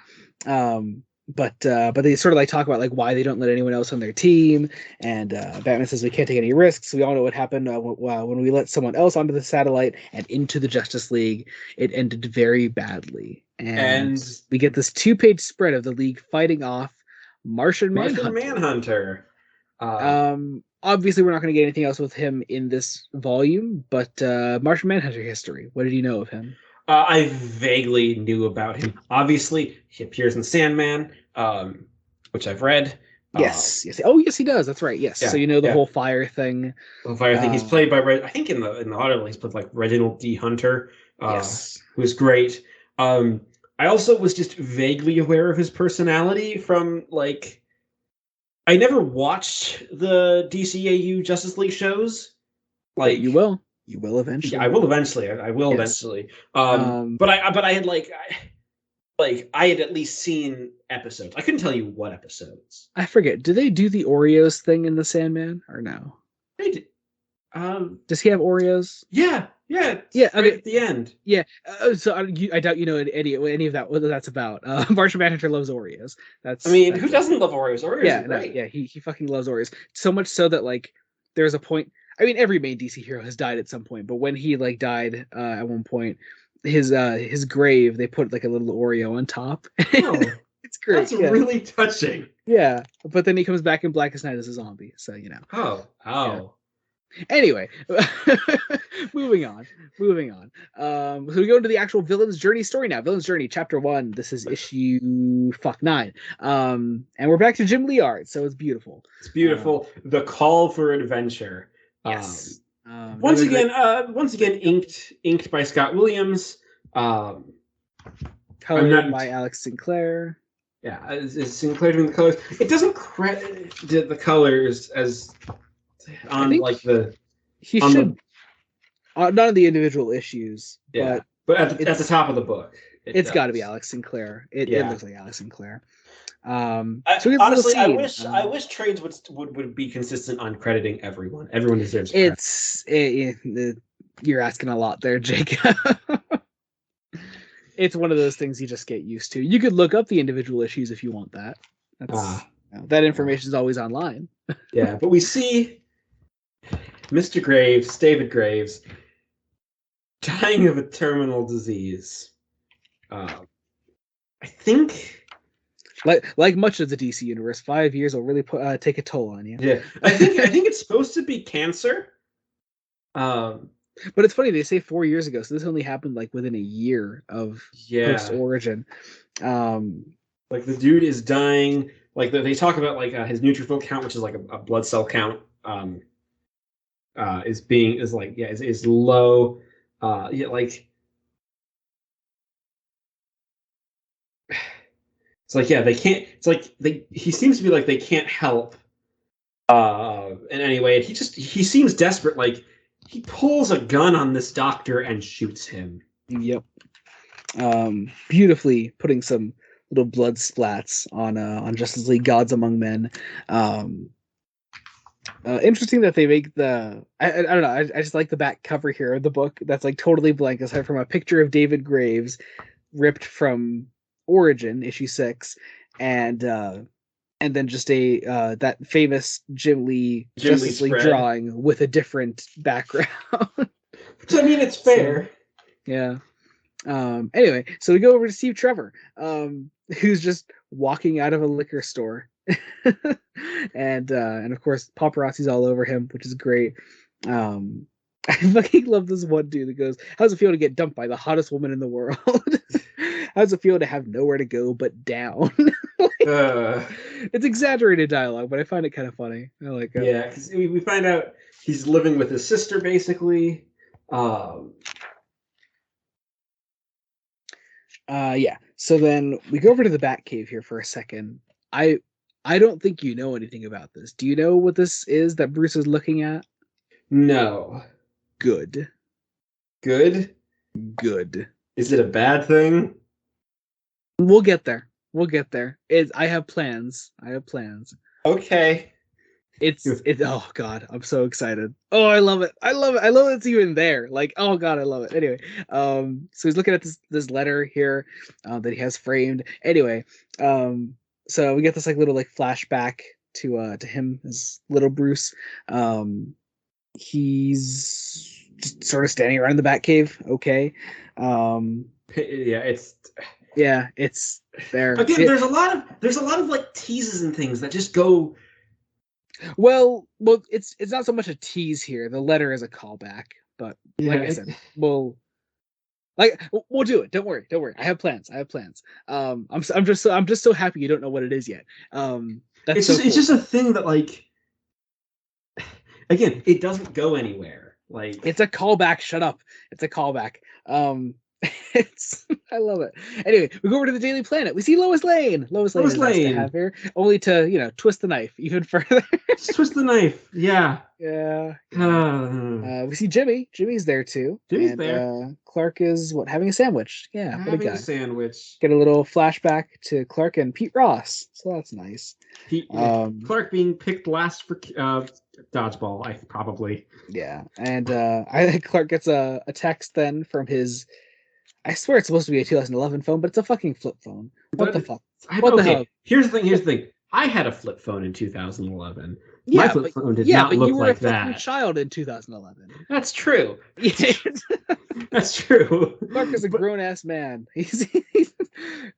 But they sort of like talk about like why they don't let anyone else on their team, and Batman says we can't take any risks. We all know what happened when we let someone else onto the satellite and into the Justice League. It ended very badly, and we get this 2-page spread of the League fighting off Martian Manhunter. Obviously, we're not going to get anything else with him in this volume, but Martian Manhunter history. What did you know of him? I vaguely knew about him. Obviously, he appears in Sandman, which I've read. Yes. Oh, yes, he does. That's right. Yes. Yeah, so you know the whole fire thing. The fire thing. He's played by I think in the audio he's played like Reginald D. Hunter. Yes. Who's great. I also was just vaguely aware of his personality from like. I never watched the DCAU Justice League shows. Like you will. You will eventually. Yeah, I will eventually. I will eventually. But I had I had at least seen episodes. I couldn't tell you what episodes. I forget. Do they do the Oreos thing in the Sandman or no? They did. Does he have Oreos? Yeah. Yeah. Right at the end. Yeah. So I doubt you know any of that. What that's about. Martian Manhunter loves Oreos. Who doesn't love Oreos? Oreos. Yeah. Right. Yeah. He fucking loves Oreos so much so that like there's a point. I mean, every main DC hero has died at some point, but when he like died at one point, his grave they put like a little Oreo on top. Oh, it's great. That's really touching. Yeah, but then he comes back in Blackest Night as a zombie, so you know. Oh. Yeah. Anyway, moving on. So we go into the actual Villain's Journey story now. Villain's Journey, Chapter 1. This is issue 9. And we're back to Jim Lee art, so it's beautiful. It's beautiful. The call for adventure. Yes. Once again, inked by Scott Williams. Colored by Alex Sinclair. Yeah, is Sinclair doing the colors? It doesn't credit the colors as on like the. He should. None of the individual issues. Yeah, but at the top of the book, it's got to be Alex Sinclair. It looks like Alex Sinclair. So honestly, I wish trades would be consistent on crediting everyone. Everyone deserves credit. You're asking a lot there, Jake. It's one of those things you just get used to. You could look up the individual issues if you want that. That information is always online. Yeah, but we see Mr. Graves, David Graves, dying of a terminal disease. I think, like much of the DC universe, 5 years will really take a toll on you. Yeah, I think it's supposed to be cancer. But it's funny, they say 4 years ago, so this only happened like within a year of post origin. Like the dude is dying. Like they talk about like his neutrophil count, which is like a blood cell count, is low. Like it's like they can't. It's like he seems to be like they can't help in any way. He seems desperate. Like he pulls a gun on this doctor and shoots him. Yep. Beautifully putting some little blood splats on Justice League Gods Among Men. Interesting that they make the I don't know, I just like the back cover here of the book that's like totally blank aside from a picture of David Graves ripped from Origin issue 6 and then just a that famous Jim Lee Justice League drawing with a different background. Which I mean, it's fair. So, yeah. Anyway, so we go over to Steve Trevor, who's just walking out of a liquor store. and of course paparazzi's all over him, which is great. I fucking love this one dude that goes, how's it feel to get dumped by the hottest woman in the world? How's it feel to have nowhere to go but down? It's exaggerated dialogue, but I find it kind of funny. I like it. Yeah, because we find out he's living with his sister basically. Yeah, so then we go over to the Batcave here for a second. I don't think you know anything about this. Do you know what this is that Bruce is looking at? No. good. Good? Good. Is it a bad thing? We'll get there. I have plans. Okay. It's oh god, I'm so excited. Oh, I love it. I love it's even there. Like, oh god, I love it. Anyway, so he's looking at this letter here that he has framed. Anyway, so we get this like little like flashback to him as little Bruce. He's just sort of standing around the Batcave. Okay. Yeah, It's there. again, there's a lot of like teases and things that just go. Well, it's not so much a tease here. The letter is a callback, but like I said, we'll do it. Don't worry. I have plans. I'm just so happy you don't know what it is yet. That's so cool. It's just a thing that like. Again, it doesn't go anywhere. Like it's a callback. Shut up. It's a callback. I love it. Anyway, we go over to the Daily Planet. We see Lois Lane. Lois Lane is nice to have here, only to twist the knife even further. Just twist the knife. Yeah. Yeah. We see Jimmy. Jimmy's there too. Jimmy's there. Clark is having a sandwich. Yeah, what a guy. A sandwich. Get a little flashback to Clark and Pete Ross. So that's nice. Clark being picked last for dodgeball, I probably. Yeah, and I think Clark gets a text then from his. I swear it's supposed to be a 2011 phone, but it's a fucking flip phone. What the fuck? The hell? Here's the thing. I had a flip phone in 2011. Yeah, my flip phone did not look like that. Yeah, but you were a child in 2011. That's true. That's true. Clark is a grown-ass man.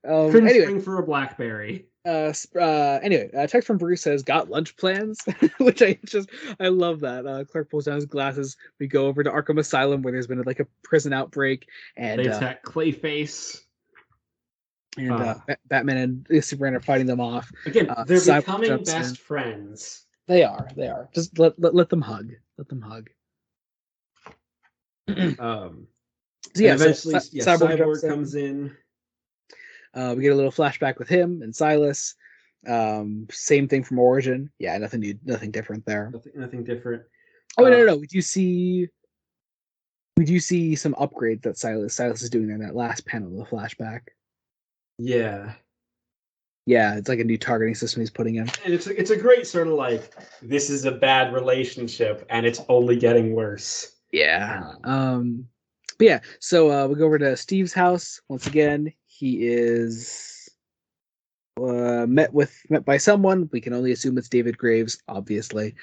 Anyway, for a BlackBerry. Anyway, text from Bruce says, "Got lunch plans?" Which I love that. Clark pulls down his glasses. We go over to Arkham Asylum where there's been like a prison outbreak, and they attack Clayface. And Batman and Superman are fighting them off. Again, they're becoming best friends. They are. Just let them hug. So yeah, eventually, Cyborg comes in. We get a little flashback with him and Silas. Same thing from Origin. Yeah, nothing new, nothing different there. Nothing different. Oh no! We do see some upgrade that Silas is doing there in that last panel of the flashback. Yeah, it's like a new targeting system he's putting in. And it's a great sort of like, this is a bad relationship and it's only getting worse. Yeah. But yeah, so we go over to Steve's house once again. He is met by someone. We can only assume it's David Graves, obviously.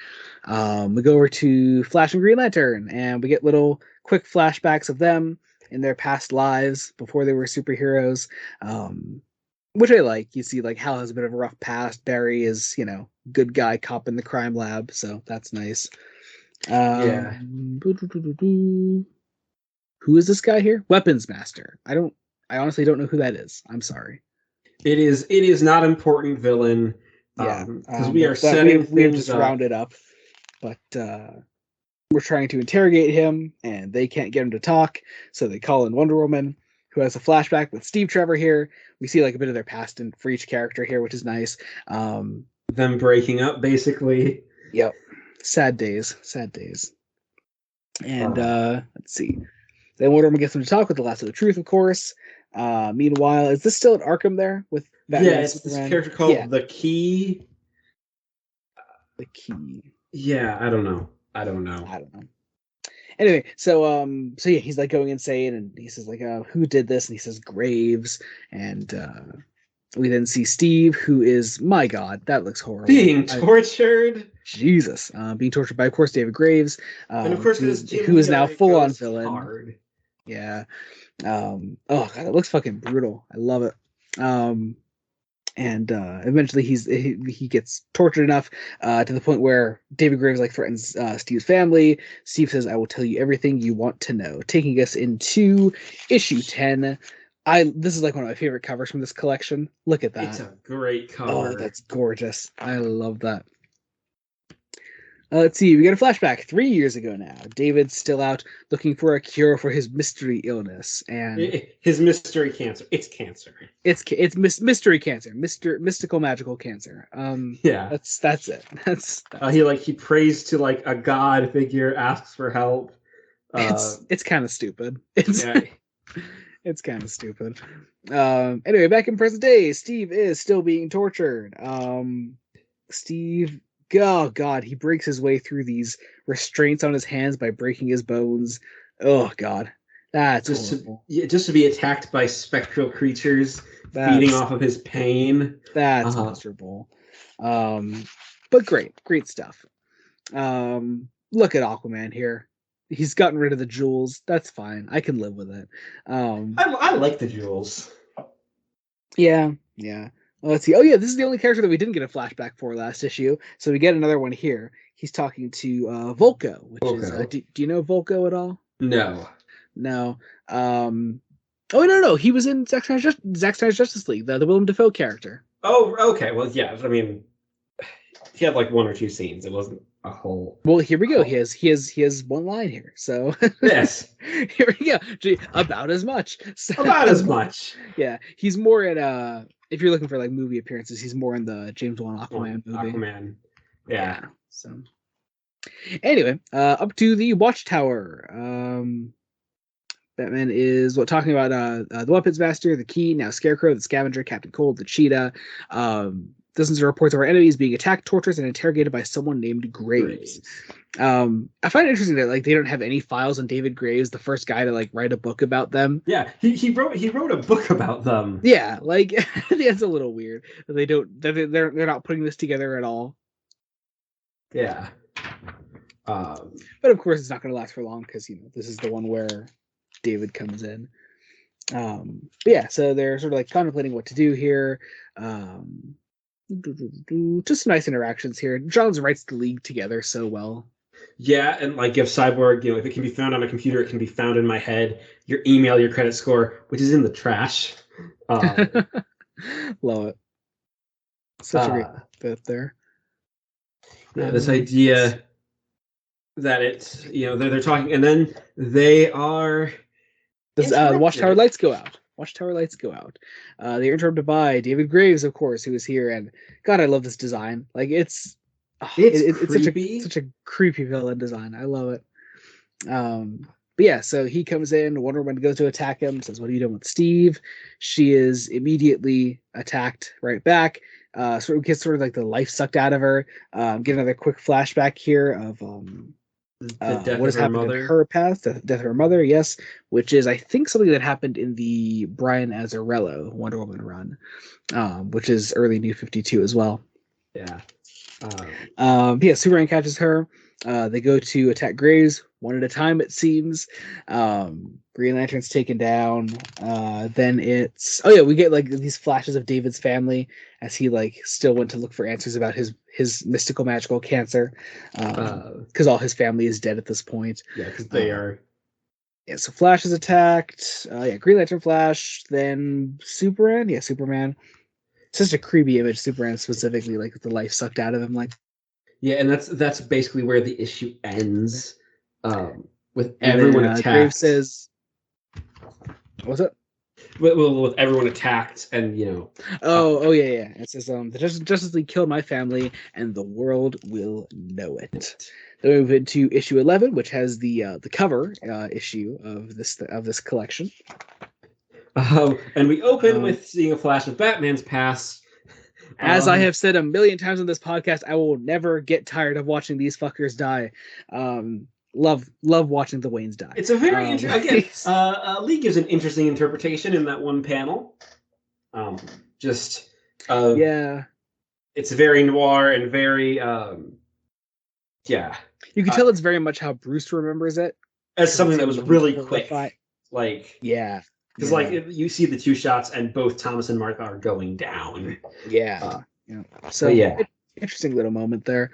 We go over to Flash and Green Lantern, and we get little quick flashbacks of them in their past lives before they were superheroes, which I like. You see, like, Hal has a bit of a rough past. Barry is, good guy cop in the crime lab, so that's nice. Yeah. Who is this guy here? Weapons Master. I honestly don't know who that is. I'm sorry. It is not important villain. Yeah, because we are setting we've just rounded up, but we're trying to interrogate him, and they can't get him to talk, so they call in Wonder Woman, who has a flashback with Steve Trevor here. We see like a bit of their past for each character here, which is nice. Them breaking up, basically. Yep. Sad days. And let's see. Then Wonder Woman gets them to talk with the Lasso of the Truth, of course. Meanwhile, is this still at Arkham there with Batman? Yeah, it's this character called The Key. The Key. Yeah, I don't know. Anyway, so yeah, he's like going insane, and he says like, who did this? And he says Graves, and we then see Steve, who is, my God, that looks horrible. Being tortured. Jesus, being tortured by, of course, David Graves, and of course, who is now full on villain. Hard. Yeah. Oh God, it looks fucking brutal. I love it. And eventually he gets tortured enough to the point where David Graves like threatens Steve's family. Steve says, "I will tell you everything you want to know," taking us into issue 10. This is like one of my favorite covers from this collection. Look at that. It's a great cover. Oh, that's gorgeous. I love that. Let's see. We get a flashback 3 years ago now. David's still out looking for a cure for his mystery illness, and his mystery cancer. It's cancer. It's mystery cancer. Mystical magical cancer. Yeah. That's it. That's he prays to like a god figure, asks for help. It's kind of stupid. It's Yeah. it's kind of stupid. Anyway, back in present day, Steve is still being tortured. Steve, oh god, he breaks his way through these restraints on his hands by breaking his bones. Oh god, that's horrible. Just to be attacked by spectral creatures feeding That's off of his pain. that's miserable. But great stuff. Look at Aquaman here. He's gotten rid of the jewels. That's fine. I can live with it. I like the jewels. Yeah. Let's see. Oh yeah, this is the only character that we didn't get a flashback for last issue. So we get another one here. He's talking to Volko, which is do you know Volko at all? No. No. Oh no, he was in Zack Snyder's Justice League, the Willem Dafoe character. Oh, okay. Well, yeah. I mean, he had like one or two scenes. It wasn't a whole. Well, here we go. He has one line here. So yes, here we go. Gee, about as much. So, about as much. Yeah, he's more in if you're looking for like movie appearances, he's more in the James Wan Aquaman movie. Aquaman. Yeah. So anyway, up to the Watchtower. Batman is talking about the weapons master, the key, now Scarecrow, the scavenger, Captain Cold, the cheetah. Dozens of reports of our enemies being attacked, tortured, and interrogated by someone named Graves. I find it interesting that like they don't have any files on David Graves, the first guy to like write a book about them. Yeah, he wrote a book about them. Yeah, like that's a little weird. They're not putting this together at all. Yeah. But of course, it's not going to last for long because this is the one where David comes in. But yeah, so they're sort of like contemplating what to do here. Just nice interactions here. Johns writes the League together so well. Yeah, and like if Cyborg, if it can be found on a computer, it can be found in my head. Your email, your credit score, which is in the trash. Love it. Such a great bit there. Yeah, this idea that it's they're talking, and then they are. The Watchtower lights go out. Watchtower lights go out. They're interrupted by David Graves, of course, who is here. And God, I love this design. Like it's such a creepy villain design. I love it. But yeah, so he comes in. Wonder Woman goes to attack him. Says, "What are you doing with Steve?" She is immediately attacked right back. So it gets sort of like the life sucked out of her. Get another quick flashback here of what has happened in her past, the death of her mother, yes, which is I think something that happened in the Brian Azzarello Wonder Woman run, which is early New 52 as well. Yeah. Superman catches her. They go to attack Graves one at a time, it seems. Green Lantern's taken down. Then we get like these flashes of David's family as he like still went to look for answers about his mystical magical cancer, because all his family is dead at this point. Yeah, because they are. Yeah, so Flash is attacked. Green Lantern, Flash, then Superman. Yeah, Superman. It's just a creepy image. Superman specifically, like the life sucked out of him, like. Yeah, and that's basically where the issue ends. With everyone attacked. Graves says, "What's it?" With everyone attacked, and Oh yeah. It says, "The Justice League killed my family, and the world will know it." Then we move into issue 11, which has the cover issue of this collection. And we open with seeing a flash of Batman's past. As I have said a million times on this podcast, I will never get tired of watching these fuckers die. Love watching the Waynes die. It's a very interesting. Again, Lee gives an interesting interpretation in that one panel. Yeah, it's very noir and very yeah. You can tell it's very much how Bruce remembers it as something that was really quick. Like yeah. Because you see the two shots and both Thomas and Martha are going down. Yeah. So interesting little moment there.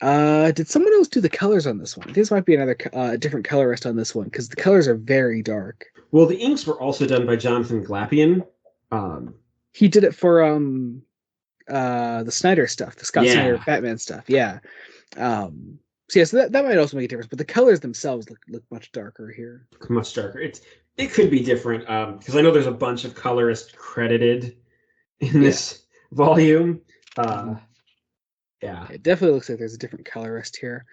Did someone else do the colors on this one? I think this might be another different colorist on this one because the colors are very dark. Well, the inks were also done by Jonathan Glapion. He did it for the Snyder stuff, the Scott Snyder Batman stuff. Yeah. So that might also make a difference, but the colors themselves look much darker here. Much darker. It could be different because I know there's a bunch of colorists credited in this volume. Yeah, it definitely looks like there's a different colorist here.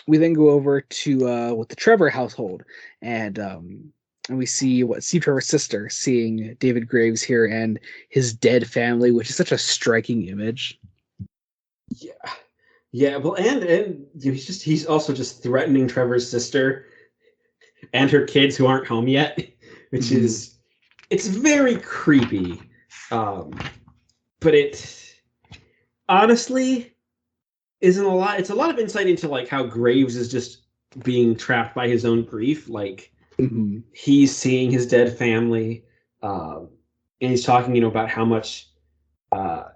we then go over to with the Trevor household, and we see what Steve Trevor's sister seeing David Graves here and his dead family, which is such a striking image. Yeah. Well, and he's also just threatening Trevor's sister and her kids who aren't home yet, which is it's very creepy. But it honestly isn't a lot. It's a lot of insight into like how Graves is just being trapped by his own grief. Like he's seeing his dead family, and he's talking, about how much, how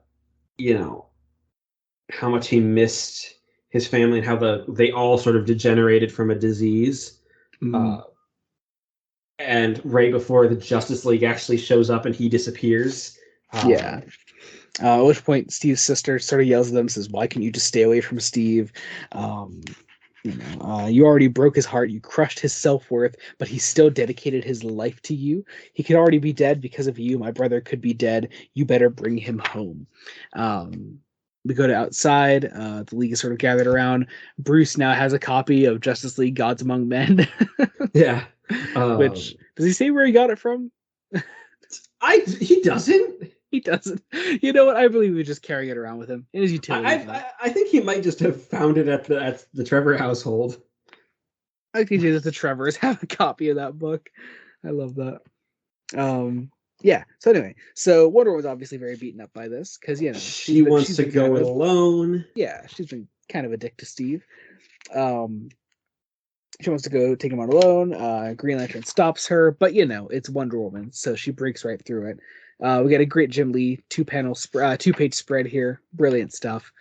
much he missed his family and how they all sort of degenerated from a disease. And right before the Justice League actually shows up and he disappears. At which point Steve's sister sort of yells at them, says, "Why can't you just stay away from Steve? You already broke his heart. You crushed his self-worth, but he still dedicated his life to you. He could already be dead because of you. My brother could be dead. You better bring him home." We go to outside. The League is sort of gathered around. Bruce now has a copy of Justice League Gods Among Men. Yeah. Which, does he say where he got it from? He doesn't. He doesn't. You know what? I believe he was just carrying it around with him in his utility. I think he might just have found it at the Trevor household. I think that the Trevors have a copy of that book. I love that. Yeah. So anyway, Wonder Woman's obviously very beaten up by this because she wants to go it alone. Yeah, she's been kind of a dick to Steve. She wants to go take him on alone. Green Lantern stops her, but it's Wonder Woman, so she breaks right through it. We got a great Jim Lee 2-page spread here. Brilliant stuff.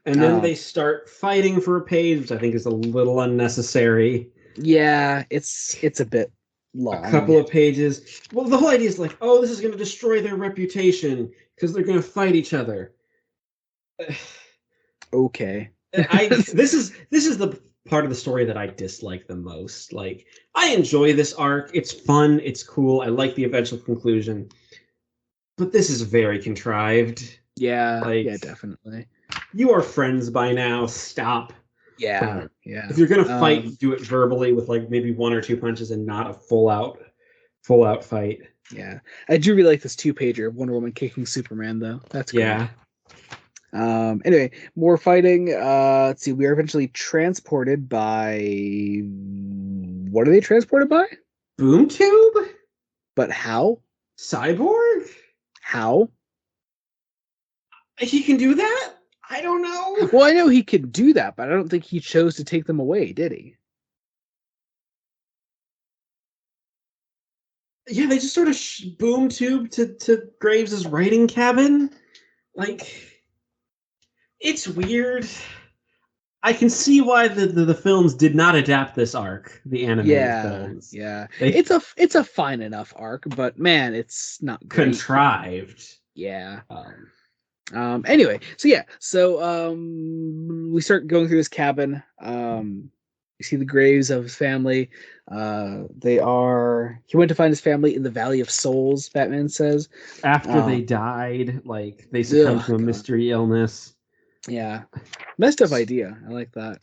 And then they start fighting for a page, which I think is a little unnecessary. Yeah, it's a bit long. A couple of pages. Well, the whole idea is like, this is going to destroy their reputation because they're going to fight each other. Okay. This is the part of the story that I dislike the most. Like, I enjoy this arc. It's fun. It's cool. I like the eventual conclusion. But this is very contrived. Yeah, yeah, definitely. You are friends by now. Stop. Yeah, yeah. If you're gonna fight, do it verbally with like maybe 1 or 2 punches and not a full out fight. Yeah, I do really like this 2-pager of Wonder Woman kicking Superman, though. That's great. Yeah. Anyway, more fighting. Let's see. We are eventually transported by. What are they transported by? Boom tube. But how? Cyborg. How? He can do that? I don't know. Well, I know he could do that, but I don't think he chose to take them away, did he? Yeah, they just sort of boom tube to Graves' writing cabin. Like, it's weird. I can see why the films did not adapt this arc, the animated films. Yeah. It's a fine enough arc, but man, it's not great. Contrived. Yeah. Anyway, we start going through this cabin. We see the graves of his family. He went to find his family in the Valley of Souls, Batman says. After they died, like they succumbed to a mystery illness. Yeah. Messed up idea. I like that.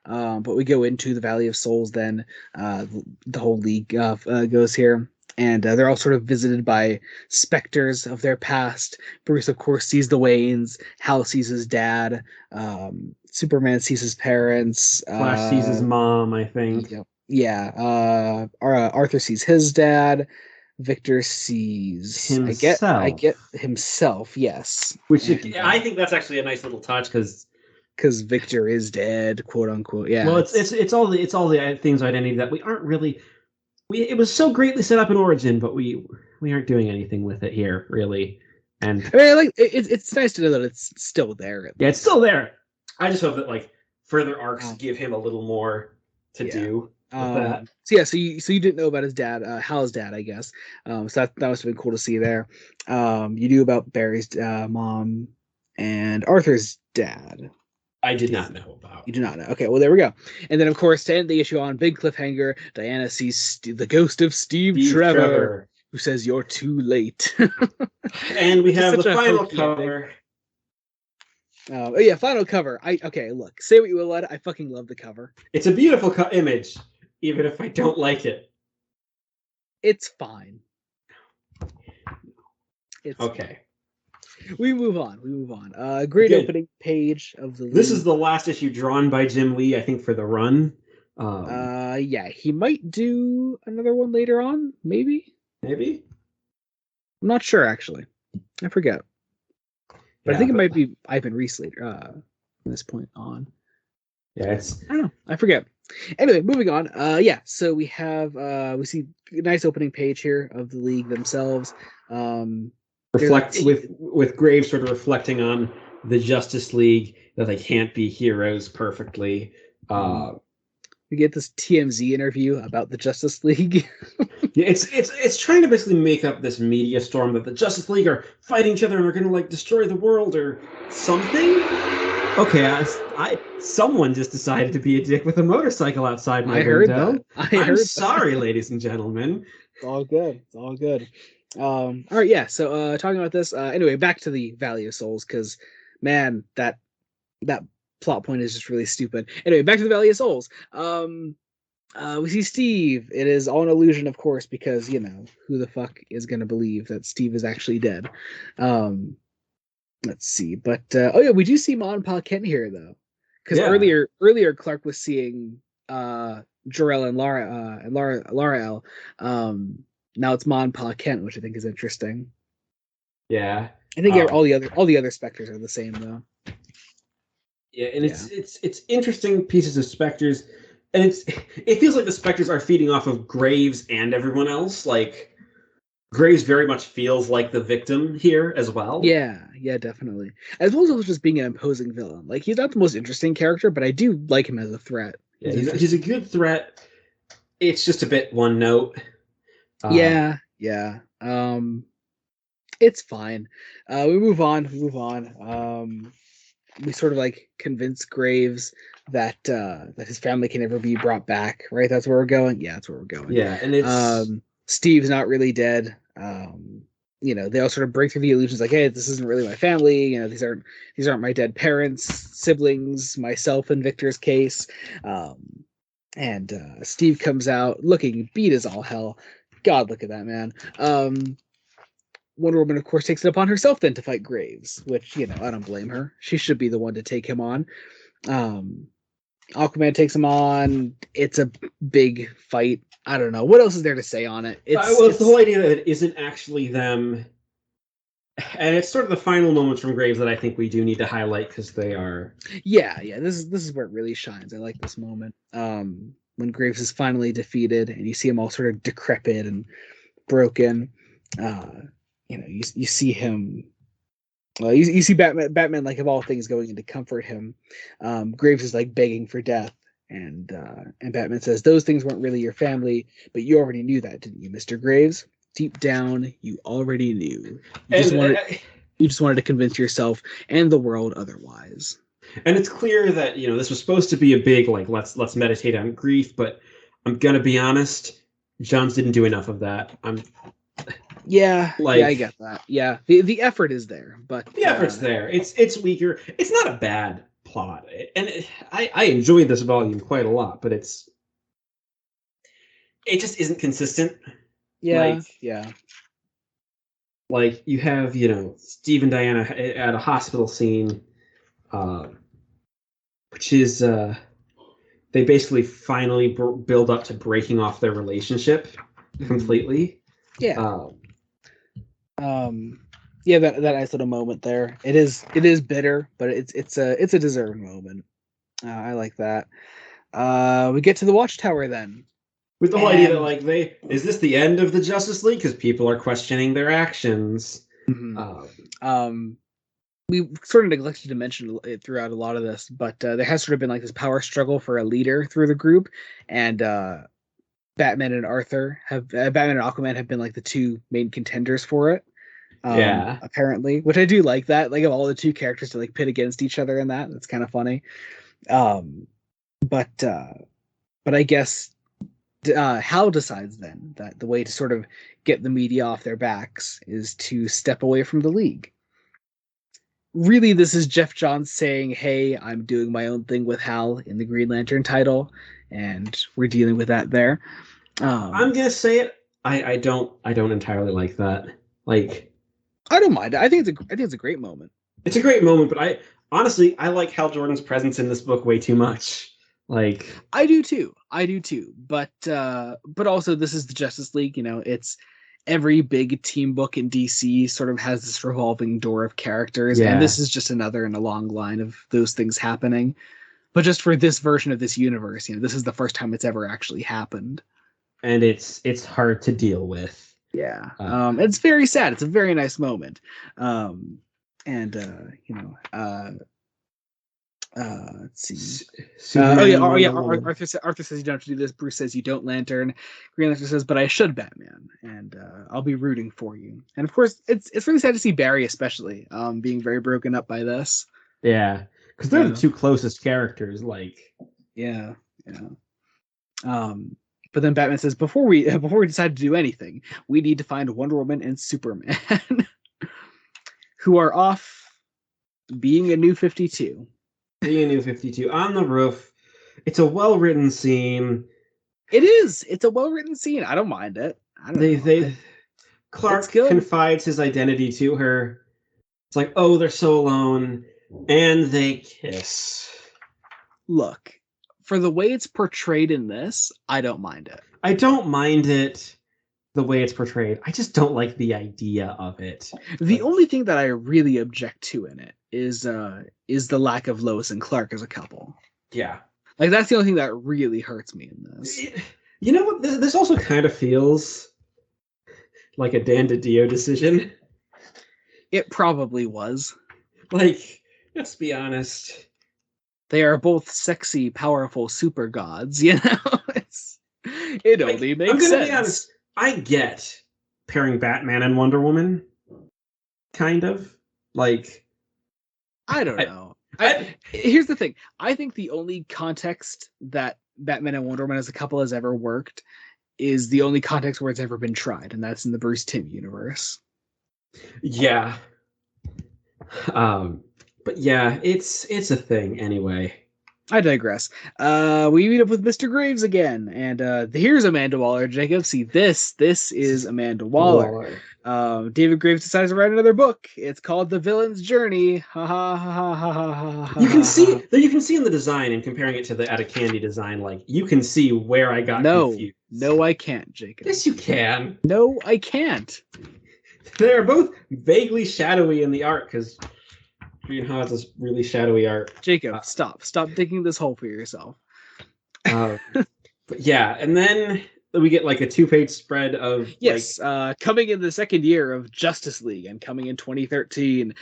But we go into the Valley of Souls then. The whole League goes here. And they're all sort of visited by specters of their past. Bruce, of course, sees the Waynes. Hal sees his dad. Superman sees his parents. Flash sees his mom, I think. Yeah. Arthur sees his dad. Victor sees himself. I get himself, yes. Which I think that's actually a nice little touch because Victor is dead, quote unquote. Yeah. Well, it's all the things identity that we aren't really. It was so greatly set up in Origin, but we aren't doing anything with it here, really. And I mean, like it's nice to know that it's still there. Yeah, it's still there. I just hope that like further arcs give him a little more to do with that. So you didn't know about his dad, Hal's dad, I guess. So that must have been cool to see there. You knew about Barry's mom and Arthur's dad. I did not know about. You do not know. Okay, well, there we go. And then, of course, to end the issue on big cliffhanger, Diana sees the ghost of Steve Trevor, who says, "You're too late." And we have the final cover. Oh yeah, final cover. Okay, look, say what you will, I fucking love the cover. It's a beautiful image, even if I don't like it. It's fine. It's okay. Fine. We move on. Great Good. opening page of the This is league. the last issue drawn by Jim Lee, I think, for the run. Yeah, he might do another one later on, maybe. Maybe. I'm not sure actually. I forget. But I Yeah, think it but might be Ivan Reese later, from this point on. yeah, it's I don't know. I forget. Anyway, moving on. Yeah, so we have we see a nice opening page here of the league themselves. There's a with Graves sort of reflecting on the Justice League, that they can't be heroes perfectly. We get this TMZ interview about the Justice League. Yeah, it's trying to basically make up this media storm that the Justice League are fighting each other and are going to like destroy the world or something. Okay, someone just decided to be a dick with a motorcycle outside my I heard that. window. I I'm heard sorry, ladies and gentlemen. It's all good. It's all good. All right, yeah. So talking about this, anyway, back to the Valley of Souls, because man, that plot point is just really stupid. Anyway, back to the Valley of Souls. We see Steve. It is all an illusion, of course, because who the fuck is gonna believe that Steve is actually dead? Um, let's see, but oh yeah, we do see Ma and Pa Kent here though, because Yeah, earlier Clark was seeing Jor-El and Lara L. Now it's Ma and Pa Kent, which I think is interesting. yeah, I think um, all the other Spectres are the same though. yeah, and Yeah. it's interesting pieces of Spectres, and it feels like the Spectres are feeding off of Graves and everyone else. Like Graves very much feels like the victim here as well. Yeah, definitely. As well as also just being an imposing villain. Like he's not the most interesting character, but I do like him as a threat. Yeah, He's he's a interesting. good threat. It's just a bit one note. Uh, Yeah. It's fine. We move on. We sort of like convince Graves that his family can never be brought back, right? That's where we're going. Yeah, that's where we're going. yeah, and it's Steve's not really dead. They all sort of break through the illusions, like, hey, this isn't really my family. These aren't my dead parents, siblings, myself in Victor's case. And Steve comes out looking beat as all hell. God, look at that man. Wonder Woman, of course, takes it upon herself then to fight Graves, which, I don't blame her. She should be the one to take him on. Um, Aquaman takes him on. It's a big fight. I don't know. What else is there to say on it? well, it's the whole idea that it isn't actually them, and it's sort of the final moments from Graves that I think we do need to highlight because they are. Yeah. This is where it really shines. I like this moment. When Graves is finally defeated and you see him all sort of decrepit and broken. You see him. You see Batman, like of all things, going in to comfort him. Graves is like begging for death, and Batman says, "Those things weren't really your family, but you already knew that, didn't you, Mister Graves? Deep down, you already knew. You just wanted to convince yourself and the world otherwise." And it's clear that this was supposed to be a big like let's meditate on grief, but I'm gonna be honest, Johns didn't do enough of that. I'm Yeah, I like get that. Yeah, the effort is there, but the effort's there. It's weaker. It's not a bad plot, and I enjoyed this volume quite a lot, but it just isn't consistent. yeah, Like yeah. like you have Steve and Diana at a hospital scene, uh, which is they basically finally build up to breaking off their relationship completely. Yeah. Um, Yeah, that nice little moment there. It is bitter, but it's a deserved moment. I like that. We get to the Watchtower then, with the whole idea that and like is this the end of the Justice League because people are questioning their actions. mhm. Um, um, we sort of neglected to mention it throughout a lot of this, but there has sort of been like this power struggle for a leader through the group, and Batman and Batman and Aquaman have been like the two main contenders for it. yeah, Apparently, which I do like that, like of all the two characters to like pit against each other in that's kind of funny. Um, but I guess Hal decides then that the way to sort of get the media off their backs is to step away from the league. really this is Jeff Johns saying, "Hey, I'm doing my own thing with Hal in the Green Lantern title, and we're dealing with that there." I'm gonna say it. I don't entirely like that. Like, I don't mind it. I think it's a great moment. it's a great moment, but I honestly I like Hal Jordan's presence in this book way too much. Like, I do too. I do too. But also this is the Justice League, it's every big team book in DC sort of has this revolving door of characters, and yeah, this is just another in a long line of those things happening. But just for this version of this universe, this is the first time it's ever actually happened. and it's hard to deal with. Yeah. Uh, It's very sad. It's a very nice moment. Um, and you know, let's see. Oh Superman yeah, and oh yeah. Wonder Woman. Arthur says you don't have to do this. Bruce says you don't. Lantern. Green Lantern says, but I should, Batman, and I'll be rooting for you. And of course, it's really sad to see Barry, especially, being very broken up by this. Yeah, because they're the two closest characters. Like, yeah. But then Batman says, before we decide to do anything, we need to find Wonder Woman and Superman, who are off being a new 52. being a new 52 on the roof. It's a well-written scene. It is. It's a well-written scene. I don't mind it. I don't know. Clark confides his identity to her. It's like, oh, they're so alone, and they kiss. Look, for the way it's portrayed in this, I don't mind it. I don't mind it the way it's portrayed. I just don't like the idea of it. The only thing that I really object to in it is the lack of Lois and Clark as a couple. Yeah. Like, that's the only thing that really hurts me in this. You know what? This also kind of feels like a Dan DiDio decision. It probably was. Like, let's be honest. They are both sexy, powerful super gods, it only makes sense. I'm gonna be honest, I get pairing Batman and Wonder Woman. Kind of. Like, I don't know. Here's the thing. I think the only context that Batman and Wonder Woman as a couple has ever worked is the only context where it's ever been tried, and that's in the Bruce Timm universe. Yeah. But yeah, it's a thing anyway. I digress. We meet up with Mr. Graves again, and here's Amanda Waller. Jacob, see this is Amanda Waller. David Graves decides to write another book. It's called The Villain's Journey. Ha ha ha ha ha ha. You can see in the design and comparing it to the Etta Candy design, like you can see where I got confused. No, I can't, Jacob. Yes, you can. No, I can't. They're both vaguely shadowy in the art because Green has this really shadowy art. Jacob, stop digging this hole for yourself. But yeah, and then we get like a 2-page spread of coming in the second year of Justice League and coming in 2013.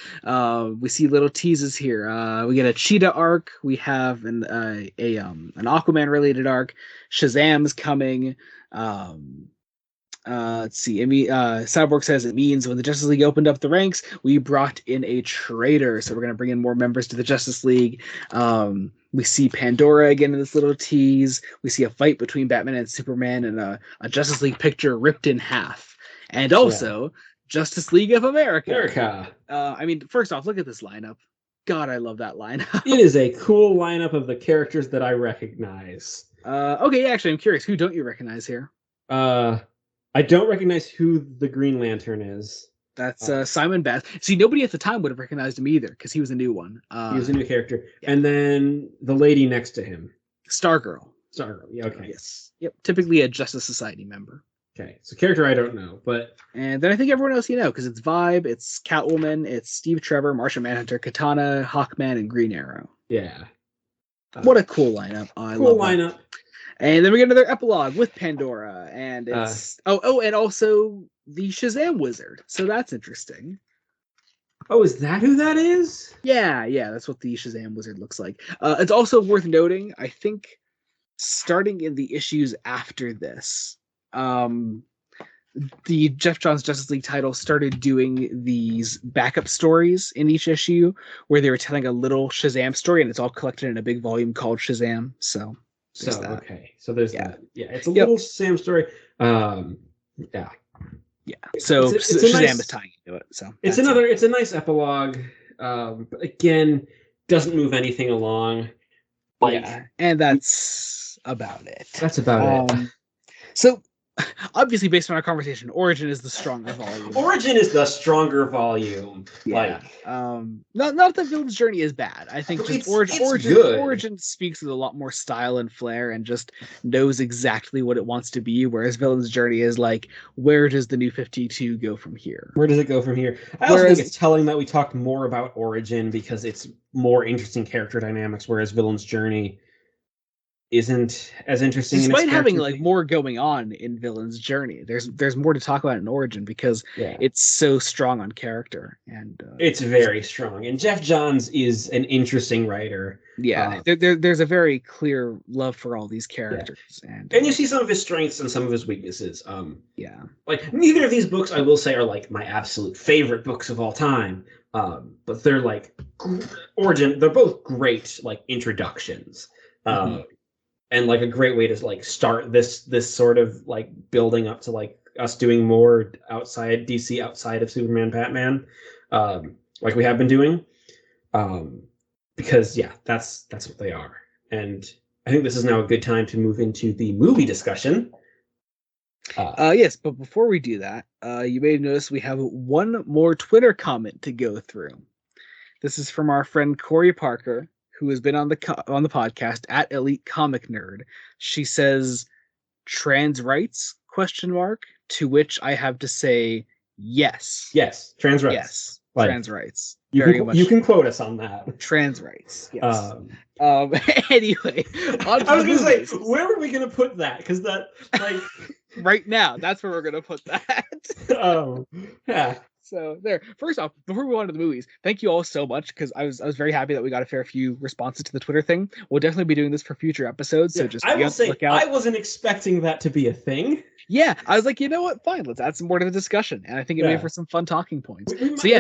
We see little teases here. We get a Cheetah arc. We have an Aquaman related arc. Shazam's coming. Let's see. Cyborg says it means when the Justice League opened up the ranks, we brought in a traitor. So we're going to bring in more members to the Justice League. We see Pandora again in this little tease. We see a fight between Batman and Superman and a Justice League picture ripped in half. And also Justice League of America. First off, look at this lineup. God, I love that lineup. It is a cool lineup of the characters that I recognize. Okay, actually, I'm curious. Who don't you recognize here? I don't recognize who the Green Lantern is. That's Simon Bass. See, nobody at the time would have recognized him either because he was a new one. He was a new character. Yeah. And then the lady next to him. Stargirl. Yeah, okay. Yes. Yep. Typically a Justice Society member. Okay. So character I don't know, but... And then I think everyone else because it's Vibe, it's Catwoman, it's Steve Trevor, Martian Manhunter, Katana, Hawkman, and Green Arrow. Yeah. What a cool lineup. I love lineup. That. And then we get another epilogue with Pandora, and it's and also the Shazam Wizard. So that's interesting. Oh, is that who that is? Yeah, that's what the Shazam Wizard looks like. It's also worth noting, I think, starting in the issues after this, the Jeff Johns Justice League title started doing these backup stories in each issue where they were telling a little Shazam story, and it's all collected in a big volume called Shazam. So there's that. Yeah, it's a little Shazam story. So Shazam is tying into it. So it's a nice epilogue. But again, doesn't move anything along. Like, yeah, and that's about it. That's about it. So, obviously, based on our conversation, Origin is the stronger volume. Origin is the stronger volume. Yeah. Like, not that Villain's Journey is bad. I think just Origin speaks with a lot more style and flair and just knows exactly what it wants to be, whereas Villain's Journey is like, where does the New 52 go from here? Where does it go from here? I also think it's telling that we talked more about Origin because it's more interesting character dynamics, whereas Villain's Journey isn't as interesting. Despite having like more going on in Villain's Journey, there's more to talk about in Origin because it's so strong on character, and it's very strong. And Jeff Johns is an interesting writer. Yeah, there's a very clear love for all these characters, and you see some of his strengths and some of his weaknesses. Yeah, like neither of these books, I will say, are like my absolute favorite books of all time. But they're like Origin. They're both great like introductions. And like a great way to like start this sort of like building up to like us doing more outside DC, outside of Superman, Batman, like we have been doing, because that's what they are. And I think this is now a good time to move into the movie discussion. Yes, but before we do that, you may notice we have one more Twitter comment to go through. This is from our friend Corey Parker, who has been on the podcast at Elite Comic Nerd. She says, "Trans rights?" ? To which I have to say, yes. Yes, trans rights. Yes, trans rights. You can quote us on that. Trans rights. Yes. Anyway, I was gonna say, where are we gonna put that? Because that like right now, that's where we're gonna put that. Oh, yeah. So there. First off, before we go on to the movies, thank you all so much because I was very happy that we got a fair few responses to the Twitter thing. We'll definitely be doing this for future episodes. So just I will say, I wasn't expecting that to be a thing. Yeah, I was like, you know what? Fine, let's add some more to the discussion, and I think it made for some fun talking points. We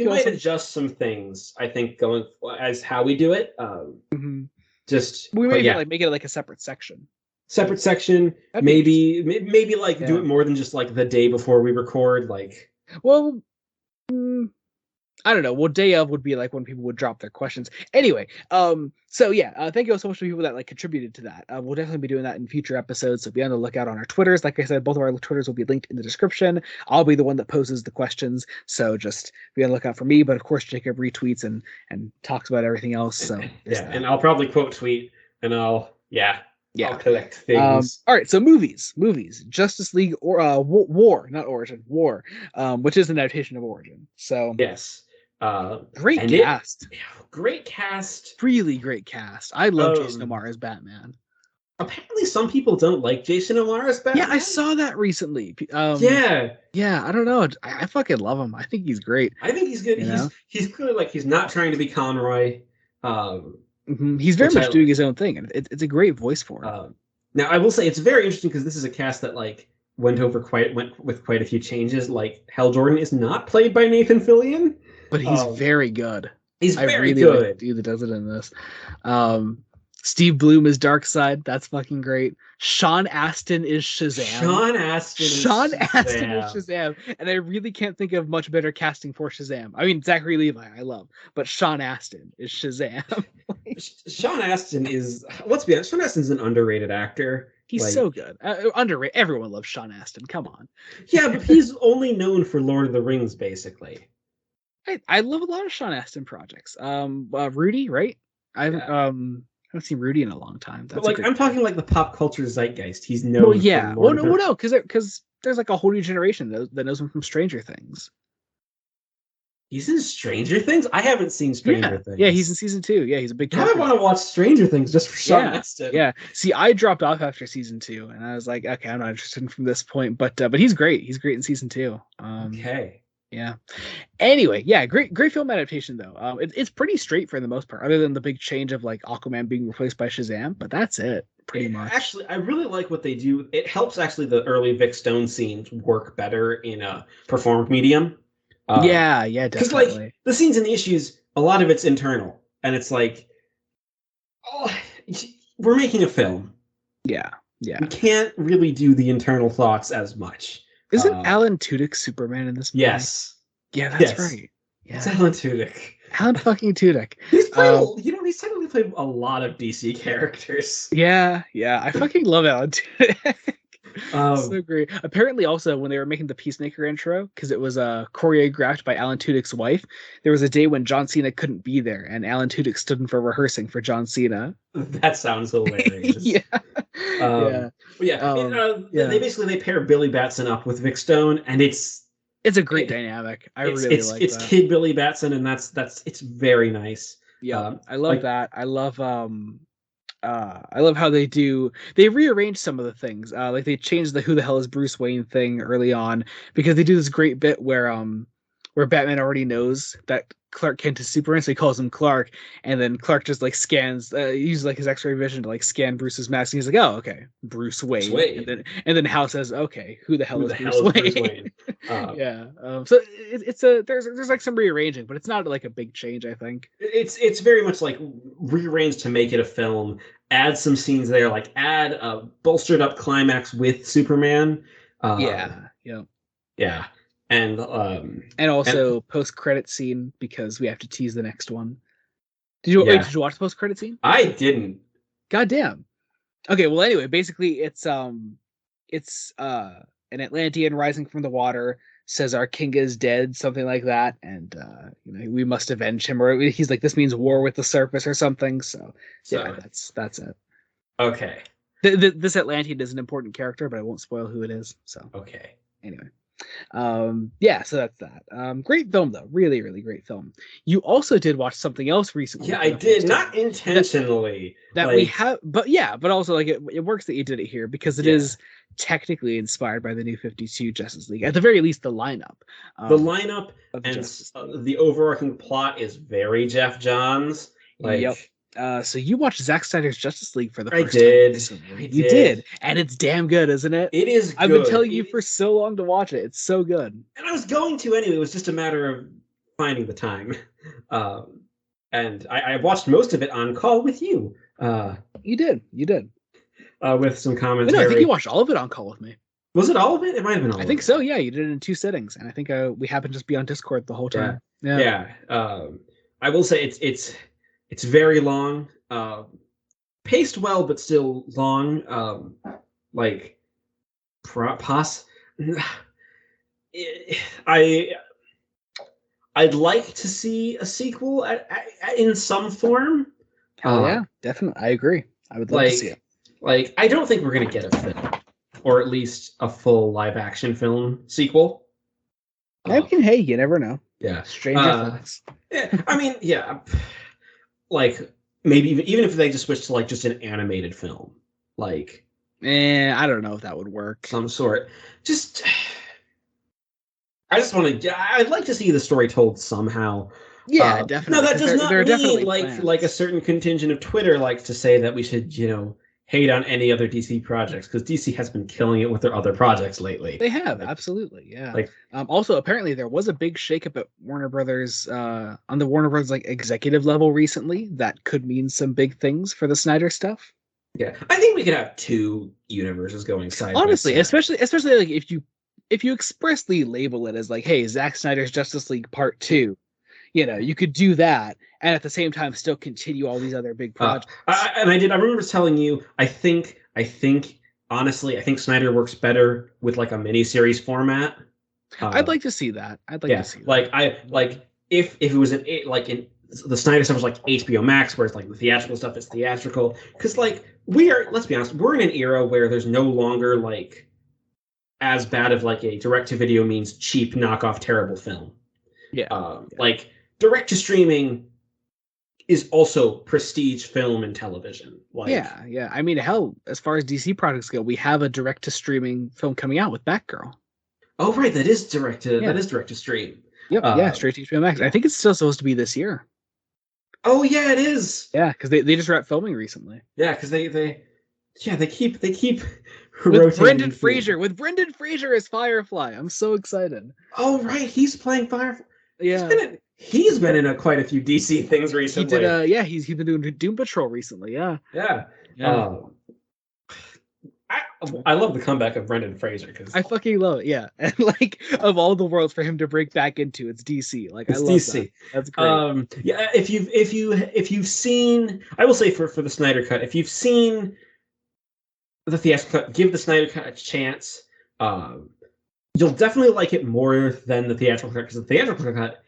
might adjust some things. I think going as how we do it. Just we may like make it like a separate section. Maybe like do it more than just like the day before we record. Like, well, I don't know. Well, day of would be like when people would drop their questions. Anyway, so thank you all so much to people that like contributed to that. We'll definitely be doing that in future episodes. So be on the lookout on our Twitters. Like I said, both of our Twitters will be linked in the description. I'll be the one that poses the questions. So just be on the lookout for me. But of course, Jacob retweets and talks about everything else. So and I'll probably quote tweet and I'll collect things. All right, so movies, Justice League or War, not Origin, War, which is an adaptation of Origin. So yes, great cast, great cast, really great cast. I love Jason Momoa as Batman. Apparently, some people don't like Jason Momoa as Batman. Yeah, I saw that recently. Yeah, I don't know. I fucking love him. I think he's great. I think he's good. He's clearly like he's not trying to be Conroy. He's very much doing his own thing, and it's a great voice for him. Now, I will say it's very interesting because this is a cast that like went with quite a few changes. Like Hal Jordan is not played by Nathan Fillion, but he's very good. He's very good. Like the dude that does it in this. Steve Bloom is Darkseid. That's fucking great. Sean Astin is Shazam. Sean Astin is Shazam. And I really can't think of much better casting for Shazam. I mean, Zachary Levi, I love. But Sean Astin is Shazam. Sean Astin is, let's be honest, Sean Astin's an underrated actor. He's so good. Underrated. Everyone loves Sean Astin. Come on. Yeah, but he's only known for Lord of the Rings, basically. I love a lot of Sean Astin projects. Rudy, right? I haven't seen Rudy in a long time. But like, I'm talking like the pop culture zeitgeist. He's known. Well, yeah. No, because there's like a whole new generation that knows him from Stranger Things. He's in Stranger Things? I haven't seen Stranger Things. Yeah, he's in season 2. Yeah, he's a big character. I want to watch Stranger Things just for Sean Astin. Yeah. See, I dropped off after season 2, and I was like, okay, I'm not interested from this point. But he's great. He's great in season 2. Okay. Yeah. Anyway, great film adaptation though. It's pretty straight for the most part, other than the big change of like Aquaman being replaced by Shazam. But that's it, pretty much. Actually, I really like what they do. It helps actually the early Vic Stone scenes work better in a performed medium. Yeah, definitely. Because like the scenes and the issues, a lot of it's internal, and it's like, we're making a film. Yeah. We can't really do the internal thoughts as much. Isn't Alan Tudyk Superman in this movie? Yes. Yeah, that's right. It's Yeah, Alan Tudyk. Alan fucking Tudyk. He's played, he's technically played a lot of DC characters. Yeah, I fucking love Alan Tudyk. Um, So great. Apparently, also when they were making the Peacemaker intro, because it was choreographed by Alan Tudyk's wife, there was a day when John Cena couldn't be there, and Alan Tudyk stood in for rehearsing for John Cena. that sounds hilarious. Yeah, Um, yeah, but yeah, yeah. they pair Billy Batson up with Vic Stone, and It's a great dynamic. I really like it's that. Kid Billy Batson, and that's it's very nice. Yeah, I love Like that. I love how they rearrange some of the things. Like they changed the who the hell is Bruce Wayne thing early on because they do this great bit where Batman already knows that Clark Kent is Superman, so he calls him Clark, and then Clark just like scans, uses like his X-ray vision to like scan Bruce's mask, and he's like, "Oh, okay, Bruce Wayne." And then Hal says, "Okay, who the hell is Bruce Wayne?" Yeah. So it's there's like some rearranging, but it's not like a big change, I think. it's very much like rearranged to make it a film. Add some scenes there, like add a bolstered up climax with Superman. Yeah. Yeah, and also post credit scene because we have to tease the next one. Did you yeah. Did you watch the post credit scene? I didn't. God damn. Okay, well anyway, basically it's an Atlantean rising from the water says our king is dead, something like that, and we must avenge him, or he's like this means war with the surface or something. So yeah, that's it. Okay. This Atlantean is an important character, but I won't spoil who it is. So okay. Anyway. Yeah, so that's that. Great film though, really, really great film. You also did watch something else recently. Yeah, I did, not intentionally. That we have, but also like it works that you did it here because it is technically inspired by the New 52 Justice League. At the very least, the lineup. The lineup and the overarching plot is very Jeff Johns. Yep. So you watched Zack Snyder's Justice League for the first time recently. You did, and it's damn good, isn't it? It is. I've been telling you for so long to watch it. It's so good. And I was going to anyway. It was just a matter of finding the time. And I watched most of it on call with you. You did. With some commentary. No, I think you watched all of it on call with me. Was it all of it? It might have been all of it. I think so, yeah. You did it in 2 sittings. And I think we happened to just be on Discord the whole time. Yeah. I will say it's very long. Paced well, but still long. I'd like to see a sequel in some form. Yeah, definitely. I agree. I would love to see it. Like, I don't think we're going to get a film, or at least a full live-action film sequel. Hey, you never know. Yeah. Stranger things. Yeah, I mean, yeah. Like, maybe even if they just switch to, like, just an animated film. Like... I don't know if that would work. Some sort. I just want to... I'd like to see the story told somehow. Yeah, definitely. No, that does not mean like a certain contingent of Twitter likes to say that we should, hate on any other DC projects, because DC has been killing it with their other projects lately. They have, absolutely, yeah. Also, apparently there was a big shakeup at Warner Brothers, on the Warner Brothers executive level recently that could mean some big things for the Snyder stuff. Yeah, I think we could have 2 universes going side honestly, by side. especially like if you expressly label it as like, hey, Zack Snyder's Justice League Part 2. You could do that and at the same time still continue all these other big projects. I remember telling you, I think Snyder works better with like a miniseries format. I'd like to see that. To see that. If it was the Snyder stuff was like HBO Max, where it's like the theatrical stuff is theatrical. Because let's be honest, we're in an era where there's no longer like as bad of like a direct-to-video means cheap knockoff terrible film. Like direct to streaming is also prestige film and television. Yeah. I mean, hell, as far as DC products go, we have a direct to streaming film coming out with Batgirl. Oh right, that is direct to stream. Yep, straight to HBO Max. I think it's still supposed to be this year. Oh yeah, it is. Yeah, because they just wrapped filming recently. Yeah, because they keep with Brendan Fraser. With Brendan Fraser as Firefly, I'm so excited. Oh right, he's playing Firefly. Yeah, he's been in quite a few DC things recently. He did. He's been doing Doom Patrol recently. Yeah. I love the comeback of Brendan Fraser because I fucking love it, yeah. And like of all the worlds for him to break back into, it's DC. Like I it's love that. DC. That's great. Yeah, if you've seen, I will say for the Snyder Cut, if you've seen the theatrical cut, give the Snyder Cut a chance. Um, you'll definitely like it more than the theatrical cut because the theatrical cut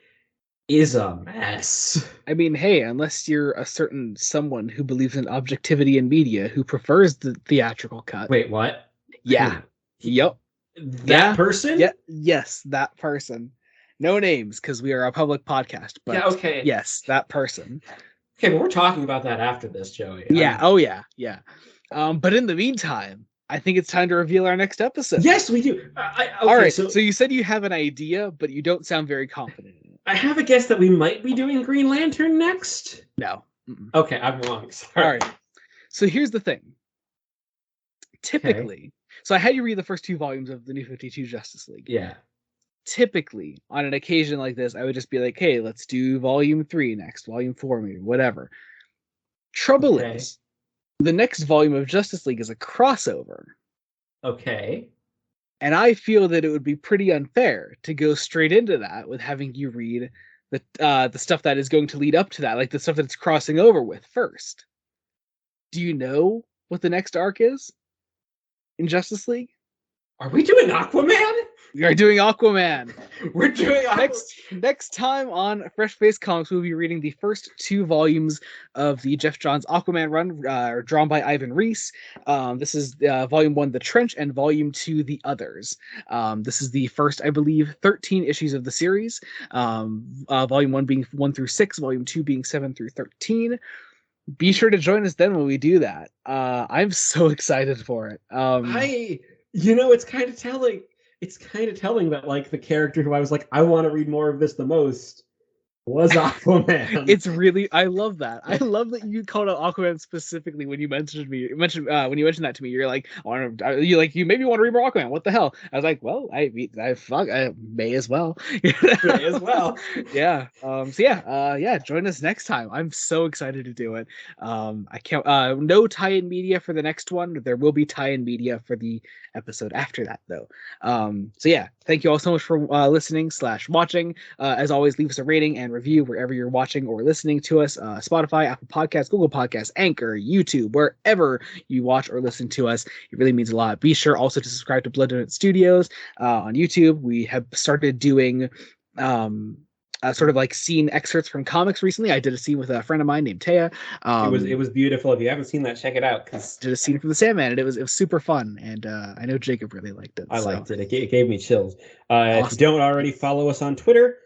is a mess. I mean, hey, unless you're a certain someone who believes in objectivity in media who prefers the theatrical cut. Wait, what? Yeah. Yep. That person? Yeah. Yes, that person. No names because we are a public podcast, but Yeah, okay. yes, that person. Okay, but we're talking about that after this, Joey. Yeah. Oh yeah. Yeah. But in the meantime, I think it's time to reveal our next episode. Yes, we do. Okay, all right. So you said you have an idea, but you don't sound very confident in it. I have a guess that we might be doing Green Lantern next. No. Mm-mm. Okay, I'm wrong. Sorry. All right. So here's the thing. Typically, so I had you read the first 2 volumes of the New 52 Justice League. Yeah. Typically, on an occasion like this, I would just be like, hey, let's do volume 3 next, volume 4 maybe, whatever. Trouble is, the next volume of Justice League is a crossover. Okay. And I feel that it would be pretty unfair to go straight into that with having you read the stuff that is going to lead up to that, like the stuff that it's crossing over with first. Do you know what the next arc is in Justice League? Are we doing Aquaman? We are doing Aquaman. We're doing next time on Fresh Face Comics, we'll be reading the first 2 volumes of the Jeff Johns Aquaman run, drawn by Ivan Reis. This is volume 1, The Trench, and volume 2, The Others. This is the first, I believe, 13 issues of the series. Volume 1 being 1 through 6, volume 2 being 7 through 13. Be sure to join us then when we do that. I'm so excited for it. It's kind of telling. It's kind of telling that like the character who I was like, I want to read more of this the most was Aquaman. It's really, I love that. I love that you called out Aquaman specifically when you mentioned when you mentioned that to me. You're like, you maybe want to read more Aquaman. What the hell? I was like, well, I may as well. May as well. Yeah. Yeah. Join us next time. I'm so excited to do it. I can't. No tie-in media for the next one. There will be tie-in media for the episode after that, though. So yeah, thank you all so much for listening / watching. As always, leave us a rating and review wherever you're watching or listening to us. Spotify, Apple Podcasts, Google Podcasts, Anchor, YouTube, wherever you watch or listen to us. It really means a lot. Be sure also to subscribe to Blood Donut Studios on YouTube. We have started doing sort of like scene excerpts from comics recently. I did a scene with a friend of mine named Taya. It was beautiful. If you haven't seen that, check it out. Did a scene from the Sandman, and it was super fun. And I know Jacob really liked it. I liked it. It gave me chills. Awesome. If you don't already follow us on Twitter,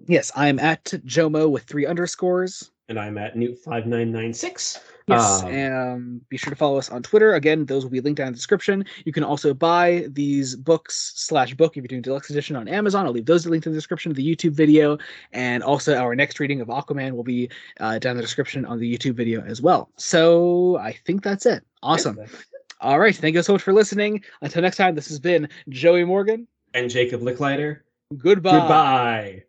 yes, I'm at Jomo with 3 underscores. And I'm at Newt5996. Yes, and be sure to follow us on Twitter. Again, those will be linked down in the description. You can also buy these books /book if you're doing deluxe edition on Amazon. I'll leave those linked in the description of the YouTube video. And also our next reading of Aquaman will be down in the description on the YouTube video as well. So I think that's it. Awesome. Yes, all right. Thank you so much for listening. Until next time, this has been Joey Morgan. And Jacob Licklider. Goodbye. Goodbye.